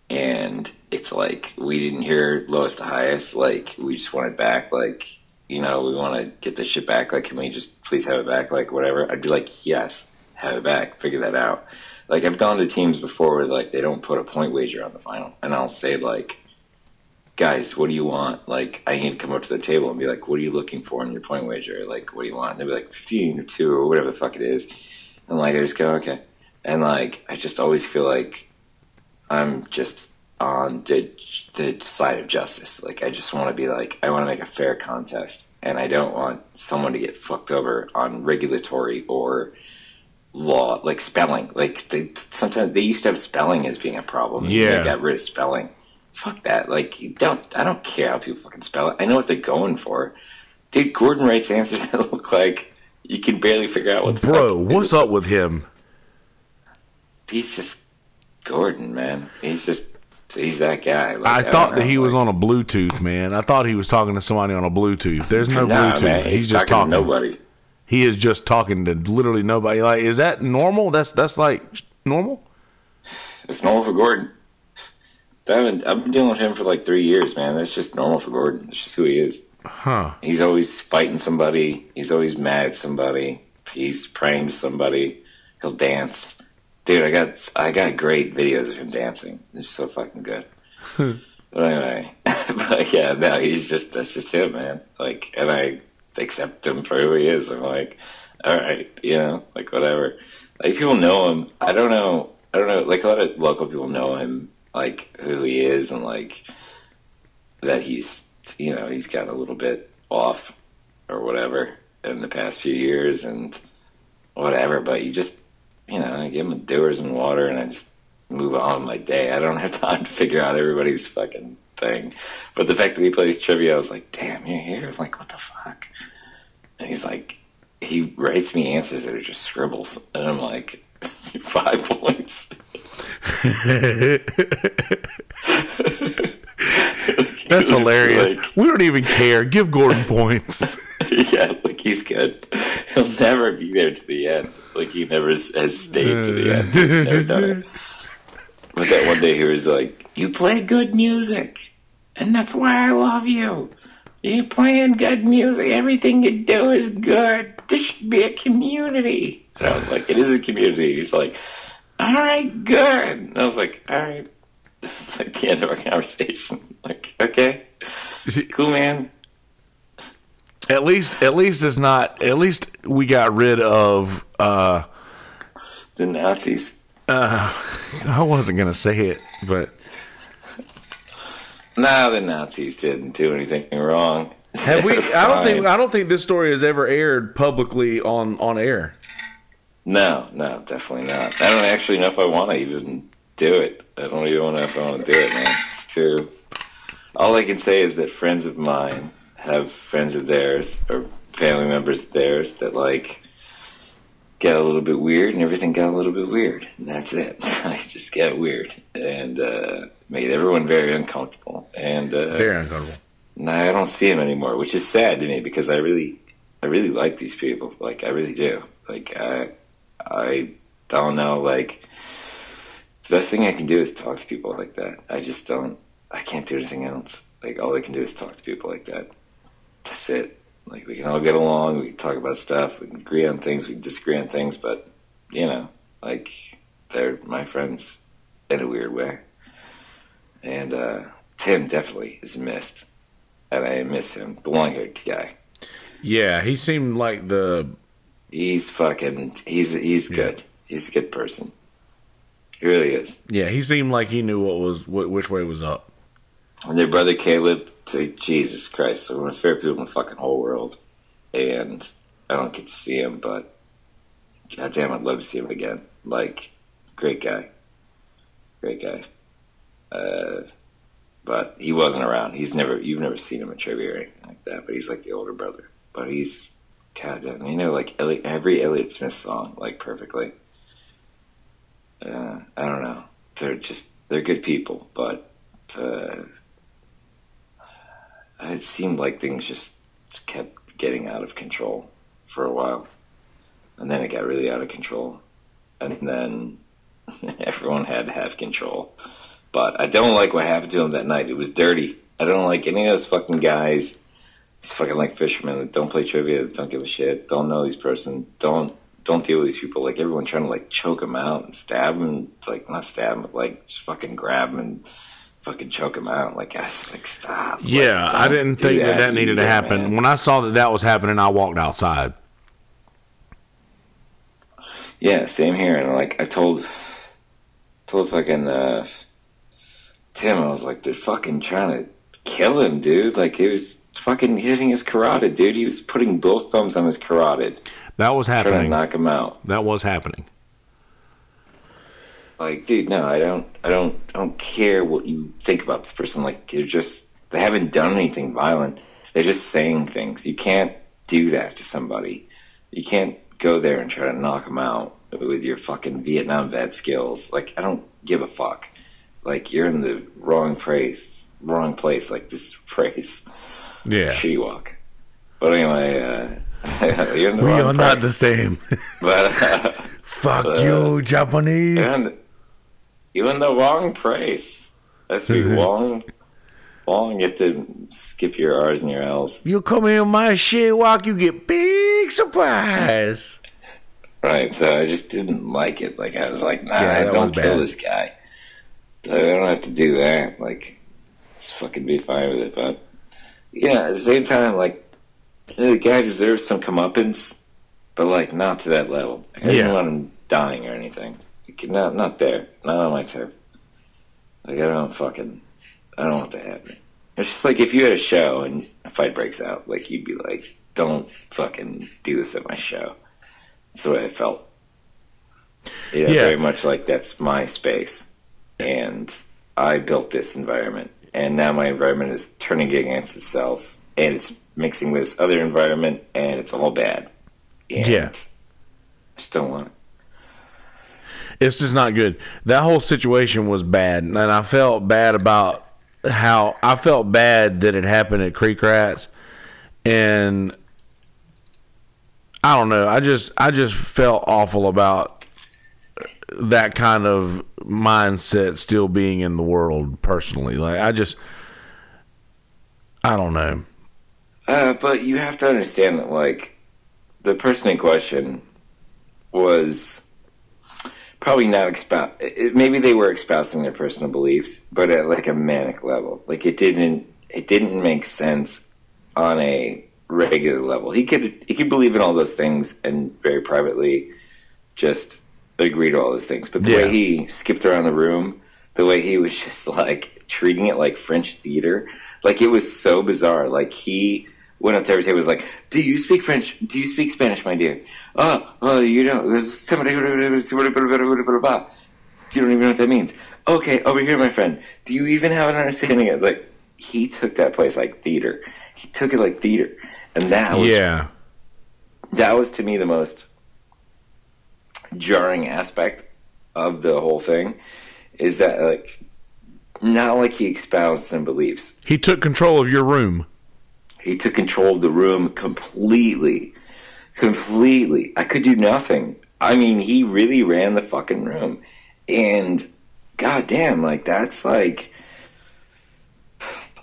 and it's like we didn't hear lowest to highest, like, we just want it back, like, you know, we want to get this shit back, like, can we just please have it back, like, whatever. I'd be like, yes, have it back, figure that out. Like, I've gone to teams before where, like, they don't put a point wager on the final, and I'll say, like, guys, what do you want? Like, I need to come up to the table and be like, what are you looking for in your point wager? Like, what do you want? And they'll be like, 15 or 2 or whatever the fuck it is. And, like, I just go, okay. And, like, I just always feel like I'm just on the side of justice. Like, I just want to be like, I want to make a fair contest, and I don't want someone to get fucked over on regulatory or law, like spelling. Like, sometimes they used to have spelling as being a problem. Yeah. They got rid of spelling. Fuck that. Like, I don't care how people fucking spell it. I know what they're going for. Dude, Gordon writes answers that look like you can barely figure out what the Bro, what's up with him? He's just Gordon, man. He's that guy. Like, I thought that he was on a Bluetooth, man. I thought he was talking to somebody on a Bluetooth. There's no Bluetooth. Man, he's just talking to nobody. He is just talking to literally nobody. Like, is that normal? That's like normal? It's normal for Gordon. I've been dealing with him for like 3 years, man. That's just normal for Gordon. That's just who he is. Huh. He's always fighting somebody. He's always mad at somebody. He's praying to somebody. He'll dance. Dude, I got great videos of him dancing. They're so fucking good. But anyway, but yeah, no, that's just him, man. Like, and I accept him for who he is. I'm like, all right, you know, like whatever. Like, people know him. I don't know. Like, a lot of local people know him, like who he is, and like that he's, you know, he's got a little bit off or whatever in the past few years and whatever. But you just, you know, I give him doers and water, and I just move on with my day. I don't have time to figure out everybody's fucking thing. But the fact that he plays trivia, I was like, damn, you're here? I'm like, what the fuck? And he's like, he writes me answers that are just scribbles. And I'm like, 5 points. That's hilarious. Like, we don't even care. Give Gordon points. Yeah, like, he's good. He'll never be there to the end. Like, he never has stayed to the end. He's never done it. But that one day he was like, you play good music, and that's why I love you. You're playing good music. Everything you do is good. This should be a community. And I was like, it is a community. He's like, all right, good. And I was like, all right. That's like the end of our conversation. Like, okay, cool, man. At least it's not. At least we got rid of the Nazis. I wasn't gonna say it, but no, the Nazis didn't do anything wrong. Have we? I don't think this story has ever aired publicly on air. No, definitely not. I don't actually know if I want to even do it. I don't even know if I want to do it, man. It's too. All I can say is that friends of mine have friends of theirs or family members of theirs that, like, got a little bit weird, and everything got a little bit weird, and that's it. I just got weird, and made everyone very uncomfortable. And very uncomfortable. Now I don't see them anymore, which is sad to me because I really like these people. Like, I really do. Like, I don't know. Like, the best thing I can do is talk to people like that. I can't do anything else. Like, all I can do is talk to people like that. That's it. Like, we can all get along, we can talk about stuff, we can agree on things, we can disagree on things, but, you know, like, they're my friends in a weird way. And Tim definitely is missed. And I miss him, the long-haired guy. Yeah, he seemed like he's good. He's a good person. He really is. Yeah, he seemed like he knew which way was up. And their brother Caleb, Jesus Christ, they're one of the favorite people in the fucking whole world. And I don't get to see him, but goddamn, I'd love to see him again. Like, great guy. Great guy. But he wasn't around. You've never seen him in trivia or anything like that, but he's like the older brother. But he's, goddamn, you know, like every Elliott Smith song, like, perfectly. I don't know. They're good people, but it seemed like things just kept getting out of control for a while. And then it got really out of control. And then everyone had to have control. But I don't like what happened to him that night. It was dirty. I don't like any of those fucking guys. These fucking, like, fishermen that don't play trivia, that don't give a shit, don't know these person, don't deal with these people. Like, everyone trying to, like, choke them out and stab them. Like, not stab them, but, like, just fucking grab them and fucking choke them out. Like, guys, like, stop. Yeah, like, I didn't think that needed to happen. Man. When I saw that was happening, I walked outside. Yeah, same here. And, like, I told fucking Tim, him, I was like, they're fucking trying to kill him, dude. Like, he was fucking hitting his carotid, dude. He was putting both thumbs on his carotid. That was happening. Trying to knock him out. That was happening. Like, dude, no, I don't care what you think about this person. Like, they haven't done anything violent. They're just saying things. You can't do that to somebody. You can't go there and try to knock them out with your fucking Vietnam vet skills. Like, I don't give a fuck. Like, you're in the wrong place. Like, this phrase. Yeah. Shitty walk. But anyway, you're in the we wrong are place. not the same. But fuck you, Japanese. You're in the wrong place. That's be wrong. You have to skip your R's and your L's. You come in my shit walk, you get big surprise. Right, so I just didn't like it. Like, I was like, nah, Yeah, don't kill this guy. I don't have to do that. Like, let's fucking be fine with it. But, yeah, at the same time, like, the guy deserves some comeuppance, but, like, not to that level. I didn't want him dying or anything. Like, not there. Not on my turf. Like, I don't want that happening. It's just like if you had a show and a fight breaks out, like, you'd be like, don't fucking do this at my show. That's the way I felt. You know, very much like that's my space. And I built this environment. And now my environment is turning against itself. And it's mixing with this other environment. And it's all bad. And I just don't want it. It's just not good. That whole situation was bad. And I felt bad about I felt bad that it happened at Creek Rats. And I don't know. I just felt awful about that kind of mindset still being in the world personally. Like, I don't know. But you have to understand that, like, the person in question was probably not maybe they were espousing their personal beliefs, but at like a manic level. Like, it didn't make sense on a regular level. He could believe in all those things and very privately just agree to all those things. But the way he skipped around the room, the way he was just like treating it like French theater, like, it was so bizarre. Like, he went up to every table, was like, do you speak French? Do you speak Spanish, my dear? Oh, you don't. There's somebody, you don't even know what that means. Okay, over here, my friend. Do you even have an understanding of it? Like, he took that place like theater. He took it like theater. And that was to me the most jarring aspect of the whole thing, is that, like, not like he espoused some beliefs. He took control of your room. He took control of the room completely. I could do nothing. I mean, he really ran the fucking room. And goddamn, like, that's like,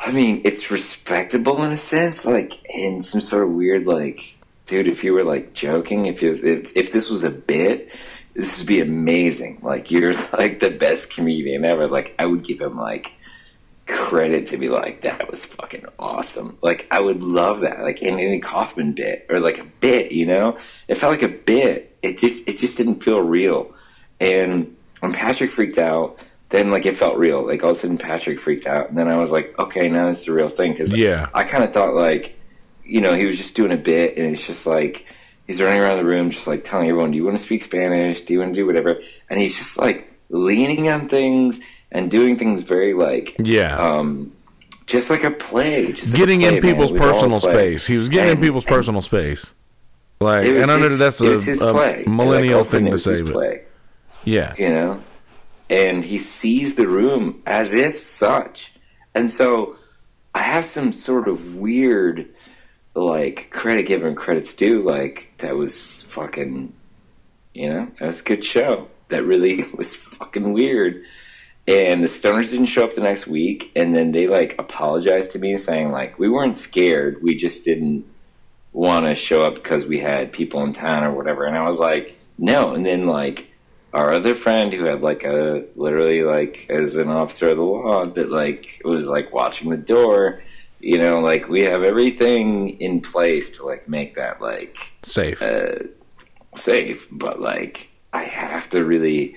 I mean, it's respectable in a sense, like, in some sort of weird, like, dude, if you were, like, joking, if this was a bit, this would be amazing. Like, you're, like, the best comedian ever. Like, I would give him, like, credit to be like, that was fucking awesome. Like, I would love that. Like, in any Kaufman bit, or like a bit, you know? It felt like a bit. It just didn't feel real. And when Patrick freaked out, then, like, it felt real. Like, all of a sudden Patrick freaked out, and then I was like, okay, now this is a real thing. Because I kind of thought, like, you know, he was just doing a bit, and it's just like, he's running around the room just, like, telling everyone, do you want to speak Spanish? Do you want to do whatever? And he's just, like, leaning on things and doing things very, like, just like a play. Just getting like a play, in people's personal space. He was getting in people's personal space. Like, and I know that's a millennial thing to say, but yeah, you know, and he sees the room as if such, and so I have some sort of weird, like, credit given credit's due. Like, that was fucking, you know, that was a good show. That really was fucking weird. And the Stoners didn't show up the next week, and then they, like, apologized to me, saying, like, we weren't scared, we just didn't want to show up because we had people in town or whatever. And I was like, no. And then, like, our other friend who had, like, literally, like, as an officer of the law that, like, was, like, watching the door, you know, like, we have everything in place to, like, make that, like, safe, but, like, I have to really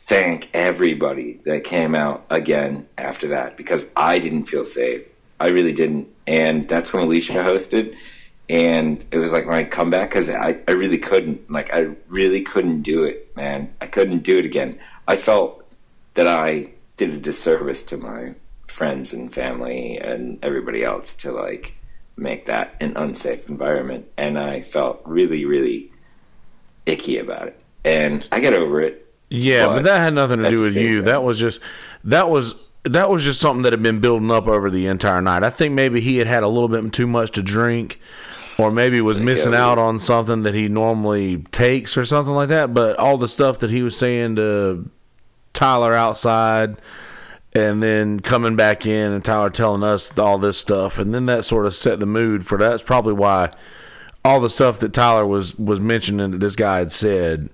thank everybody that came out again after that, because I didn't feel safe. I really didn't. And that's when Alicia hosted. And it was like my comeback, because I really couldn't. Like, I really couldn't do it, man. I couldn't do it again. I felt that I did a disservice to my friends and family and everybody else to, like, make that an unsafe environment. And I felt really, really icky about it. And I got over it. Yeah, but that had nothing to do with you. That was just something that had been building up over the entire night. I think maybe he had a little bit too much to drink, or maybe was missing out on something that he normally takes or something like that. But all the stuff that he was saying to Tyler outside, and then coming back in and Tyler telling us all this stuff, and then that sort of set the mood for that. That's probably why all the stuff that Tyler was mentioning that this guy had said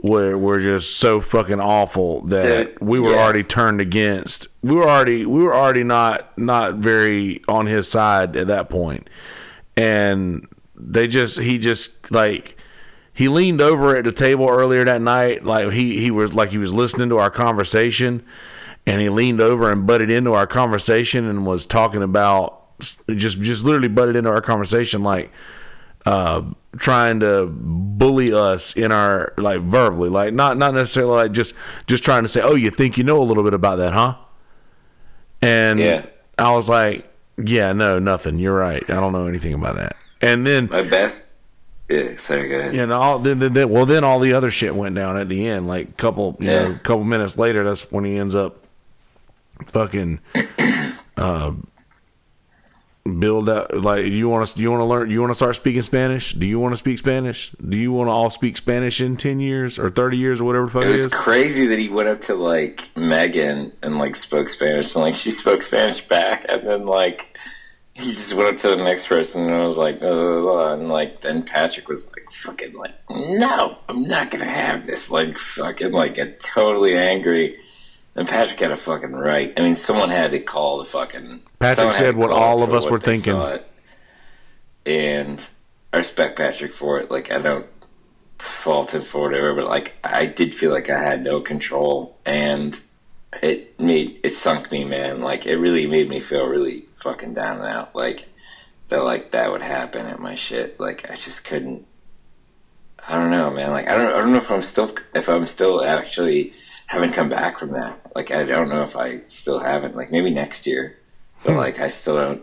were just so fucking awful that we were already turned against. We were already not very on his side at that point. And he leaned over at the table earlier that night, like he was listening to our conversation, and he leaned over and butted into our conversation and was talking about just literally butted into our conversation, like trying to bully us in our, like, verbally, like not necessarily like just trying to say, oh, you think you know a little bit about that, huh? And I was like, yeah, no, nothing. You're right. I don't know anything about that. And then my best. Yeah, sorry, go ahead. You know, then all the other shit went down at the end. Like couple minutes later, that's when he ends up fucking build out. Like, you want to learn? You want to start speaking Spanish? Do you want to speak Spanish? Do you want to all speak Spanish in 10 years or 30 years or whatever the fuck it is? It was crazy that he went up to, like, Megan and, like, spoke Spanish, and, like, she spoke Spanish back, and then, like, he just went up to the next person, and I was like, and, like, then Patrick was like, fucking, like, no, I'm not gonna have this, like, fucking, like, get totally angry. And Patrick had a fucking right. I mean, someone had to call the fucking... Patrick said what all of us were thinking. And I respect Patrick for it. Like, I don't fault him for whatever, but, like, I did feel like I had no control. And it sunk me, man. Like, it really made me feel really fucking down and out. Like, that would happen at my shit. Like, I just couldn't... I don't know, man. Like, I don't know if I'm still actually... haven't come back from that. Like, I don't know if I still haven't. Like, maybe next year. But, like, I still don't.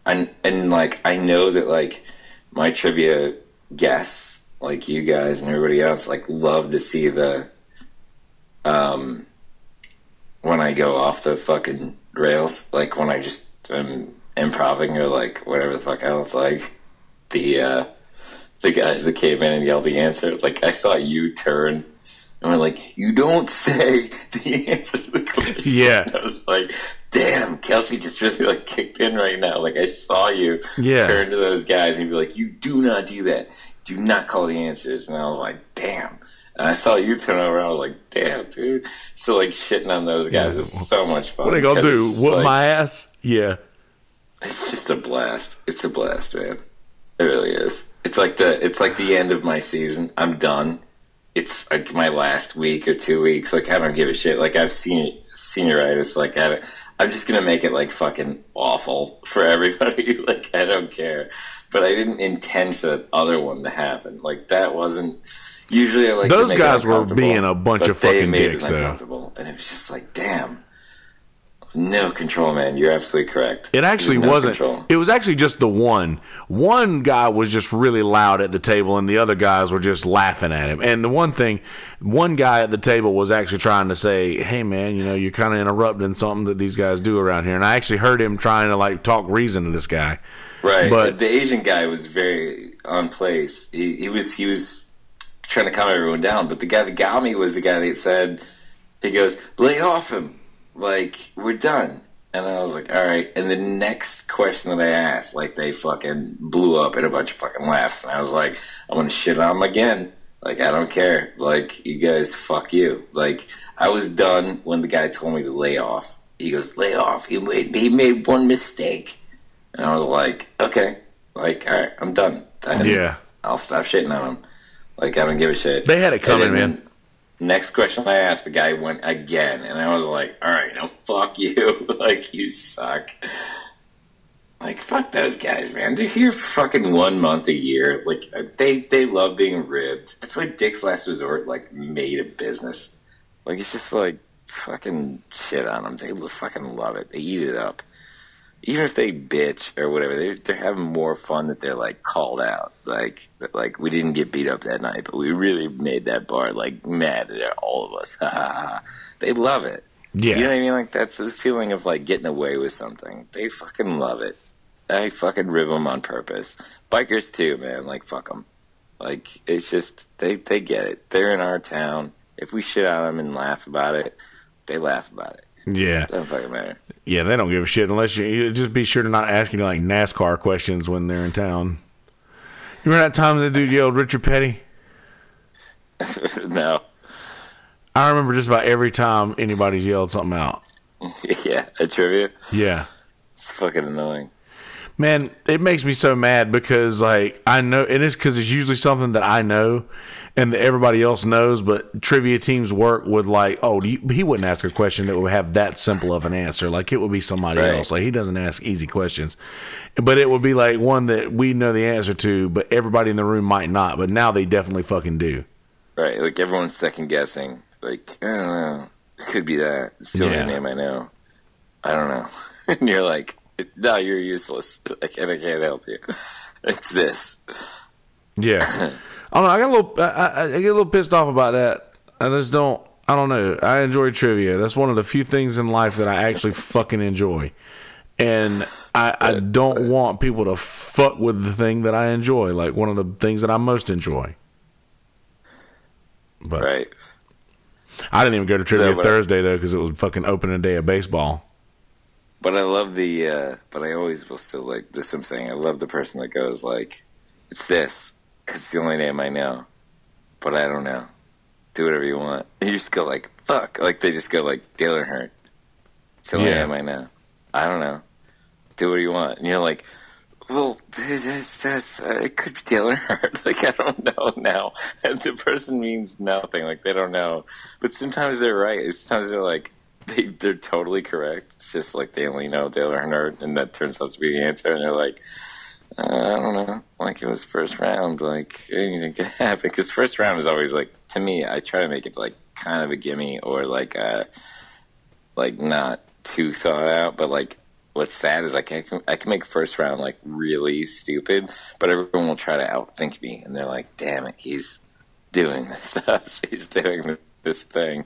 And, like, I know that, like, my trivia guests, like you guys and everybody else, like, love to see the, when I go off the fucking rails. Like, when I just am improvising or, like, whatever the fuck else. Like, the guys that came in and yelled the answer. Like, I saw you turn... and we're like, you don't say the answer to the question. Yeah. I was like, damn, Kelsey just really, like, kicked in right now. Like, I saw you turn to those guys and be like, you do not do that. Do not call the answers. And I was like, damn. And I saw you turn over and I was like, damn, dude. So, like, shitting on those guys was so much fun. What are they going to do? Whoop, like, my ass? Yeah. It's just a blast. It's a blast, man. It really is. It's like the end of my season. I'm done. It's like my last week or 2 weeks. Like, I don't give a shit. Like, I've seen senioritis. Like, I'm just gonna make it, like, fucking awful for everybody. Like, I don't care. But I didn't intend for the other one to happen. Like, that wasn't. Usually, I like those guys were being a bunch of fucking dicks, though. And it was just like, damn. No control, man. You're absolutely correct. It actually wasn't. Control. It was actually just the one. One guy was just really loud at the table, and the other guys were just laughing at him. And the one guy at the table was actually trying to say, hey, man, you know, you're kind of interrupting something that these guys do around here. And I actually heard him trying to, like, talk reason to this guy. Right. But the Asian guy was very on place. He was trying to calm everyone down. But the guy that got me was the guy that said, he goes, lay off him. Like, we're done. And I was like, all right. And the next question that I asked, like, they fucking blew up in a bunch of fucking laughs. And I was like, I'm going to shit on them again. Like, I don't care. Like, you guys, fuck you. Like, I was done when the guy told me to lay off. He goes, lay off. He made one mistake. And I was like, okay. Like, all right, I'm done. I'll stop shitting on him. Like, I don't give a shit. They had it coming, man. Next question I asked, the guy went again, and I was like, all right, now fuck you. Like, you suck. Like, fuck those guys, man. They're here for fucking 1 month a year. Like, they love being ribbed. That's why Dick's Last Resort, like, made a business. Like, it's just like, fucking shit on them. They fucking love it. They eat it up. Even if they bitch or whatever, they're having more fun that they're, like, called out. Like, we didn't get beat up that night, but we really made that bar, like, mad at all of us. They love it. Yeah. You know what I mean? Like, that's the feeling of, like, getting away with something. They fucking love it. I fucking rib them on purpose. Bikers, too, man. Like, fuck them. Like, it's just, they get it. They're in our town. If we shit on them and laugh about it, they laugh about it. Yeah. Doesn't fucking matter. Yeah, they don't give a shit unless you just be sure to not ask any like NASCAR questions when they're in town. You remember that time the dude yelled Richard Petty? No. I remember just about every time anybody's yelled something out. Yeah, at trivia? Yeah. It's fucking annoying. Man, it makes me so mad because, like, I know it is because it's usually something that I know and that everybody else knows, but trivia teams work with, like, oh, he wouldn't ask a question that would have that simple of an answer. Like, it would be somebody else. Like, he doesn't ask easy questions. But it would be, like, one that we know the answer to, but everybody in the room might not. But now they definitely fucking do. Right, like, everyone's second-guessing. Like, I don't know. It could be that. It's the only name I know. I don't know. And you're like, no, you're useless. I can't help you. It's this. Yeah. I don't know. I get a little pissed off about that. I don't know. I enjoy trivia. That's one of the few things in life that I actually fucking enjoy. And I don't want people to fuck with the thing that I enjoy, like one of the things that I most enjoy. But right. I didn't even go to trivia Thursday, though, because it was fucking opening day of baseball. But I love but I always will still, like, this is what I'm saying. I love the person that goes, like, it's this, because it's the only name I know. But I don't know. Do whatever you want. And you just go, like, fuck. Like, they just go, like, Dale Earnhardt. It's the only name I know. I don't know. Do what you want. And you're like, well, it could be Dale Earnhardt. Like, I don't know now. And the person means nothing. Like, they don't know. But sometimes they're right. Sometimes they're like, they're totally correct. It's just like they only know Dale Earnhardt, and that turns out to be the answer. And they're like, I don't know. Like, it was first round. Like, anything could happen. Because first round is always, like, to me, I try to make it, like, kind of a gimme or, like not too thought out. But, like, what's sad is, like, I can make first round, like, really stupid, but everyone will try to outthink me. And they're like, damn it, he's doing this. He's doing this thing.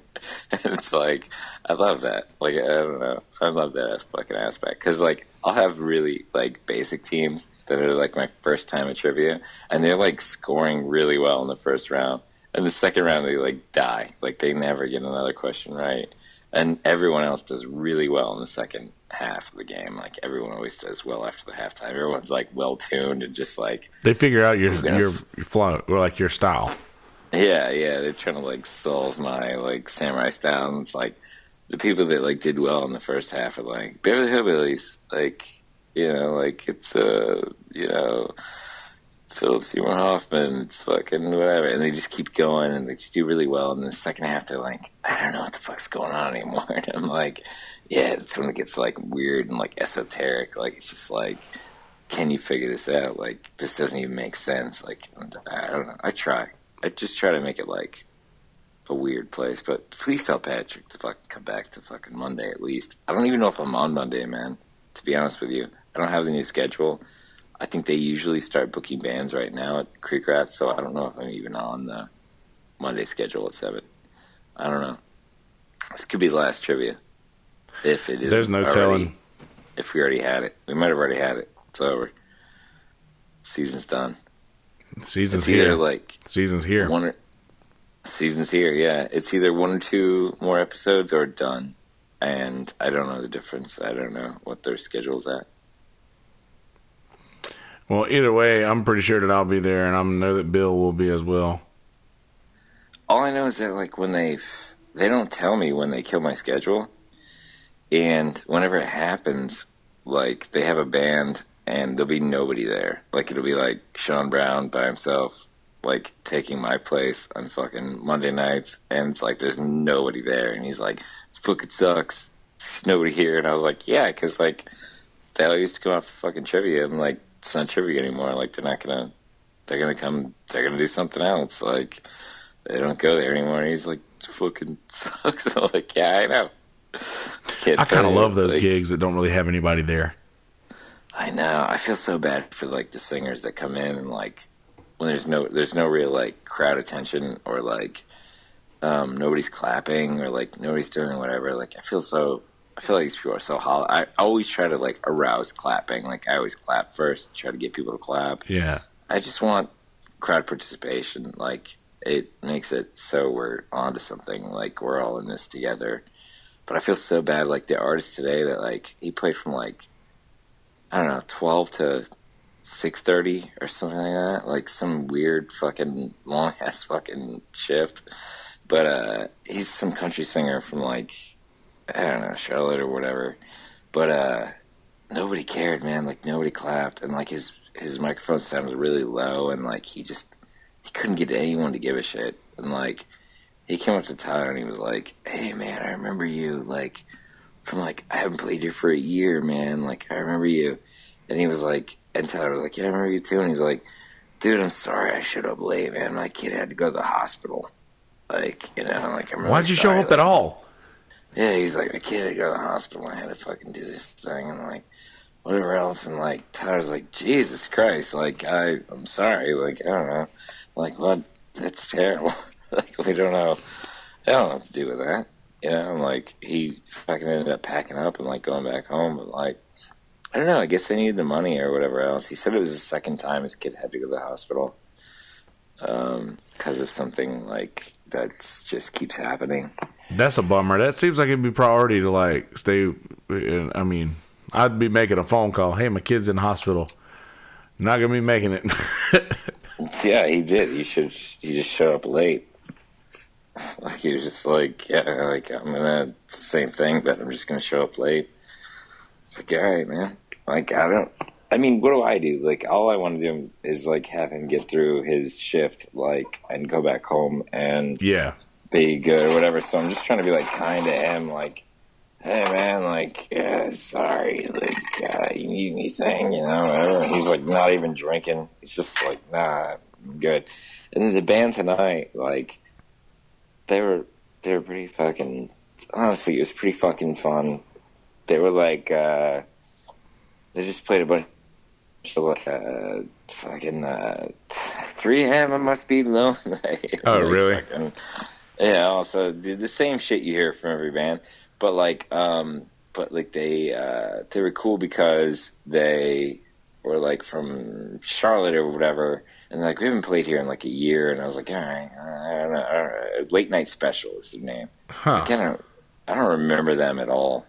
And it's like, I love that. Like, I don't know. I love that fucking aspect. Because, like, I'll have really, like, basic teams that are, like, my first time at trivia, and they're, like, scoring really well in the first round. And the second round, they, like, die. Like, they never get another question right. And everyone else does really well in the second half of the game. Like, everyone always does well after the halftime. Everyone's, like, well-tuned and just, like... They figure out your flow, or, like, your style. Yeah, they're trying to, like, solve my, like, samurai style. And it's, like, the people that, like, did well in the first half are, like, Beverly Hillbillies. Like, you know, like, it's, you know, Philip Seymour Hoffman. It's fucking whatever. And they just keep going, and they just do really well. And in the second half, they're like, I don't know what the fuck's going on anymore. And I'm like, yeah, it's when it gets, like, weird and, like, esoteric. Like, it's just, like, can you figure this out? Like, this doesn't even make sense. Like, I don't know. I just try to make it, like, a weird place. But please tell Patrick to fucking come back to fucking Monday at least. I don't even know if I'm on Monday, man, to be honest with you. I don't have the new schedule. I think they usually start booking bands right now at Creek Rats, so I don't know if I'm even on the Monday schedule at 7. I don't know. This could be the last trivia. If it is, there's no telling. If we already had it. We might have already had it. It's over. Season's done. Season's here. Like, season's here. Season's here, yeah. It's either 1 or 2 more episodes or done. And I don't know the difference. I don't know what their schedule's at. Well, either way, I'm pretty sure that I'll be there, and I know that Bill will be as well. All I know is that, like, when they don't tell me when they kill my schedule, and whenever it happens, like, they have a band, and there'll be nobody there. Like, it'll be, like, Sean Brown by himself, like taking my place on fucking Monday nights, and it's like there's nobody there, and he's like, "This fucking sucks. There's nobody here," and I was like, "Yeah," because like they all used to come out for fucking trivia, and like it's not trivia anymore. Like they're gonna come, they're gonna do something else. Like they don't go there anymore. And he's like, "It fucking sucks." I'm like, "Yeah, I know." I kind of love those gigs that don't really have anybody there. I know. I feel so bad for like the singers that come in and like when there's no real like crowd attention or like nobody's clapping or like nobody's doing whatever. Like I feel like these people are so hollow. I always try to like arouse clapping. Like I always clap first, try to get people to clap. Yeah. I just want crowd participation. Like it makes it so we're onto something. Like we're all in this together. But I feel so bad. Like the artist today that like he played from like I don't know 12 to 6:30 or something like that. Like some weird fucking long ass fucking shift. But he's some country singer from like I don't know Charlotte or whatever. But nobody cared, man. Like nobody clapped, and like his microphone sound was really low, and like he couldn't get anyone to give a shit. And like he came up to Tyler and he was like, "Hey man, I remember you. Like from like I haven't played here for a year, man. Like I remember you." And he was like, and Tyler was like, "Yeah, I remember you too." And he's like, "Dude, I'm sorry I showed up late, man. My kid had to go to the hospital. Like, you know, like I'm really Why'd you show up at all?" Yeah, he's like, "My kid had to go to the hospital. I had to fucking do this thing and like whatever else." And like Tyler's like, "Jesus Christ, like I'm sorry, like I don't know, like what? That's terrible. Like we don't know. I don't know what to do with that." You know, and like he fucking ended up packing up and like going back home, but like I don't know. I guess they needed the money or whatever else. He said it was the second time his kid had to go to the hospital because of something like that just keeps happening. That's a bummer. That seems like it'd be priority to like stay. I mean, I'd be making a phone call. "Hey, my kid's in the hospital. Not gonna be making it." Yeah, he did. He just showed up late. Like he was just like, "Yeah, like it's the same thing, but I'm just gonna show up late." It's like, all right, man. Like I mean, what do I do? Like all I want to do is like have him get through his shift, like and go back home and be good or whatever. So I'm just trying to be like kind to him, like, "Hey man, like, yeah, sorry, like, you need anything, you know, whatever." And he's like not even drinking. He's just like, "Nah, I'm good." And then the band tonight, like, they were pretty fucking. Honestly, it was pretty fucking fun. They were like, they just played a bunch of fucking 3M. I must be low. Oh, really? Fucking, yeah. Also, the same shit you hear from every band, but like they were cool because they were like from Charlotte or whatever, and like we haven't played here in like a year, and I was like, all right, I don't know. Late Night Special is their name. Huh. I don't remember them at all.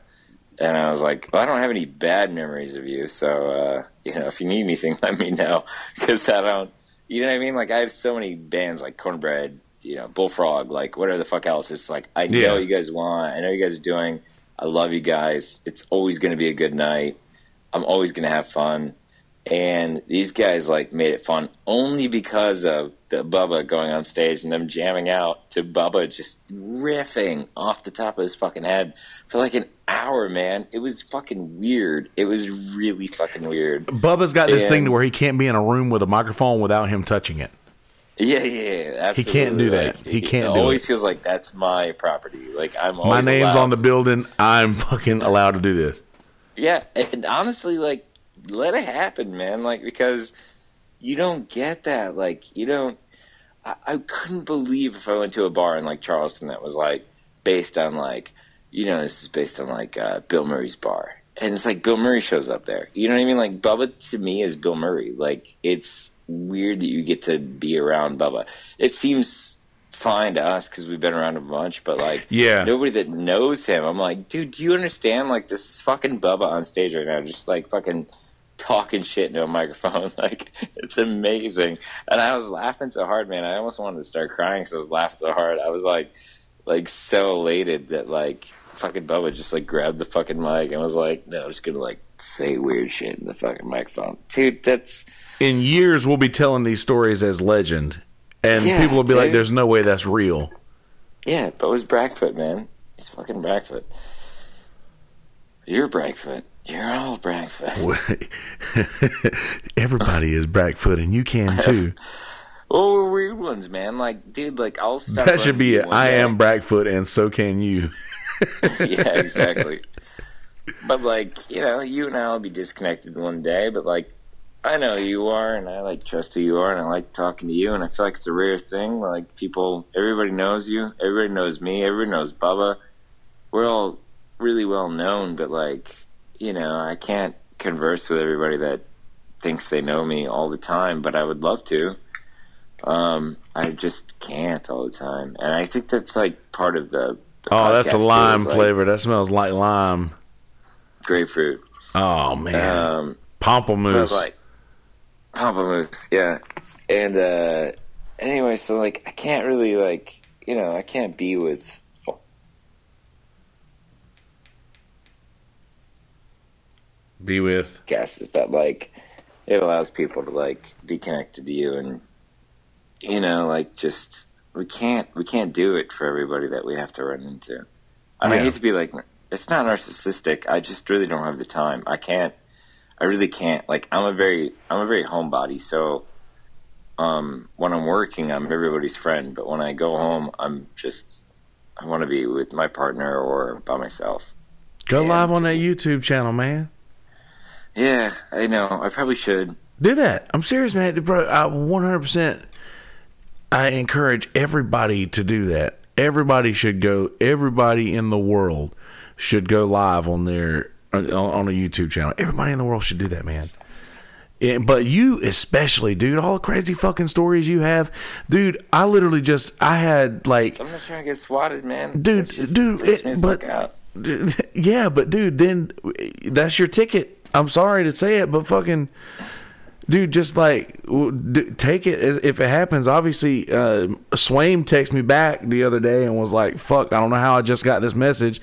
And I was like, well, I don't have any bad memories of you, so, you know, if you need anything, let me know, because I don't, you know what I mean? Like, I have so many bands, like Cornbread, you know, Bullfrog, like, whatever the fuck else. It's like, I know what you guys want, I know what you guys are doing, I love you guys, it's always going to be a good night, I'm always going to have fun, and these guys, like, made it fun only because of the Bubba going on stage and them jamming out to Bubba just riffing off the top of his fucking head for like an hour, man. It was fucking weird. It was really fucking weird. Bubba's got this thing to where he can't be in a room with a microphone without him touching it. Yeah, absolutely. He can't do that. Like, he can't do it. It always feels like that's my property. Like I'm always my name's allowed. On the building. I'm fucking allowed to do this. Yeah, and honestly, like, let it happen, man. Like, because you don't get that. Like, you don't. I couldn't believe if I went to a bar in like Charleston that was like based on like, you know, this is based on like Bill Murray's bar, and it's like Bill Murray shows up there. You know what I mean? Like Bubba to me is Bill Murray. Like it's weird that you get to be around Bubba. It seems fine to us because we've been around him a bunch, but like nobody that knows him, I'm like, dude, do you understand? Like this is fucking Bubba on stage right now, just like fucking talking shit into a microphone. Like it's amazing. And I was laughing so hard, man, I almost wanted to start crying because I was laughing so hard. I was like so elated that like fucking Bubba just like grabbed the fucking mic and was like, no, I'm just gonna like say weird shit in the fucking microphone. Dude, that's in years we'll be telling these stories as legend, And people will be like, there's no way that's real. Yeah, but it was Brackfoot, man. He's fucking Brackfoot. You're Brackfoot. You're all Brackfoot. Everybody is Brackfoot, and you can too. Well, we're weird ones, man. Like, dude, like, I'll stop. That should be it. I am Brackfoot, and so can you. Yeah, exactly. But, like, you know, you and I will be disconnected one day, but, like, I know who you are, and I, like, trust who you are, and I like talking to you, and I feel like it's a rare thing. Like, everybody knows you, everybody knows me, everybody knows Bubba. We're all really well known, but, like, you know, I can't converse with everybody that thinks they know me all the time, but I would love to. I just can't all the time, and I think that's, like, part of the that's a lime flavor. That smells like lime. Grapefruit. Oh, man. Pamplemousse. Like, pamplemousse, yeah. And anyway, so like I can't really like, you know, I can't be with guests that like it allows people to like be connected to you, and you know, like just we can't do it for everybody that we have to run into. And I hate to be like, it's not narcissistic. I just really don't have the time. I really can't. Like, I'm a very homebody. So, when I'm working, I'm everybody's friend. But when I go home, I want to be with my partner or by myself. Go live on that YouTube channel, man. Yeah, I know. I probably should. Do that. I'm serious, man. Bro, 100%. I encourage everybody to do that. Everybody in the world should go live on their on a YouTube channel. Everybody in the world should do that, man. But you especially, dude, all the crazy fucking stories you have, dude. I had like, I'm not trying to get swatted, man. Dude, yeah, but dude, then that's your ticket. I'm sorry to say it, but fucking, dude, just like take it as if it happens. Obviously, Swaim texted me back the other day and was like, "Fuck, I don't know how I just got this message."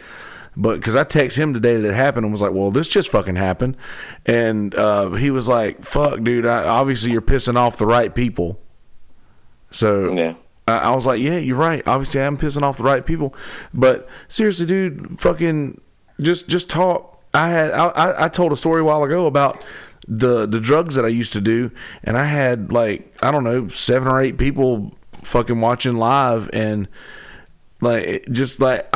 But because I texted him the day that it happened and was like, well, this just fucking happened. And he was like, fuck, dude, obviously you're pissing off the right people. So yeah. I was like, yeah, you're right. Obviously I'm pissing off the right people. But seriously, dude, fucking just talk. I told a story a while ago about the drugs that I used to do. And I had like, I don't know, 7 or 8 people fucking watching live. And like, just like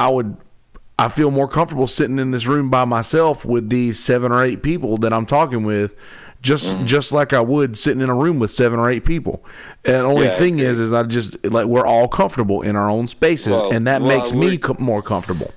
I feel more comfortable sitting in this room by myself with these 7 or 8 people that I'm talking with, just like I would sitting in a room with 7 or 8 people. And the only thing is I just like we're all comfortable in our own spaces, and that makes me more comfortable.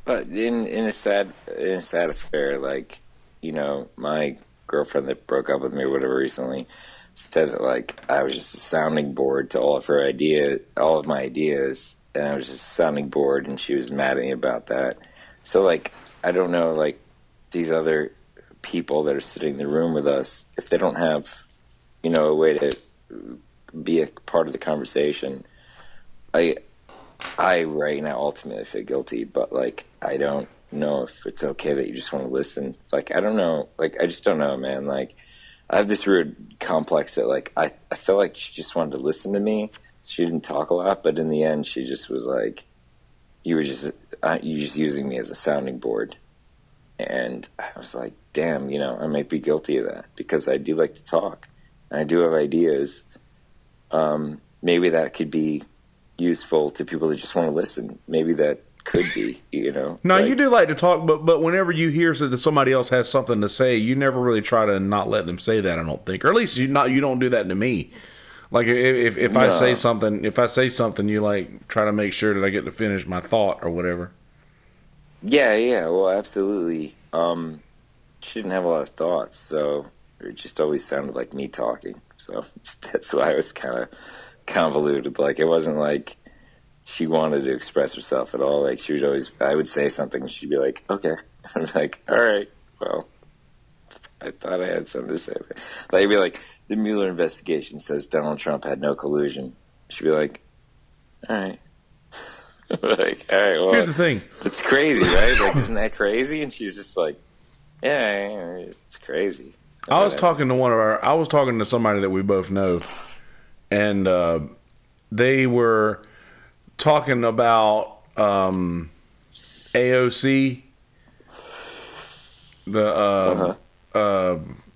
But in a sad affair, like, you know, my girlfriend that broke up with me or whatever recently said that like I was just a sounding board to all of my ideas. And I was just a sounding board, and she was mad at me about that. So, like, I don't know, like, these other people that are sitting in the room with us, if they don't have, you know, a way to be a part of the conversation, I right now ultimately feel guilty, but, like, I don't know if it's okay that you just want to listen. Like, I don't know. Like, I just don't know, man. Like, I have this weird complex that, like, I feel like she just wanted to listen to me. She didn't talk a lot, but in the end, she just was like, "You just using me as a sounding board," and I was like, "Damn, you know, I might be guilty of that because I do like to talk, and I do have ideas. Maybe that could be useful to people that just want to listen. Maybe that could be, you know." No, like, you do like to talk, but whenever you hear that somebody else has something to say, you never really try to not let them say that. I don't think, or at least you don't do that to me. Like if I say something, you like try to make sure that I get to finish my thought or whatever. Yeah. Well, absolutely. She didn't have a lot of thoughts, so it just always sounded like me talking. So that's why I was kind of convoluted. Like it wasn't like she wanted to express herself at all. Like I would say something, and she'd be like, "Okay," I'm like, "All right, well, I thought I had something to say." Like I'd be like, the Mueller investigation says Donald Trump had no collusion. She'd be like, all right. Like, all right, well. Here's the thing. It's crazy, right? Like, isn't that crazy? And she's just like, yeah, it's crazy. I was talking to somebody that we both know, and they were talking about AOC, the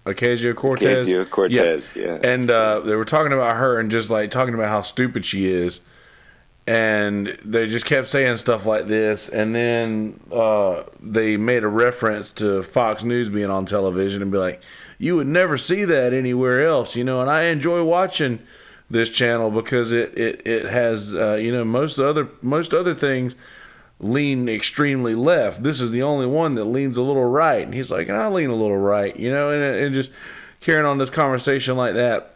Ocasio-Cortez. Ocasio-Cortez, yeah. And they were talking about her and just like talking about how stupid she is. And they just kept saying stuff like this. And then they made a reference to Fox News being on television and be like, you would never see that anywhere else, you know. And I enjoy watching this channel because it has, you know, most other things lean extremely left. This is the only one that leans a little right. And he's like, I lean a little right, you know, and just carrying on this conversation like that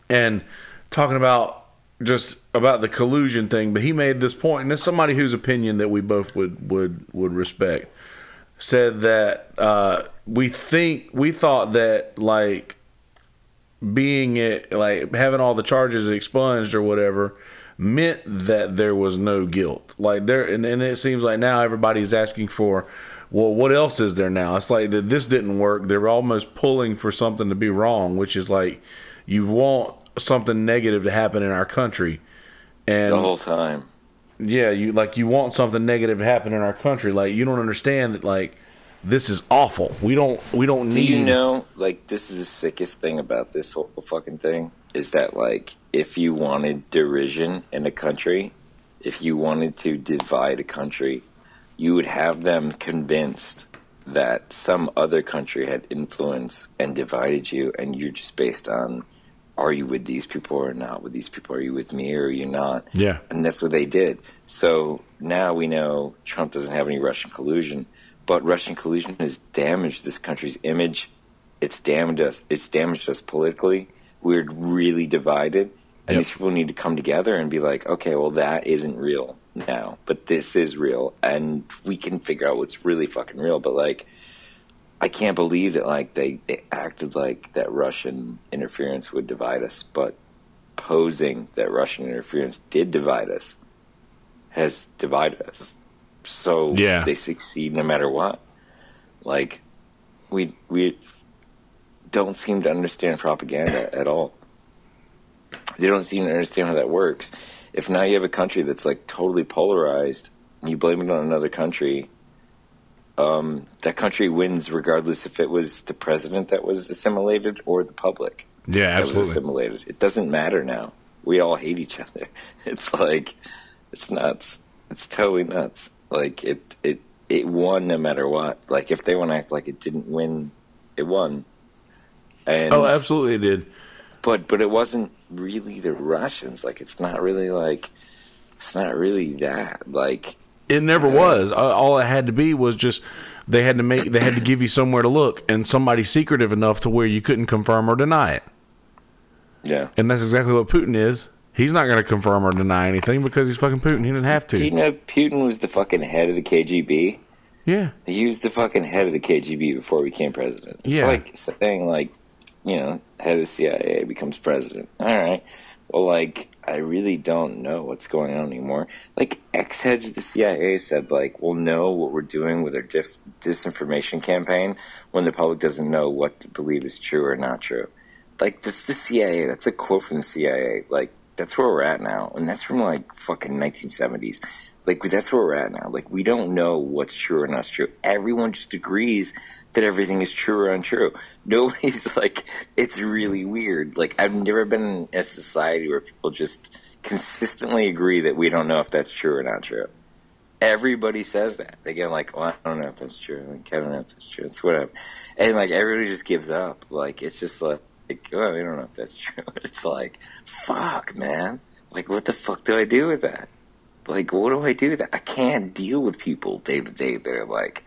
and talking about just about the collusion thing. But he made this point, and it's somebody whose opinion that we both would respect, said that we thought that like being it, like having all the charges expunged or whatever meant that there was no guilt. Like there, and it seems like now everybody's asking for, well, what else is there now? It's like that this didn't work. They're almost pulling for something to be wrong, which is like you want something negative to happen in our country, and the whole time, yeah, you want something negative to happen in our country. Like you don't understand that like this is awful. We don't need. Do you know, like, this is the sickest thing about this whole fucking thing is that like if you wanted derision in a country, if you wanted to divide a country, you would have them convinced that some other country had influence and divided you, and you're just based on, are you with these people or not with these people? Are you with me or are you not? Yeah. And that's what they did. So now we know Trump doesn't have any Russian collusion, but Russian collusion has damaged this country's image. It's damaged us. It's damaged us politically. We're really divided. And these people need to come together and be like, okay, well, that isn't real now, but this is real. And we can figure out what's really fucking real. But, like, I can't believe that, like, they acted like that Russian interference would divide us. But posing that Russian interference did divide us has divided us. So they succeed no matter what. Like, we don't seem to understand propaganda at all. They don't seem to understand how that works. If now you have a country that's like totally polarized and you blame it on another country, that country wins regardless if it was the president that was assimilated or the public. Yeah, absolutely. That was assimilated. It doesn't matter now. We all hate each other. It's like, it's nuts. It's totally nuts. Like it won no matter what. Like if they want to act like it didn't win, it won. And oh, absolutely it did. But it wasn't really the Russians. Like it's not really that. Like it never was. All it had to be was just they had to give you somewhere to look and somebody secretive enough to where you couldn't confirm or deny it. Yeah. And that's exactly what Putin is. He's not going to confirm or deny anything because he's fucking Putin. He didn't have to. Do you know Putin was the fucking head of the KGB? Yeah. He was the fucking head of the KGB before he became president. It's like saying, like, you know, head of the CIA becomes president. All right. Well, like, I really don't know what's going on anymore. Like, ex-heads of the CIA said, like, we'll know what we're doing with our disinformation campaign when the public doesn't know what to believe is true or not true. Like, that's the CIA. That's a quote from the CIA. Like, that's where we're at now. And that's from, like, fucking 1970s. Like, that's where we're at now. Like, we don't know what's true or not true. Everyone just agrees that everything is true or untrue. Nobody's, like, it's really weird. Like, I've never been in a society where people just consistently agree that we don't know if that's true or not true. Everybody says that. They get like, well, I don't know if that's true. Like, I don't know if that's true. It's whatever. And, like, everybody just gives up. Like, it's just like, well, we don't know if that's true. It's like, fuck, man. Like, what the fuck do I do with that? Like, what do I do with that? I can't deal with people day to day. They're like,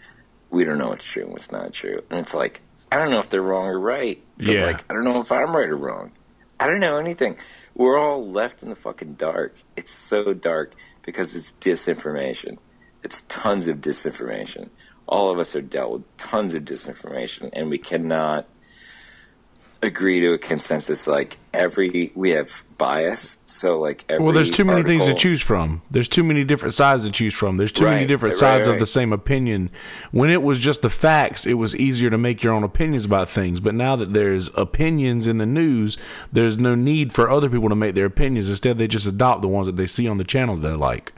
we don't know what's true and what's not true. And it's like, I don't know if they're wrong or right. But like, I don't know if I'm right or wrong. I don't know anything. We're all left in the fucking dark. It's so dark because it's disinformation. It's tons of disinformation. All of us are dealt with tons of disinformation, and we cannot agree to a consensus. Like we have bias, so like well, there's too many things to choose from. There's too many different sides to choose from. There's too many different sides of the same opinion. When it was just the facts, it was easier to make your own opinions about things. But now that there's opinions in the news, there's no need for other people to make their opinions. Instead, they just adopt the ones that they see on the channel they like.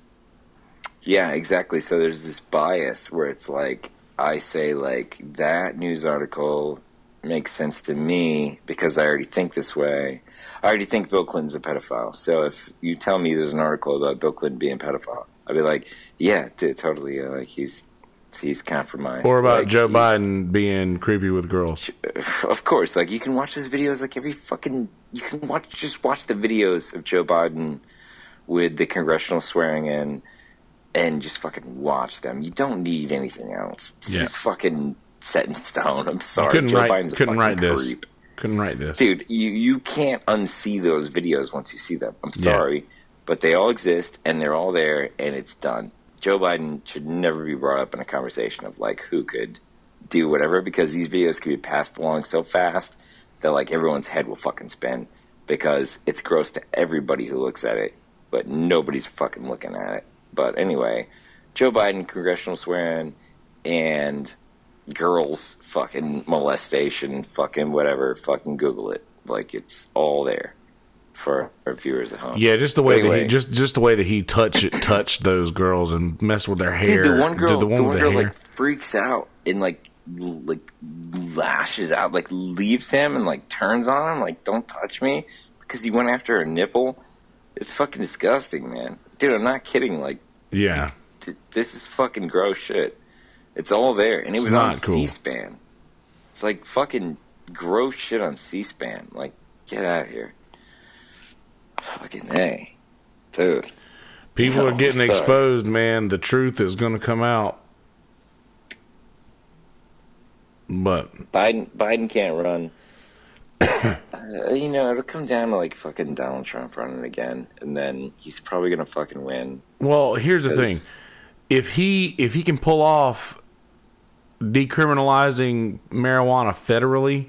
Yeah, exactly. So there's this bias where it's like I say like that news article makes sense to me because I already think this way. I already think Bill Clinton's a pedophile. So if you tell me there's an article about Bill Clinton being a pedophile, I'd be like, yeah, dude, totally. Like he's compromised. Or about like, Joe Biden being creepy with girls. Of course, like you can watch those videos. Like you can watch the videos of Joe Biden with the congressional swearing in, and just fucking watch them. You don't need anything else. This is fucking set in stone. I'm sorry, Joe Biden's a fucking creep. Couldn't write this. Dude, you can't unsee those videos once you see them. I'm sorry, but they all exist, and they're all there, and it's done. Joe Biden should never be brought up in a conversation of, like, who could do whatever, because these videos can be passed along so fast that, like, everyone's head will fucking spin, because it's gross to everybody who looks at it, but nobody's fucking looking at it. But anyway, Joe Biden, congressional swearing, and girls fucking molestation, fucking whatever, fucking Google it. Like, it's all there for our viewers at home. Yeah, just the way that he just the way that he touched those girls and messed with their hair. Dude, the one girl like freaks out and like lashes out, like leaves him and like turns on him, like don't touch me, because he went after her nipple. It's fucking disgusting, man. Dude, I'm not kidding. Like, yeah, this is fucking gross shit. It's all there, and it was on C-SPAN. It's like fucking gross shit on C-SPAN. Like, get out of here. Fucking A. Dude. People are getting exposed, man. The truth is going to come out. But Biden can't run. You know, it'll come down to like fucking Donald Trump running again, and then he's probably going to fucking win. Well, here's the thing. If he can pull off decriminalizing marijuana federally,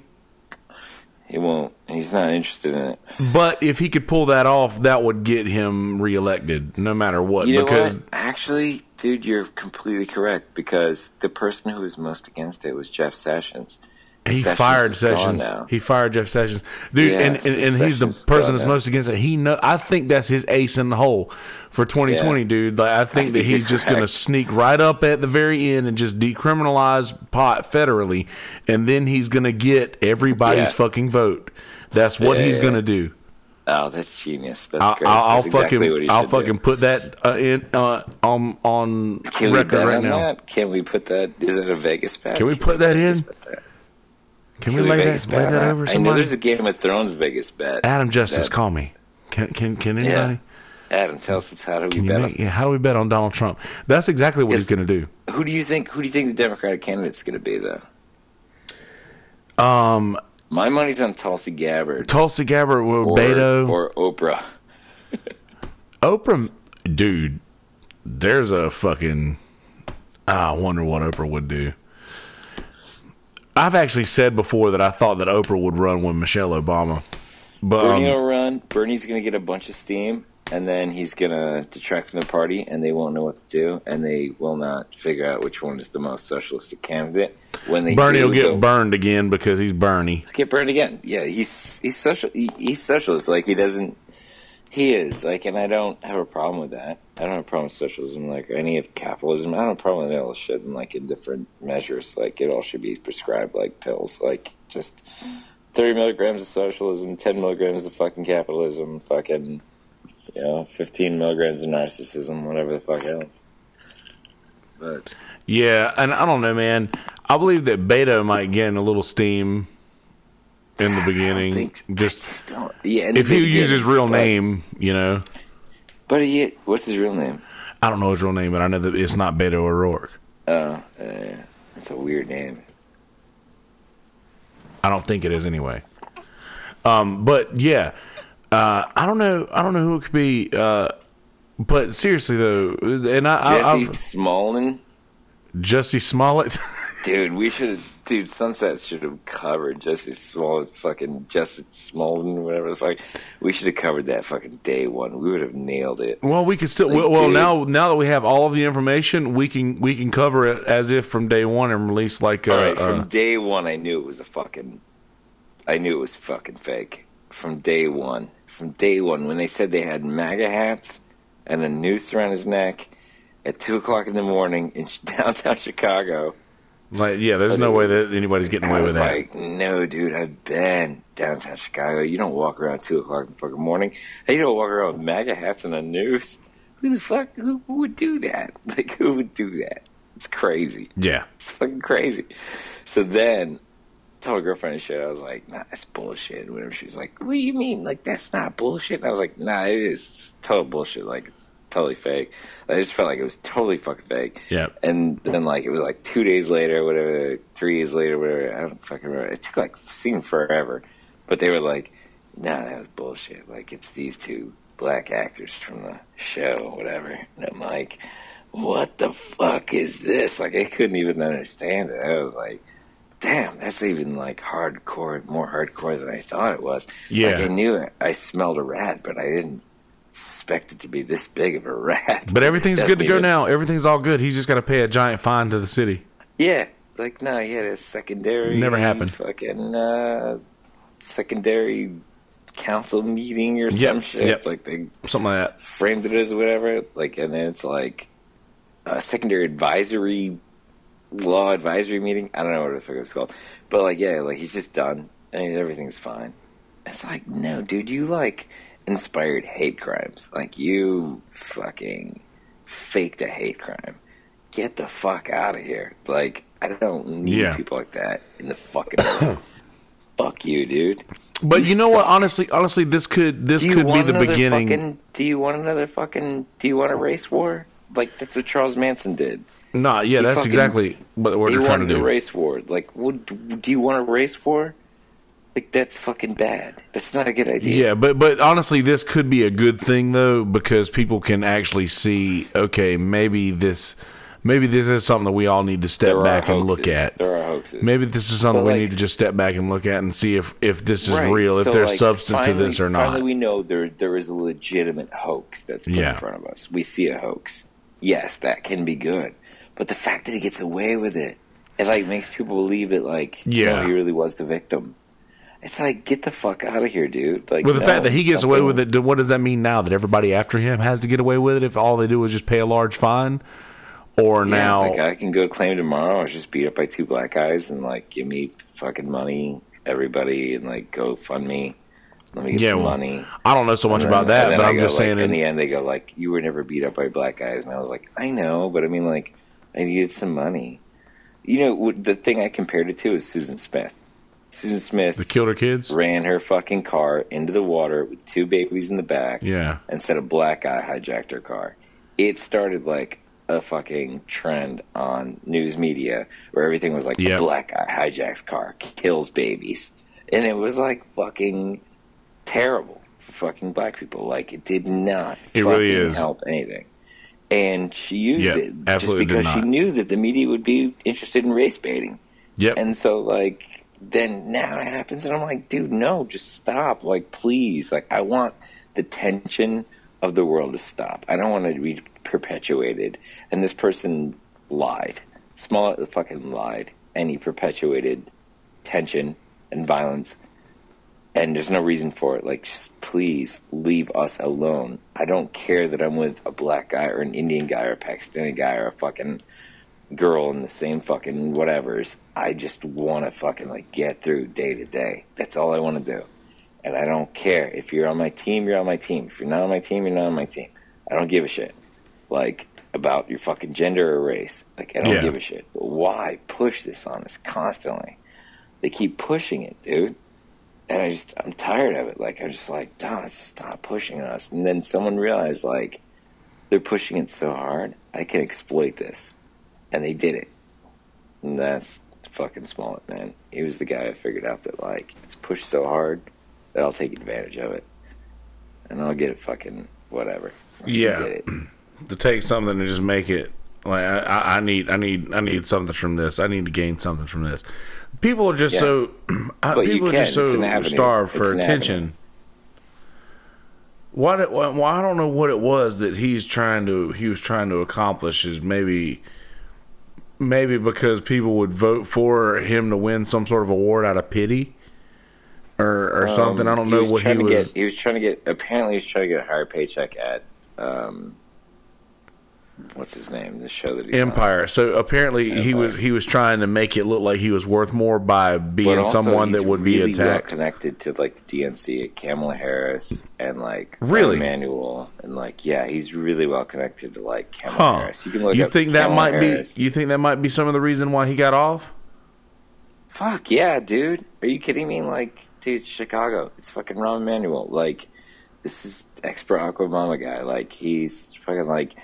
he won't. He's not interested in it. But if he could pull that off, that would get him reelected, no matter what. You know what? Actually, dude, you're completely correct, because the person who was most against it was Jeff Sessions. He fired Sessions. He fired Jeff Sessions, dude, Yeah, and he's the person that's most against it. I think that's his ace in the hole for 2020, dude. Like, I think that he's just going to sneak right up at the very end and just decriminalize pot federally, and then he's going to get everybody's fucking vote. That's what he's going to do. Oh, that's genius. That's great. I'll fucking put that on record right now. That? Can we put that? Is it a Vegas bet? Can we put that in? Can we lay that over somebody? I know there's a Game of Thrones Vegas bet. Adam Justice, call me. Can anybody? Yeah. Adam, tell us how do we bet? How do we bet on Donald Trump? That's exactly what he's going to do. Who do you think the Democratic candidate's going to be, though? My money's on Tulsi Gabbard. Tulsi Gabbard or Beto or Oprah. Oprah, dude. There's a fucking. I wonder what Oprah would do. I've actually said before that I thought that Oprah would run with Michelle Obama. But Bernie will run. Bernie's going to get a bunch of steam, and then he's going to detract from the party, and they won't know what to do, and they will not figure out which one is the most socialistic candidate. When they Bernie will get burned again because he's Bernie. Get burned again. Yeah, he's social. He's socialist. Like, he doesn't. He is, like, and I don't have a problem with that. I don't have a problem with socialism, like, or any of capitalism. I don't have a problem with all this shit, and, like, in different measures. Like, it all should be prescribed like pills. Like, just 30 milligrams of socialism, 10 milligrams of fucking capitalism, fucking, 15 milligrams of narcissism, whatever the fuck else. But yeah, and I don't know, man. I believe that Beto might gain a little steam in the beginning. If he used his real name, But what's his real name? I don't know his real name, but I know that it's not Beto O'Rourke. Oh, it's a weird name. I don't think it is anyway. But yeah, I don't know who it could be. But seriously though, and Jussie Smollett. Jussie Smollett. Dude, we should Dude, Sunset should have covered Jussie Smollett, whatever the fuck. We should have covered that fucking day one. We would have nailed it. Well, we could still. Like, well, now that we have all of the information, we can cover it as if from day one and release like. All right, from day one, I knew it was fucking fake. From day one, when they said they had MAGA hats and a noose around his neck at 2:00 in the morning in downtown Chicago. Like, yeah, there's no way that anybody's getting away with that. Like, no, dude, I've been downtown Chicago. You don't walk around 2:00 in the fucking morning. And you don't walk around with MAGA hats and a noose. Who the fuck? Who would do that? Like, who would do that? It's crazy. Yeah, it's fucking crazy. So then, I told a girlfriend and shit. I was like, nah, that's bullshit. And whatever. She's like, what do you mean? Like, that's not bullshit. And I was like, nah, it is. It's total bullshit. Like, it's totally fake. I just felt like it was totally fucking fake. Yeah. And then like it was like 2 days later, whatever, 3 days later, whatever. I don't fucking remember. It took like seemed forever, but they were like, "Nah, that was bullshit. Like it's these two black actors from the show, whatever." And I'm like, "What the fuck is this?" Like I couldn't even understand it. I was like, "Damn, that's even like hardcore, more hardcore than I thought it was." Yeah. Like I knew it. I smelled a rat, but I didn't expect it to be this big of a rat. But everything's good to go now. Everything's all good. He's just got to pay a giant fine to the city. Yeah, like no, he had a secondary. Never happened. Fucking secondary council meeting or some shit. Yep. Like they something like that. Framed it as whatever. Like and then it's like a secondary advisory law advisory meeting. I don't know what the fuck it was called. But like yeah, like he's just done and everything's fine. It's like no, dude, you like inspired hate crimes. Like you fucking faked a hate crime. Get the fuck out of here. Like I don't need people like that in the fucking world. Fuck you, dude. But you know what? Honestly, this could be the beginning. Do you want a race war? Like that's what Charles Manson did. Nah, yeah, that's exactly what they're trying to do. A race war. Like, do you want a race war? Like that's fucking bad. That's not a good idea. Yeah, but honestly, this could be a good thing though because people can actually see. Okay, maybe this is something that we all need to step back and look at. There are hoaxes. Maybe this is something we need to just step back and look at and see if this is real, if there's substance to this or not. Finally, we know there is a legitimate hoax that's put in front of us. We see a hoax. Yes, that can be good, but the fact that he gets away with it like makes people believe that no, he really was the victim. It's like, get the fuck out of here, dude. Like, the fact that he gets away with it, what does that mean now? That everybody after him has to get away with it if all they do is just pay a large fine? Or now... Like, I can go claim tomorrow I was just beat up by two black guys and, like, give me fucking money, everybody, and, like, GoFundMe. Let me get some money. I don't know so much about that, but I'm just saying... In the end, they go, like, you were never beat up by black guys. And I was like, I know, but I mean, like, I needed some money. You know, the thing I compared it to is Susan Smith. Susan Smith that killed her kids, ran her fucking car into the water with two babies in the back. Yeah, and said a black guy hijacked her car. It started like a fucking trend on news media where everything was like a black guy hijacks car, kills babies, and it was like fucking terrible for fucking black people. Like it did not. It really is help anything. And she used it just because she knew that the media would be interested in race baiting. Yep. And so like. Then now it happens, and I'm like, dude, no, just stop. Like, please. Like, I want the tension of the world to stop. I don't want it to be perpetuated. And this person lied. Smollett fucking lied. And he perpetuated tension and violence. And there's no reason for it. Like, just please leave us alone. I don't care that I'm with a black guy or an Indian guy or a Pakistani guy or a fucking girl in the same fucking whatevers. I just want to fucking like get through day to day. That's all I want to do. And I don't care. If you're on my team, you're on my team. If you're not on my team, you're not on my team. I don't give a shit. Like, about your fucking gender or race. Like, I don't give a shit. But why push this on us constantly? They keep pushing it, dude. And I'm tired of it. Like, I'm just like, stop pushing us. And then someone realized, like, they're pushing it so hard, I can exploit this. And they did it. And that's fucking Smollett, man. He was the guy who figured out that, like, it's pushed so hard that I'll take advantage of it. And I'll get it fucking whatever. To take something and just make it, Like I need something from this. I need to gain something from this. People are just so people are just so starved for attention. Well, I don't know what it was that he was trying to accomplish. Is maybe because people would vote for him to win some sort of award out of pity, or something. I don't know what he was. He was trying to get. Apparently, he was trying to get a higher paycheck at. What's his name? The show that he's Empire. on. So apparently Empire. he was trying to make it look like he was worth more by being someone that would be attacked. Well connected to like the DNC, Kamala Harris, and like really Emmanuel, and like he's really well connected to like Kamala Harris. You can look. You think that might be? You think that might be some of the reason why he got off? Fuck yeah, dude! Are you kidding me? Like, dude, Chicago. It's fucking Rahm Emanuel. Like, this is ex-Barack Obama guy. Like, he's fucking like.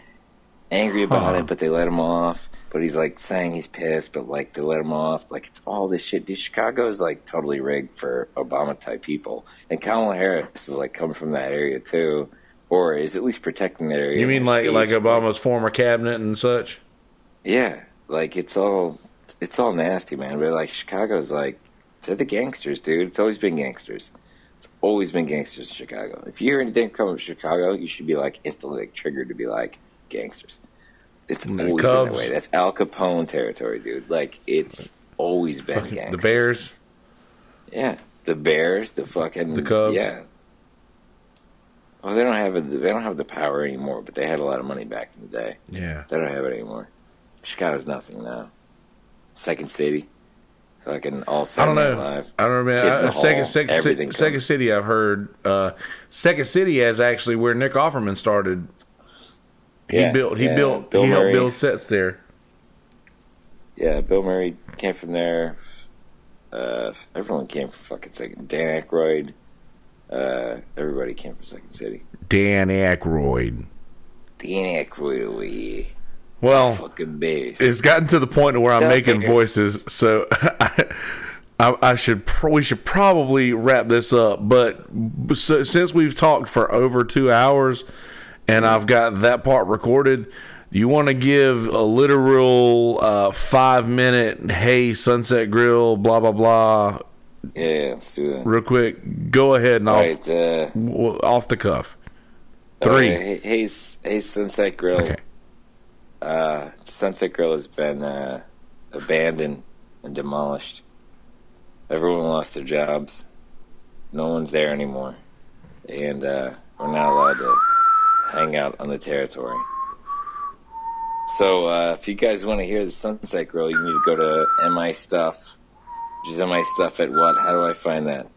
Angry about it, but they let him off. But he's like saying he's pissed, but like they let him off. Like it's all this shit. Dude, Chicago is like totally rigged for Obama type people. And Kamala Harris is like coming from that area too, or is at least protecting that area. You mean like Obama's former cabinet and such? Yeah, like it's all nasty, man. But like Chicago's like they're the gangsters, dude. It's always been gangsters. It's always been gangsters in Chicago. If you hear anything coming from Chicago, you should be like instantly like, triggered to be like. Gangsters. It's always been that way. That's Al Capone territory, dude. Like it's always been fucking gangsters. The Bears. Yeah, the Bears, the Cubs. Yeah. Well, they don't have the power anymore, but they had a lot of money back in the day. Yeah, they don't have it anymore. Chicago's nothing now. Second City, fucking all Saturday Night Live. I don't know, man. Second City. I've heard. Second City is actually where Nick Offerman started. He helped build sets there. Yeah, Bill Murray came from there. Everyone came from fucking Second. Dan Aykroyd. Everybody came from Second City. Dan Aykroyd. Well, fucking bass. It's gotten to the point where I'm making voices, so we should probably wrap this up. But since we've talked for over 2 hours. And I've got that part recorded. You want to give a literal 5-minute, hey, Sunset Grill, blah, blah, blah. Yeah, let's do that. Real quick. Go ahead and off the cuff. 3. Hey, Sunset Grill. Okay. Sunset Grill has been abandoned and demolished. Everyone lost their jobs. No one's there anymore. And we're not allowed to hang out on the territory. So if you guys want to hear the Sunset Grill, you need to go to MI Stuff, which is MI Stuff at what? How do I find that?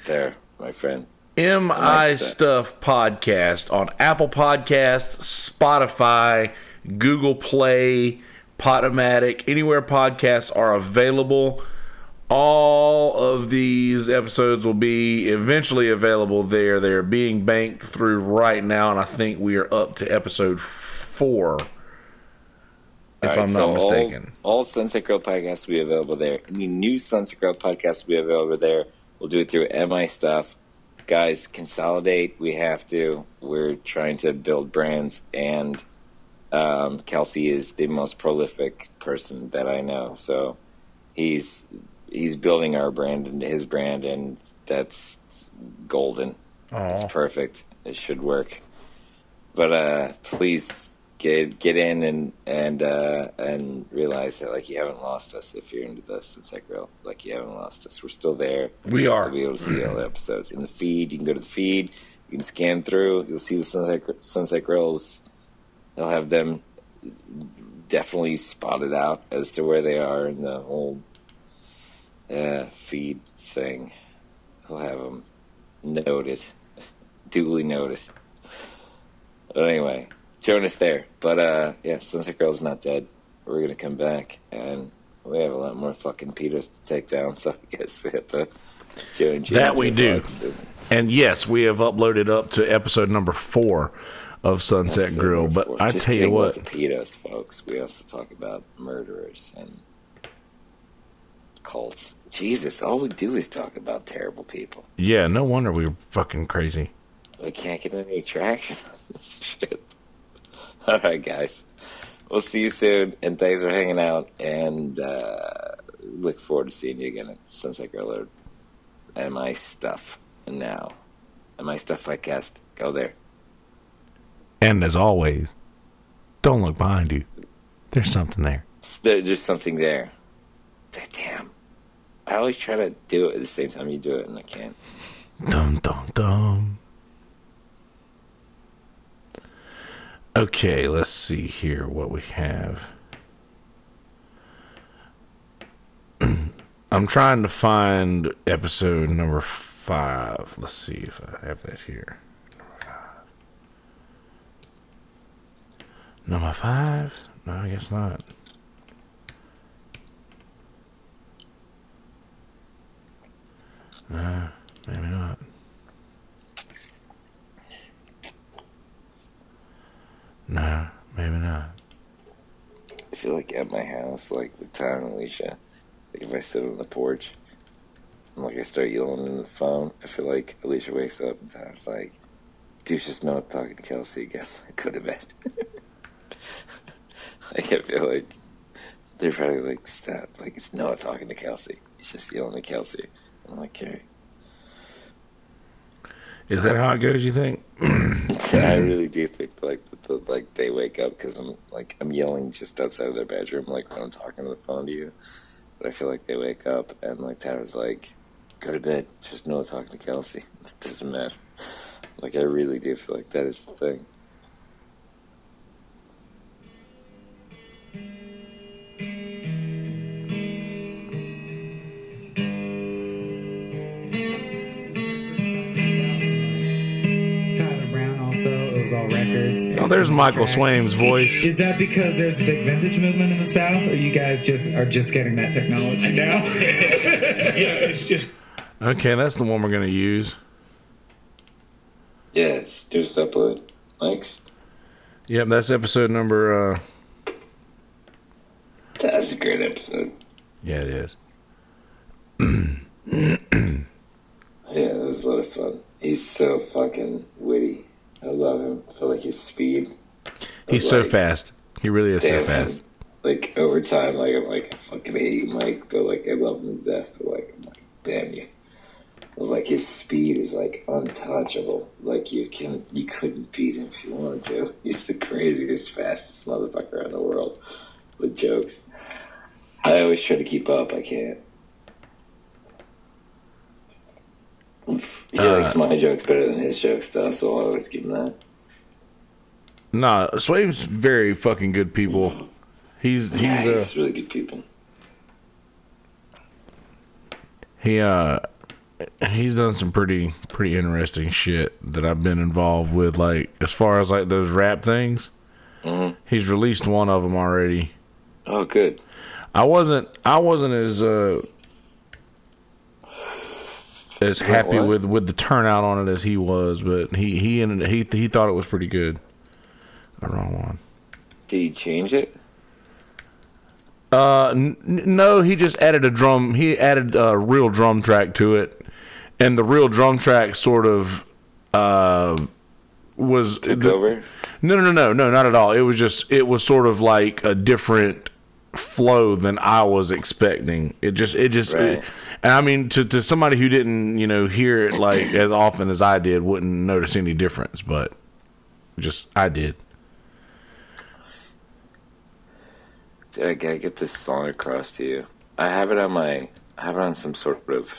There, my friend. MI Stuff Podcast on Apple Podcasts, Spotify, Google Play, Podomatic, anywhere podcasts are available. All of these episodes will be eventually available there. They're being banked through right now, and I think we are up to episode 4, if I'm not mistaken. All Sunset Grill podcasts will be available there. Any new Sunset Grill podcasts will be available there. We'll do it through MI Stuff. Guys, consolidate. We have to. We're trying to build brands, and Kelsey is the most prolific person that I know. So he's building our brand into his brand, and that's golden. It's perfect. It should work. But please get in and realize that like you haven't lost us if you're into the Sunset Grill. Like you haven't lost us. We're still there. We are. You'll be able to see all the episodes in the feed. You can go to the feed. You can scan through. You'll see the Sunset Grills. They'll have them definitely spotted out as to where they are in the whole feed thing. I'll have them noted, duly noted. But anyway, join us there. But Sunset Girl's not dead. We're gonna come back, and we have a lot more fucking pedos to take down. So I guess we have to join. That we do. And yes, we have uploaded up to episode number 4 of Sunset Grill. But I tell you what, the pedos, folks. We also talk about murderers and cults. Jesus, all we do is talk about terrible people. Yeah, no wonder we were fucking crazy. We can't get any traction on this shit. All right, guys. We'll see you soon, and thanks for hanging out, and look forward to seeing you again at Sunset Griller. And my stuff now. And my stuff podcast. Go there. And as always, don't look behind you. There's something there. There's something there. Damn. I always try to do it at the same time you do it, and I can't. Dum, dum, dum. Okay, let's see here what we have. I'm trying to find episode number 5. Let's see if I have that here. Number 5? No, I guess not. No, maybe not. No, maybe not. I feel like at my house, like with Tom and Alicia, like if I sit on the porch and like I start yelling in the phone, I feel like Alicia wakes up and Tom's like, dude, just not talking to Kelsey again. I go to bed. Like I feel like they're probably like, stop. Like it's Noah talking to Kelsey. He's just yelling at Kelsey. I'm like, okay. Is that how it goes, you think? I really do think like they wake up because I'm yelling just outside of their bedroom, like when I'm talking on the phone to you. But I feel like they wake up and like Tyler's like, go to bed, just no talking to Kelsey. It doesn't matter. Like I really do feel like that is the thing. Records. Oh, there's Michael Swaim's voice. Is that because there's a big vintage movement in the South, or you guys are just getting that technology now? Yeah, it's just okay. That's the one we're gonna use. Yes, do this upload, Mike's. Yep, that's episode number. That's a great episode. Yeah, it is. Yeah, it was a lot of fun. He's so fucking witty. I love him. I feel like his speed. He's so fast. He really is so fast. Like over time, like I'm like I fucking hate you, Mike, but like I love him to death. But like I'm like, damn you. But like his speed is like untouchable. Like you couldn't beat him if you wanted to. He's the craziest, fastest motherfucker in the world with jokes. I always try to keep up. I can't. He likes my jokes better than his jokes, though, so I'll always give him that. Nah, Swaim's very fucking good people. He's really good people. He's done some pretty interesting shit that I've been involved with, like as far as like those rap things. Mm-hmm. He's released one of them already. Oh, good. I wasn't as happy with the turnout on it as he was, but he thought it was pretty good. The wrong one. Did he change it? No, he just added a drum. He added a real drum track to it, and the real drum track sort of was over. No, not at all. It was sort of like a different flow than I was expecting. It just right. And I mean to somebody who didn't hear it like as often as I did wouldn't notice any difference, but just I did. Dude, I gotta get this song across to you. I have it on some sort of,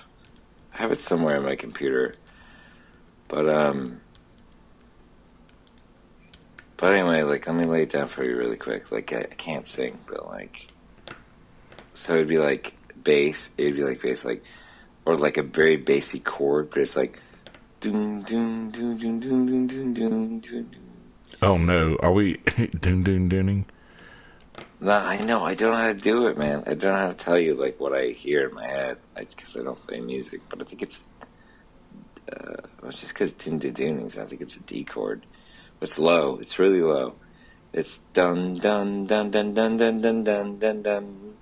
I have it somewhere on my computer, but anyway, like, let me lay it down for you really quick. Like, I can't sing, but, like, so it'd be, like, bass, like, or, like, a very bassy chord, but it's, like, doom, doom, doom, doom, doom, doom, doom, doom, doom. Oh, no. Are we doom, doom, dooning? No, I know. I don't know how to do it, man. I don't know how to tell you, like, what I hear in my head, because I don't play music, but I think it's, just because doonings, I think it's a D chord. It's low. It's really low. It's dun dun dun dun dun dun dun dun dun dun,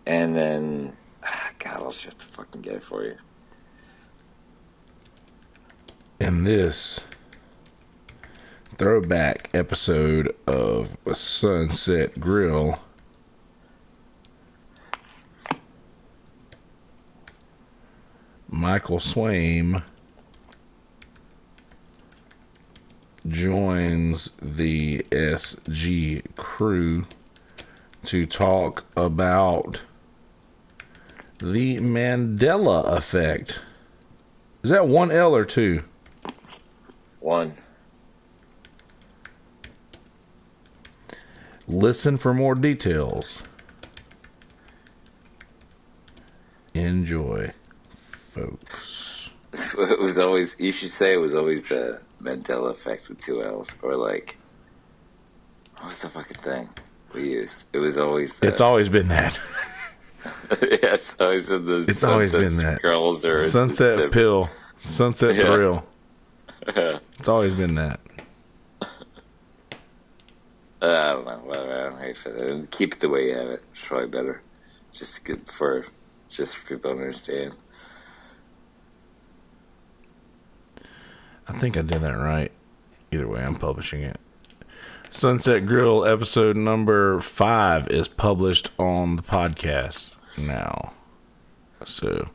and then God, I'll just have to fucking get it for you. And this throwback episode of Sunset Grill. Michael Swaim joins the SG crew to talk about the Mandela effect. Is that one L or two? One. Listen for more details. Enjoy, folks. It was always, you should say it was always the Mandela effect with two L's. Or like, what was the fucking thing we used? It was always the... It's always been that. Yeah, it's always been the... It's always been that. Girls or Sunset Pill. Sunset Yeah. Thrill. Yeah. It's always been that. I don't know. Whatever. I don't hate for that. Keep it the way you have it. It's probably better. Just for people to understand. I think I did that right. Either way, I'm publishing it. Sunset Grill episode number 5 is published on the podcast now. So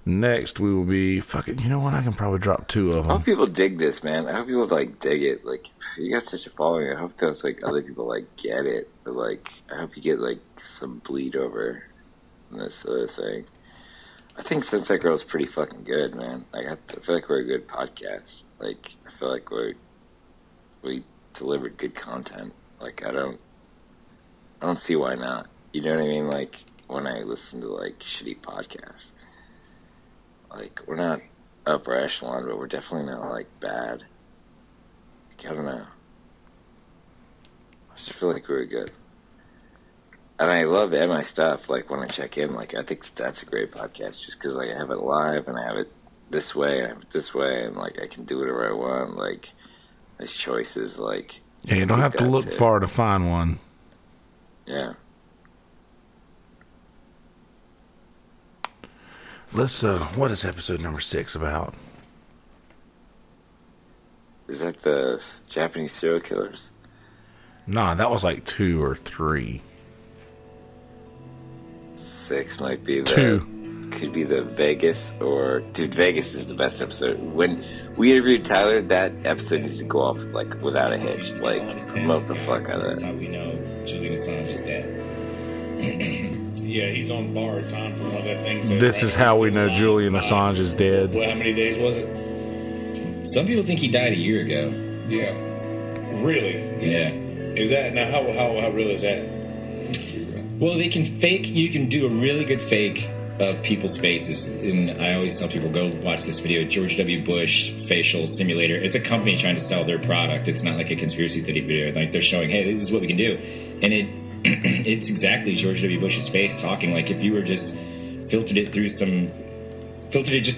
next we will be fucking. You know what? I can probably drop 2 of I them. hope people dig this, man. I hope people like dig it. Like, you got such a following. I hope there's like other people like get it. But like, I hope you get like some bleed over in this other thing. I think Sunset Girl is pretty fucking good, man. Like, I feel like we're a good podcast. Like, I feel like we delivered good content. Like, I don't see why not. You know what I mean? Like, when I listen to like shitty podcasts, like, we're not upper echelon, but we're definitely not like bad. Like, I don't know. I just feel like we're good. And I love MI stuff. Like, when I check in, like, I think that's a great podcast just because, like, I have it live and I have it this way and I have it this way and, like, I can do whatever I want. Like, there's choices, like... Yeah, you don't have to look far to find one. Yeah. Let's, what is episode number 6 about? Is that the Japanese serial killers? Nah, that was like 2 or 3. 6 might be the... 2. Could be the Vegas or... Dude, Vegas is the best episode. When we interviewed Tyler, that episode needs to go off, like, without a hitch. Like, promote the fuck out of This is that. how we know Julian Assange is dead. Yeah, he's on borrowed time from one of that things. This is how we know Julian Assange is dead. Well, how many days was it? Some people think he died a year ago. Yeah. Really? Yeah. Is that now? How real is that? Well, they can fake. You can do a really good fake of people's faces, and I always tell people, go watch this video, George W. Bush facial simulator. It's a company trying to sell their product. It's not like a conspiracy theory video. Like, they're showing, hey, this is what we can do, and it's exactly George W. Bush's face talking. Like, if you were just filtered it just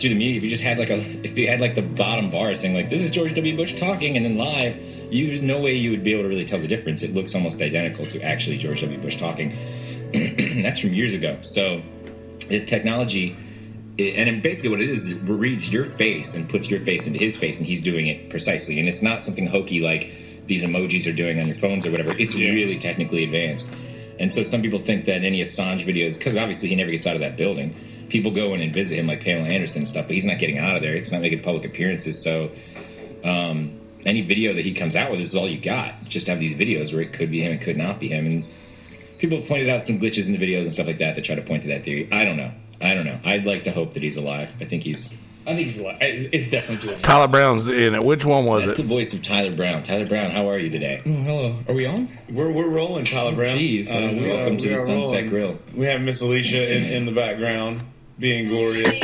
through the media, if you had like the bottom bar saying like, this is George W. Bush talking, and then live, there's no way you would be able to really tell the difference. It looks almost identical to actually George W. Bush talking. That's from years ago. So the technology, and basically what it is it reads your face and puts your face into his face, and he's doing it precisely. And it's not something hokey like these emojis are doing on your phones or whatever. It's really technically advanced. And so some people think that any Assange videos, because obviously he never gets out of that building, people go in and visit him like Pamela Anderson and stuff, but he's not getting out of there. He's not making public appearances. So any video that he comes out with, this is all you got. Just have these videos where it could be him, it could not be him. And people have pointed out some glitches in the videos and stuff like that try to point to that theory. I don't know. I'd like to hope that he's alive. I think he's alive. It's definitely doing. Tyler Brown's in it. Which one was That's it? the voice of Tyler Brown. Tyler Brown, how are you today? Oh, hello. Are we on? We're rolling, Tyler Brown. Jeez. Welcome to the Sunset Grill. We have Miss Alicia in the background, being glorious.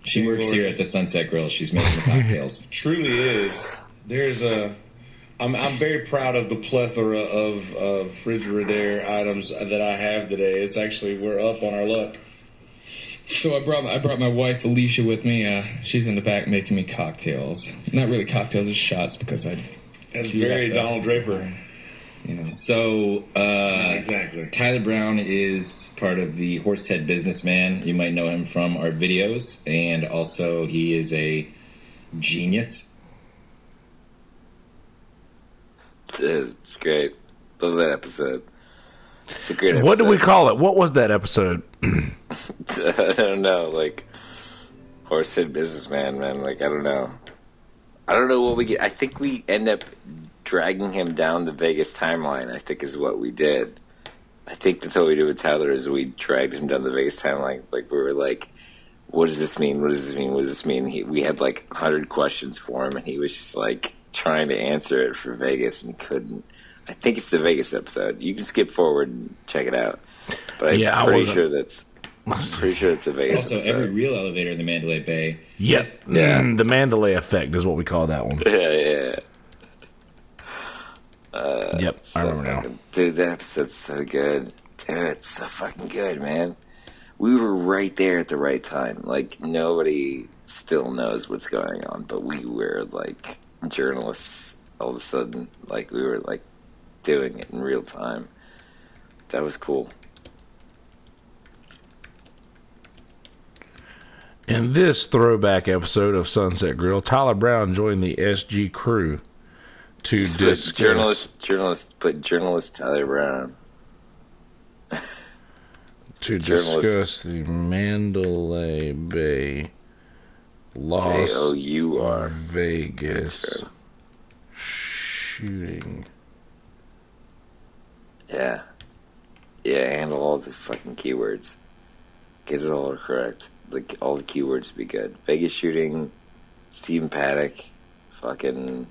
She works here at the Sunset Grill. She's making the cocktails. Truly is. I'm very proud of the plethora of Frigidaire items that I have today. It's actually, we're up on our luck. So I brought my wife Alicia with me. She's in the back making me cocktails. Not really cocktails, just shots because That's very Donald Draper. You know. So Exactly. Tyler Brown is part of the Horsehead Businessman. You might know him from our videos, and also he is a genius. It's great. Love that episode. It's a great episode. What do we call it? What was that episode? I don't know. Like, horsehead businessman, man. Like, I don't know. I don't know what we get. I think we end up dragging him down the Vegas timeline, I think is what we did. I think that's what we did with Tyler is we dragged him down the Vegas timeline. Like, we were like, what does this mean? What does this mean? What does this mean? We had like 100 questions for him, and he was just like trying to answer it for Vegas and couldn't. I think it's the Vegas episode. You can skip forward and check it out. But I'm pretty sure it's the Vegas also, episode. every real elevator in the Mandalay Bay. Yes. Yeah. The Mandalay effect is what we call that one. Yeah. Yep, I remember now. Dude, that episode's so good. Dude, it's so fucking good, man. We were right there at the right time. Like, nobody still knows what's going on, but we were, like, journalists all of a sudden. Like, we were, like, doing it in real time. That was cool. In this throwback episode of Sunset Grill, Tyler Brown joined the SG crew to discuss journalist Tyler Brown to discuss the Mandalay Bay Las Vegas shooting. Yeah, handle all the fucking keywords. Get it all correct. Like, all the keywords would be good. Vegas shooting, Stephen Paddock, fucking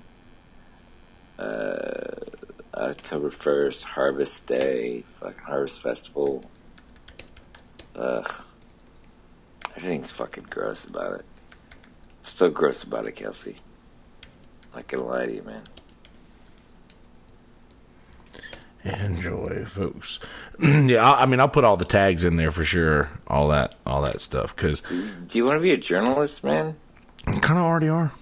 October 1st, Harvest Day, fucking Harvest Festival. Everything's fucking gross about it. Still gross about it, Kelsey. Not gonna lie to you, man. Enjoy, folks. Yeah, I mean, I'll put all the tags in there for sure. All that stuff. Cause do you want to be a journalist, man? I kind of already are.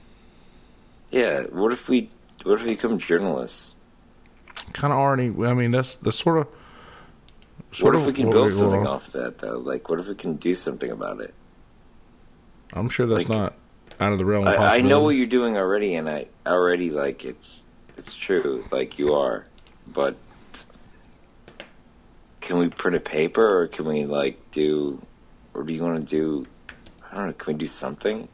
Yeah. What if we become journalists? Kind of already. I mean, that's sort of. What if we can build something off that, though? Like, what if we can do something about it? I'm sure that's not out of the realm of possibility. I know what you're doing already, and I already, like, it's true. Like, you are. But can we print a paper, or can we, like, do you want to do, I don't know, can we do something?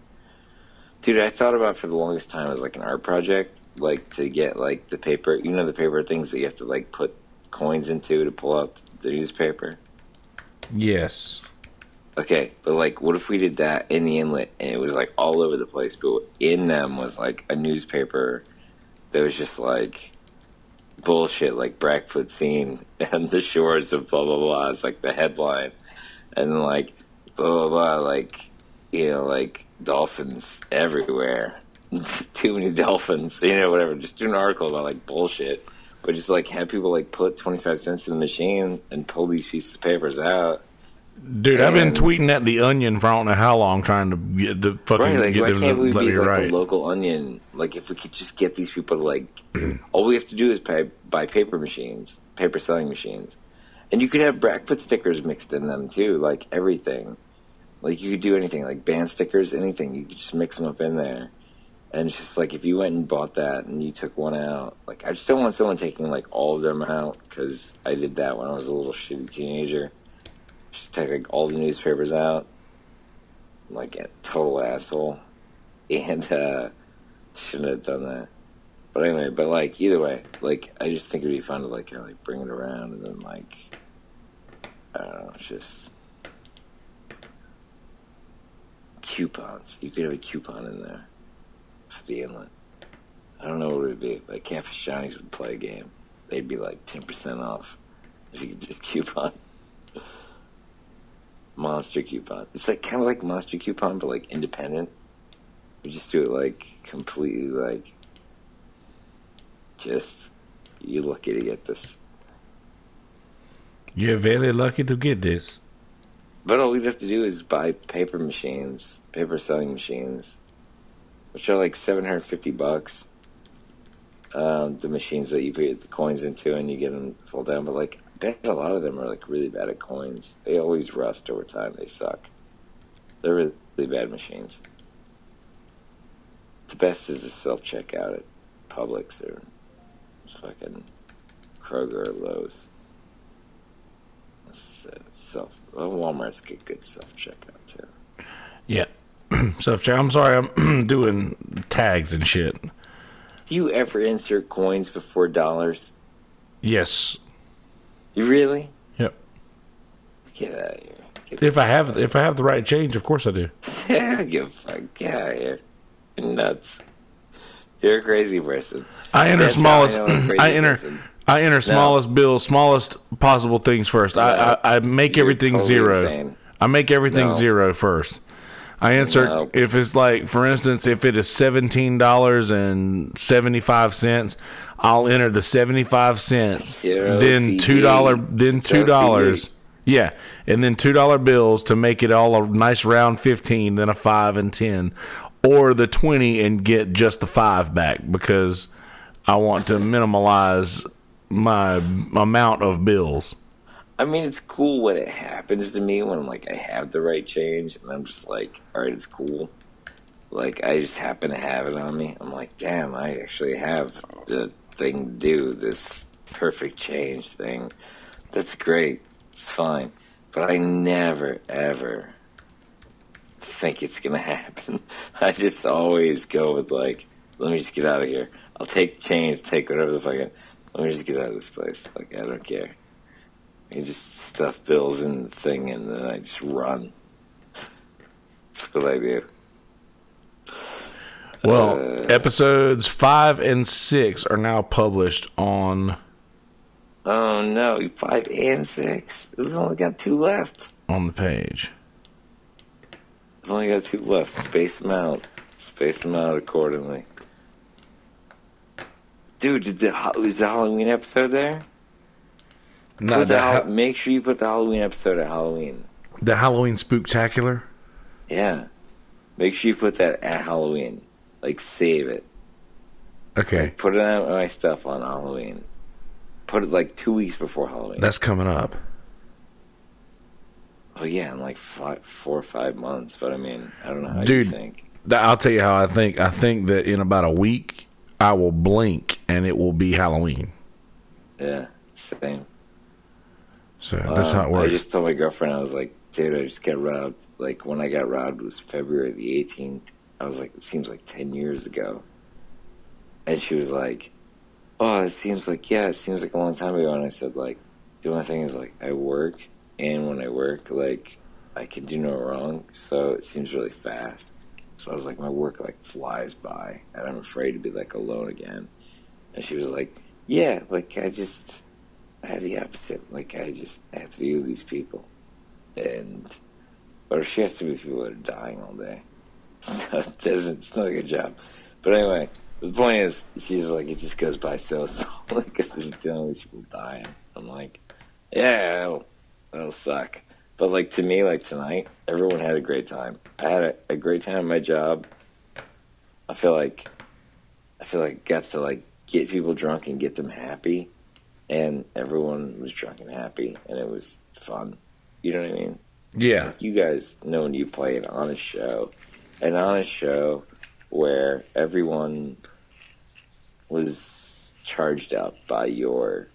Dude, I thought about for the longest time as, like, an art project, like, to get, like, the paper, you know, the paper things that you have to, like, put coins into to pull out the newspaper? Yes. Okay, but, like, what if we did that in the inlet, and it was, like, all over the place, but in them was, like, a newspaper that was just, like, bullshit, like Brackfoot scene and the shores of blah, blah, blah. It's, like, the headline. And, like, blah, blah, blah, like, you know, like, dolphins everywhere. Too many dolphins, you know, whatever. Just do an article about, like, bullshit. But just, like, have people, like, put 25 cents in the machine and pull these pieces of papers out. Dude, I've been tweeting at the Onion for I don't know how long, trying to get the fucking like, get them to let me write. A local Onion? Like, if we could just get these people to, like, all we have to do is buy paper machines, paper selling machines, and you could have Brackfoot stickers mixed in them too, like everything. Like, you could do anything, like band stickers, anything. You could just mix them up in there, and it's just like if you went and bought that and you took one out. Like, I just don't want someone taking, like, all of them out, because I did that when I was a little shitty teenager. Just take, like, all the newspapers out, like a total asshole, and shouldn't have done that. But anyway, but, like, either way, like, I just think it'd be fun to, like, kind of, like, bring it around and then, like, I don't know, just coupons. You could have a coupon in there for the inlet. I don't know what it would be. Like, Catfish Johnny's would play a game. They'd be like 10% off if you could just coupon. Monster coupon. It's like kind of like Monster coupon, but like independent. You just do it like completely like just you're lucky to get this. You're very lucky to get this. But all we'd have to do is buy paper machines, paper selling machines, which are like $750. The machines that you put the coins into and you get them full down, but like I bet a lot of them are like really bad at coins. They always rust over time. They suck. They're really, really bad machines. The best is the self-checkout at Publix or fucking Kroger or Lowe's. Walmart's get good self-checkout, too. Yeah. Self-checkout. I'm sorry, I'm doing tags and shit. Do you ever insert coins before dollars? Yes. You really? Yep. Get out of here. If I have the right change, of course I do. Get out of here. You're nuts. You're a crazy person. I enter smallest bills, smallest possible things first. No. I make everything totally zero. Insane. I make everything zero first. I insert if it's like, for instance, if it is $17.75, I'll enter the 75 cents. Then $2. Yeah, and then $2 bills to make it all a nice round 15, then a 5 and 10, or the 20 and get just the 5 back because I want to minimize my amount of bills. I mean, it's cool when it happens to me when I'm like, I have the right change, and I'm just like, all right, it's cool. Like, I just happen to have it on me. I'm like, damn, I actually have the thing to do, this perfect change thing. That's great. It's fine. But I never, ever think it's going to happen. I just always go with, like, let me just get out of here. I'll take the change, take whatever the fuck let me just get out of this place. Like, I don't care. I just stuff bills in the thing and then I just run. That's what I do. Well, episodes 5 and 6 are now published on... Oh, no. 5 and 6? We've only got 2 left. On the page. We've only got 2 left. Space them out. Space them out accordingly. Dude, is the Halloween episode there? No, make sure you put the Halloween episode at Halloween. The Halloween Spooktacular? Yeah. Make sure you put that at Halloween. Like, save it. Okay. Like, put it on my stuff on Halloween. Put it, like, 2 weeks before Halloween. That's coming up. Oh, yeah, in, like, 4 or 5 months. But, I mean, I don't know how you think. I'll tell you how I think. I think that in about a week, I will blink, and it will be Halloween. Yeah, same. So that's how it works. I just told my girlfriend, I was like, dude, I just got robbed. Like, when I got robbed was February the 18th. I was like, it seems like 10 years ago. And she was like, oh, it seems like a long time ago. And I said, like, the only thing is, like, I work, and when I work, like, I can do no wrong, so it seems really fast. So I was like, my work, like, flies by, and I'm afraid to be, like, alone again. And she was like, yeah, like, I have the opposite. Like, I have to be with these people. Or she has to be with people that are dying all day. So it's not a good job. But anyway, the point is, she's like, it just goes by so slowly because we're just dealing with these people dying. I'm like, yeah, that'll suck. But, like, to me, like, tonight, everyone had a great time. I had a great time at my job. I feel like I got to, like, get people drunk and get them happy. And everyone was drunk and happy, and it was fun. You know what I mean? Yeah. Like, you guys know when you play an honest show where everyone was charged up by your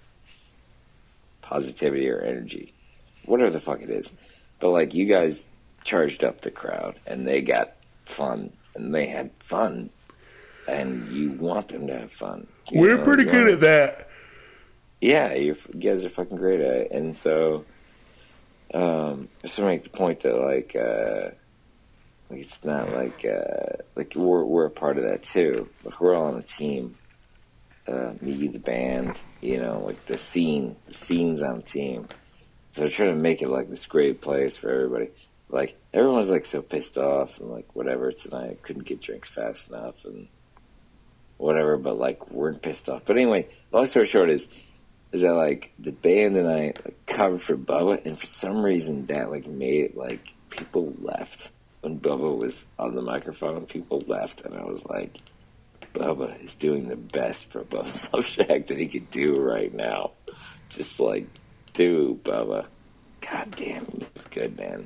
positivity or energy, whatever the fuck it is. But, like, you guys charged up the crowd, and they got fun, and they had fun, and you want them to have fun. We're pretty good at that. Yeah, you guys are fucking great at it. And so, just to make the point that, like it's not like we're a part of that too. Like, we're all on a team. Me, the band, you know, like the scene's on a team. So they're trying to make it like this great place for everybody. Like, everyone's like so pissed off and like whatever tonight. Couldn't get drinks fast enough and whatever, but like weren't pissed off. But anyway, long story short is that, like, the band and I, like, covered for Bubba, and for some reason that, like, made it, like, people left. When Bubba was on the microphone, people left, and I was like, Bubba is doing the best for Bubba's Love Shack that he could do right now. Just, like, do Bubba. God damn, it was good, man.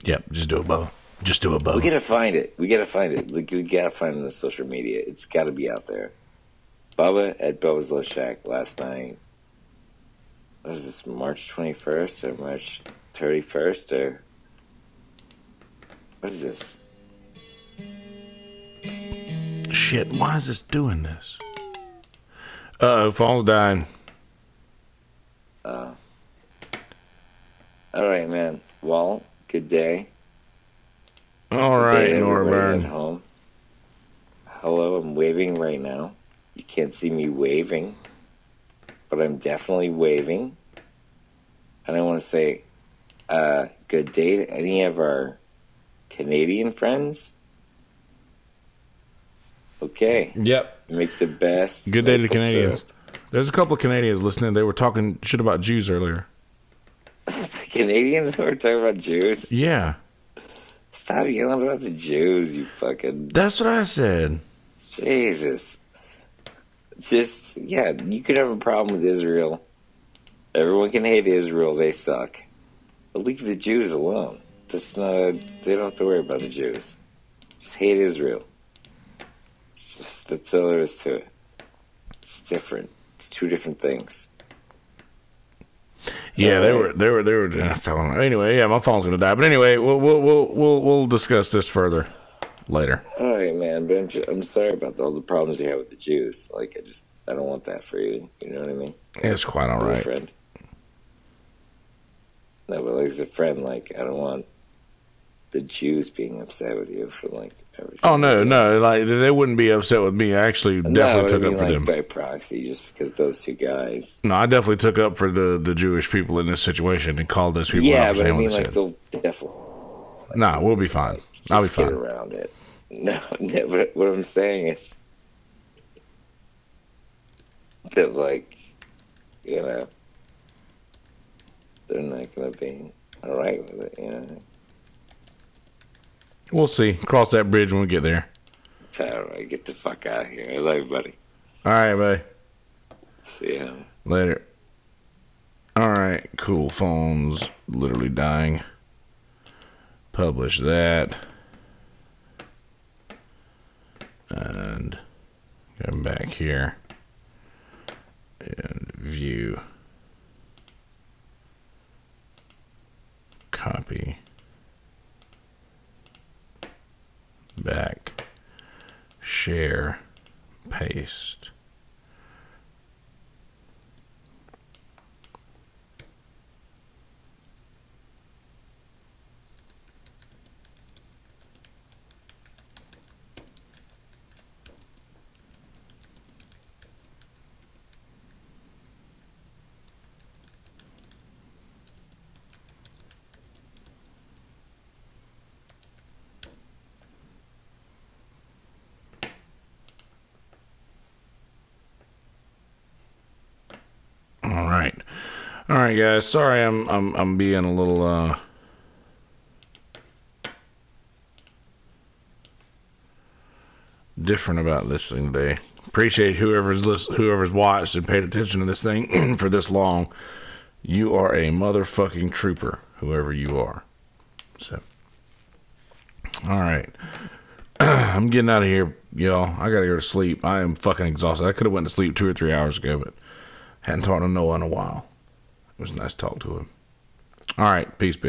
Yep, just do it, Bubba. Just do it, Bubba. We gotta find it. Like, we gotta find it on the social media. It's gotta be out there. Bubba at Bubba's Love Shack last night. What is this, March 21st or March 31st or... What is this? Shit, why is this doing this? Phone's dying. All right, man. Well, good day. All right, Noah Byrne. At home. Hello, I'm waving right now. You can't see me waving, but I'm definitely waving. And I want to say good day to any of our Canadian friends. Okay. Yep. Make the best. Good day to Canadians. There's a couple of Canadians listening. They were talking shit about Jews earlier. Canadians who are talking about Jews? Yeah. Stop yelling about the Jews, you fucking... That's what I said. Jesus. Just, yeah, you could have a problem with Israel. Everyone can hate Israel. They suck. But leave the Jews alone. That's not... They don't have to worry about the Jews. Just hate Israel. Just, that's all there is to it. It's different. It's two different things. Yeah, they were. Anyway, yeah, my phone's gonna die. But anyway, we'll discuss this further later. All right, man. But I'm sorry about all the problems you have with the Jews. Like, I don't want that for you. You know what I mean? It's quite all right. Friend. No, but like as a friend, like I don't want the Jews being upset with you for like everything. Oh no, like they wouldn't be upset with me. I actually definitely took up for them by proxy, just because those two guys. No, I definitely took up for the Jewish people in this situation and called those people. Yeah, but I mean, like they'll definitely. Nah, we'll be fine. I'll be fine. Get around it. No, but what I'm saying is that, like, you know, they're not gonna be all right with it, you know. We'll see. Cross that bridge when we get there. It's all right. Get the fuck out of here. I love you, buddy. All right, buddy. See ya. Later. All right, cool. Phone's literally dying. Publish that. And come back here. And view. Copy. Back, share, paste. All right, guys. Sorry, I'm being a little different about this thing today. Appreciate whoever's watched and paid attention to this thing for this long. You are a motherfucking trooper, whoever you are. So, all right. I'm getting out of here, y'all. I gotta go to sleep. I am fucking exhausted. I could have went to sleep 2 or 3 hours ago, but hadn't talked to Noah in a while. It was nice to talk to him. All right. Peace, bitch.